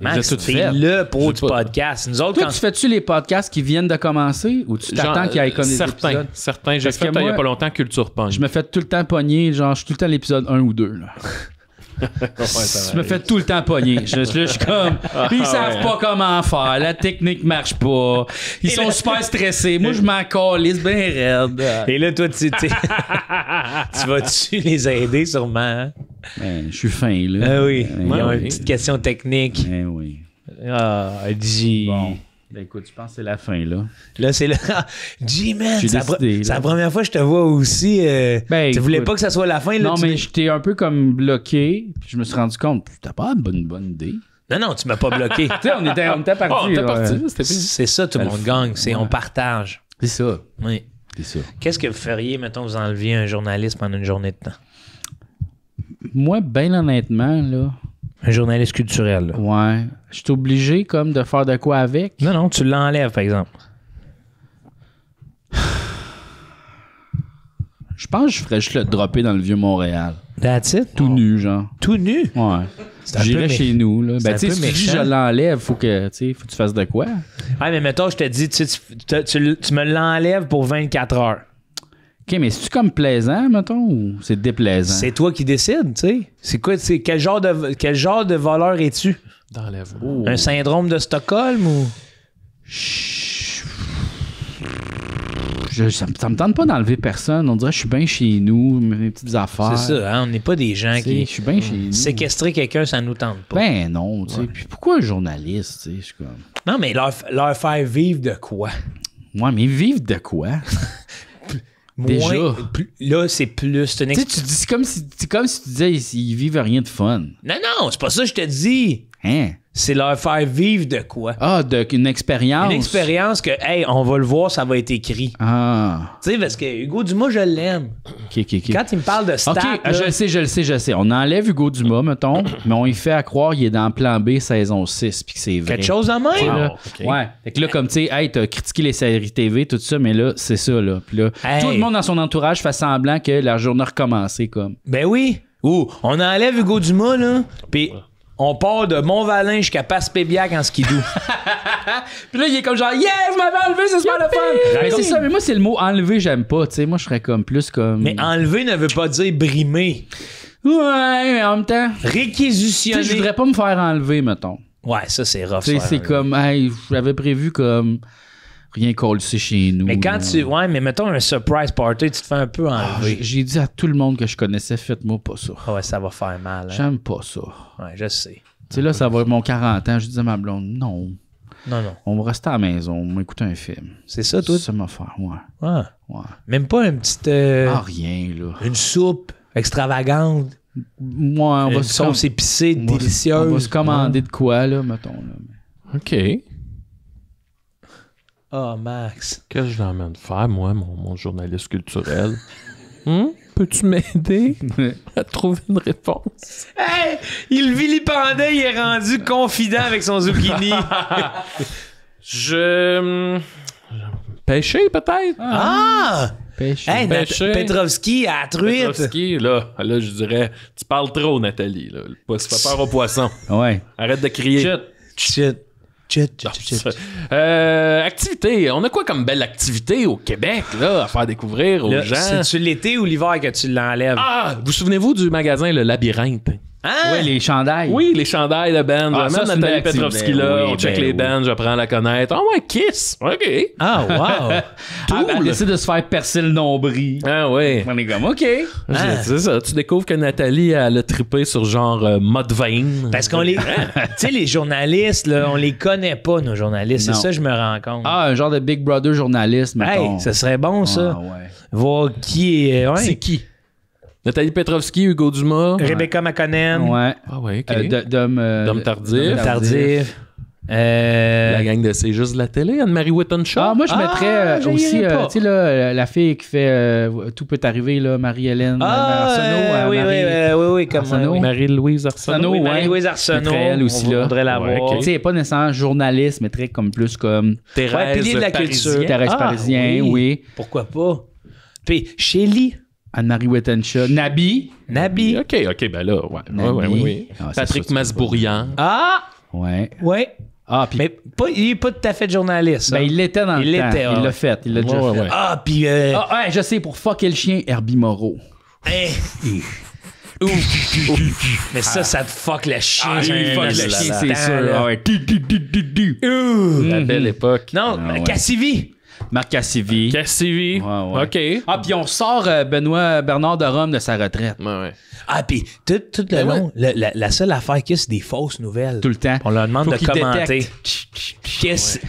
Max, tout t'es fait. le pro J'ai du pas- podcast. Nous autres, Toi, quand... tu fais-tu les podcasts qui viennent de commencer ou tu t'attends qu'il y ait comme des épisodes? Certains. J'ai Parce fait que il y a moi, pas longtemps Culture Punk. Je me fais tout le temps pogner, genre, je suis tout le temps à l'épisode 1 ou 2, là. Je me fais tout le temps pogner. Je suis comme, ils savent pas comment faire, la technique marche pas, ils sont super stressés. Moi, je m'en calisse bien raide. Et là, toi, tu vas-tu les aider sûrement? Hein? Ben, je suis fin, là. Ah oui. Ben, Ils ont oui. une petite question technique. ben oui. Ah, G. Bon. Ben écoute, je pense que c'est la fin, là. Là, c'est là. G-Man, J'ai c'est décidé, là. la première fois que je te vois aussi. Ben, tu voulais écoute. pas que ça soit la fin, là? Non, tu- mais j'étais un peu comme bloqué, puis je me suis rendu compte, t'as pas une bonne idée. Non, tu m'as pas bloqué. Tu sais, on était partis. Oh, t'es là. parti. C'était C'est ça, tout le monde gagne. C'est on partage. C'est ça. Oui. C'est ça. Qu'est-ce que vous feriez, mettons, vous enleviez un journaliste pendant une journée de temps? Moi, ben honnêtement, là, Un journaliste culturel, là. ouais, je suis obligé comme de faire de quoi avec. Non, tu l'enlèves, par exemple. Je pense que je ferais juste le dropper dans le vieux Montréal. That's it? Tout nu, genre. Tout nu? Ouais. C'est un peu J'irais mé- chez nous, là. c'est Ben, un tu sais, peu si tu dis méchant. je l'enlève, faut que tu fasses de quoi? Ah, mais mettons, je te dis, tu me l'enlèves pour 24 heures. OK, mais c'est-tu comme plaisant, mettons, ou c'est déplaisant? C'est toi qui décides, tu sais. C'est quoi, quel genre de voleur es-tu? d'enlèvement. Oh. Un syndrome de Stockholm ou... Ça me tente pas d'enlever personne. On dirait que je suis bien chez nous, mes petites affaires. C'est ça, hein? On n'est pas des gens Tu sais, qui... je suis bien chez nous. Séquestrer quelqu'un, ça nous tente pas. Ben non, tu sais. Puis pourquoi un journaliste, tu sais? Je suis comme... Non, mais leur faire vivre de quoi? Ouais, mais vivre de quoi? Déjà. Là, c'est plus... C'est une Tu sais, tu dis, c'est comme si tu disais, ils vivent rien de fun. Non, c'est pas ça que je te dis. Hein? C'est leur faire vivre de quoi? Ah, une expérience. Une expérience que, hey, on va le voir, ça va être écrit. Ah. Tu sais, parce que Hugo Dumas, je l'aime. OK. Quand il me parle de stats, OK, là, je le sais. On enlève Hugo Dumas, mettons, mais on y fait à croire qu'il est dans Plan B saison 6 puis que c'est vrai. quelque chose de Tu sais, même. là, ok. Ouais. Fait que là, comme tu sais, hey, t'as critiqué les séries TV, tout ça, mais là, c'est ça, là. Puis là, Hey. tout le monde dans son entourage fait semblant que la journée a recommencé, comme. Ben oui. Ou on enlève Hugo Dumas, là, puis on part de Mont-Valin jusqu'à Passepébiac en skidoo. Puis là, il est comme genre, yeah, vous m'avez enlevé, c'est super le fun. Mais c'est ça, mais moi, c'est le mot enlever, j'aime pas, tu sais. Moi, je serais comme plus comme. Mais enlever ne veut pas dire brimer. Ouais, mais en même temps. Tu sais, Réquisitionner. je voudrais pas me faire enlever, mettons. Ouais, ça, c'est rough. Tu sais, ça, c'est hein. comme, hey, j'avais prévu comme rien coller chez nous. Mais quand là. tu. Ouais, mais mettons un surprise party, tu te fais un peu enlever. J'ai dit à tout le monde que je connaissais, faites-moi pas ça. Ah ouais, ça va faire mal. Hein. J'aime pas ça. Ouais, je sais. Tu sais, là, ça va être mon 40 ans. Je dis à ma blonde, non, Non. on va rester à la maison, on va écouter un film. C'est ça, toi? Ça m'a fait, ouais. Ouais. Ouais. Même pas une petite. Ah, rien, là. Une soupe extravagante. Moi, on va Une se sauce épicée, on va- délicieuse. On va se commander de quoi, là, mettons. Là. OK. Oh, Max. Qu'est-ce que je l'emmène faire, moi, mon journaliste culturel? Peux-tu m'aider à trouver une réponse? Hey! Il vilipendait, il est rendu confident avec son zucchini. Pêcher, peut-être? Ah! Pêche. Hey, Pêcher. Petrovski à la truite. Petrovski, là, je dirais, tu parles trop, Nathalie. Là. Tu fais peur aux poissons. Ouais. Arrête de crier. Chut. Activité. On a quoi comme belle activité au Québec, là, à faire découvrir aux Là, gens? c'est-tu l'été ou l'hiver que tu l'enlèves? Ah! Vous souvenez-vous du magasin Le Labyrinthe? Hein? Ouais, les chandails. Oui, les chandails de band. Ah, ça, J'amène c'est une Nathalie belle Petrovski activité. là. Oui, On check ben les oui. bands, j'apprends à la connaître. Ah ouais, Kiss! OK. Ah, wow! Elle décide de se faire percer le nombril. Ah ouais. On est comme, OK. C'est ça. Tu découvres que Nathalie, elle a trippé sur genre mode vein. Parce qu'on les... tu sais, les journalistes, là, on les connaît pas, nos journalistes. Non. C'est ça que je me rends compte. Ah, un genre de Big Brother journaliste, mettons. Hey, ça serait bon, ça. Ah, ouais. Voir qui est... Ouais. C'est qui? Nathalie Petrovski, Hugo Dumas. Rebecca McConnell. Ouais. Ah ouais, OK. Dom Tardif. Tardif. La gang de C'est juste de la télé, Anne-Marie Wittenshaw. Ah, moi, je mettrais je aussi, irais pas. tu sais, là, la fille qui fait Tout peut arriver, là, Marie-Hélène Arsenault. oui, comme Arsenault. oui. Marie-Louise Arsenault. Arsenault, Oui, ouais. Marie-Louise Arsenault. Mettrais elle aussi, là. On voudrait la Ouais, voir. ok. Tu sais, elle est pas nécessairement journaliste, mais très comme plus comme Thérèse Ouais, pilier de la Parisien. culture. Thérèse Ah, Parisien, oui. Pourquoi pas? Puis, Shelly, Anne-Marie Wittenshaw. Nabi. Nabi. OK, ben là, ouais. Nabi. Oui. Ah, c'est Patrick ça, c'est Masbourian. Ah! Ouais. Ouais. Ah, puis Mais pas, il est pas tout à fait journaliste. ben, hein. il l'était dans Il le temps. l'était, Il ouais. l'a fait. Il l'a déjà Ouais, fait. ouais. Ah, puis... Ah, ouais, je sais, pour fucker le chien, Herbie Moreau. Mais ça te fuck le chien. Ah, il fuck le chien, c'est sûr. là. Ah ouais. La belle époque. Non, Ah, ouais. Cassivi. Marc Cassivi. Cassivi. Ouais, ouais. OK. Ah, puis on sort Bernard de Rome de sa retraite. Ouais. Ah, puis tout le Ben long, la seule affaire qu'il y a, c'est des fausses nouvelles. Tout le temps. On leur demande Faut de qu'ils commenter. détectent.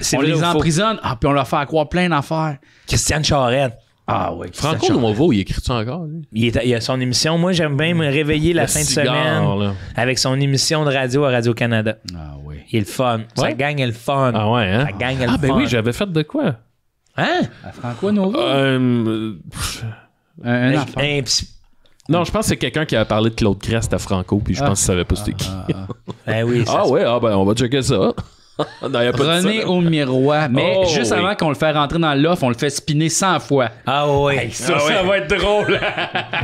C'est On vrai les ou faux? emprisonne. Ah, puis on leur fait croire plein d'affaires. Christiane Charette. Ah, ouais. Franco Nouveau, il écrit ça encore, lui? Il a son émission. Moi, j'aime bien me réveiller la Le fin de cigare, semaine là. avec son émission de radio à Radio-Canada. Ah, oui. Il est le fun. Sa Ouais. gang est le fun. Ah ouais, hein? Sa gang est le Ah ben fun. oui, j'avais fait de quoi? Hein? À Franco Nouveau. Euh, Un enfant. Un petit- Non, je pense que c'est quelqu'un qui a parlé de Claude Crest à Franco, puis je pense qu'il savait pas c'était qui. Ben oui, ça Ah se- ouais, on va checker ça. Non, y a pas de René ça. au miroir. Mais Oh, juste oui. avant qu'on le fait rentrer dans l'offre, on le fait spinner 100 fois. Ah oui. Ça va être drôle.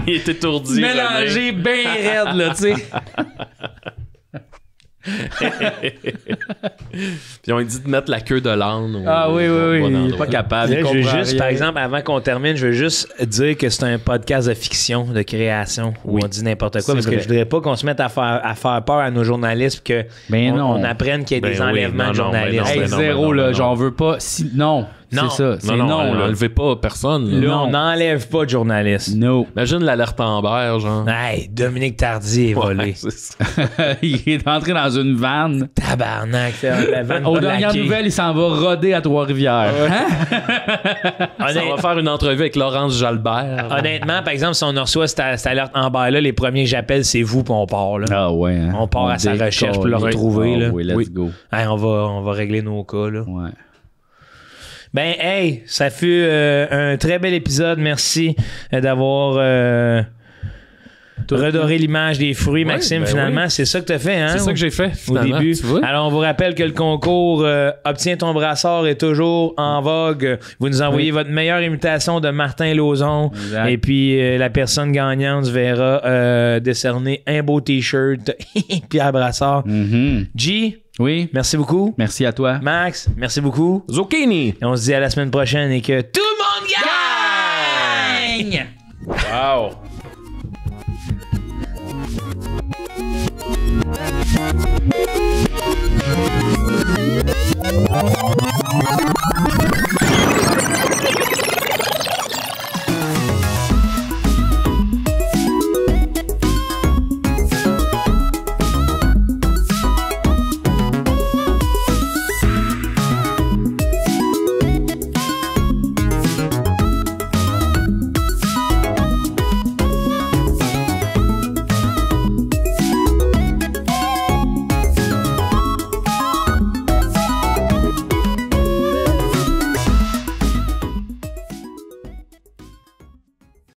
Il est étourdi. Mélangé bien raide, là, tu sais. Puis on lui dit de mettre la queue de l'âne. Ah oui, au oui, bon oui. Il est endroit. pas capable. Là, il je veux comprend juste, rien. par exemple, avant qu'on termine, je veux juste dire que c'est un podcast de fiction, de création, où on dit n'importe quoi, parce que vrai. je voudrais pas qu'on se mette à faire peur à nos journalistes, que Ben non. on apprenne qu'il y a des Ben oui, enlèvements non, de non, journalistes. ben Hey, non, zéro, ben là. non. J'en veux pas. Non. Non. C'est ça. C'est Non, non, là. enlevez pas personne. là. Là, Non. on n'enlève pas de journalistes. No. Imagine l'alerte Amber, genre. Hey, Dominique Tardy est volé. Ouais, c'est ça. Il est entré dans une vanne. Tabarnak, la vanne Aux pas dernières laquée. nouvelles, il s'en va roder à Trois-Rivières. On va faire une entrevue avec Laurence Jalbert. Honnêtement, par exemple, si on reçoit cette alerte en bas là, les premiers que j'appelle, c'est vous, puis on part. Là. Ah ouais. Hein? On part à sa décolle. recherche pour le retrouver, Ah là. oui, let's Oui. go. Hey, on va régler nos cas. Là. Ouais. Ben, hey, ça fut un très bel épisode. Merci d'avoir redoré l'image des fruits, Ouais, Maxime. ben finalement, oui. c'est ça que tu as fait, hein? C'est ça que j'ai fait, Au finalement. début. Tu vois? Alors, on vous rappelle que le concours Obtiens ton brassard est toujours en vogue. Vous nous envoyez votre meilleure imitation de Martin Lauzon. Exact. Et puis, la personne gagnante verra décerner un beau T-shirt Pierre Brassard. Mhm. G, Oui. merci beaucoup. Merci à toi. Max, merci beaucoup. Zucchini! Et on se dit à la semaine prochaine et que tout le monde gagne! Wow!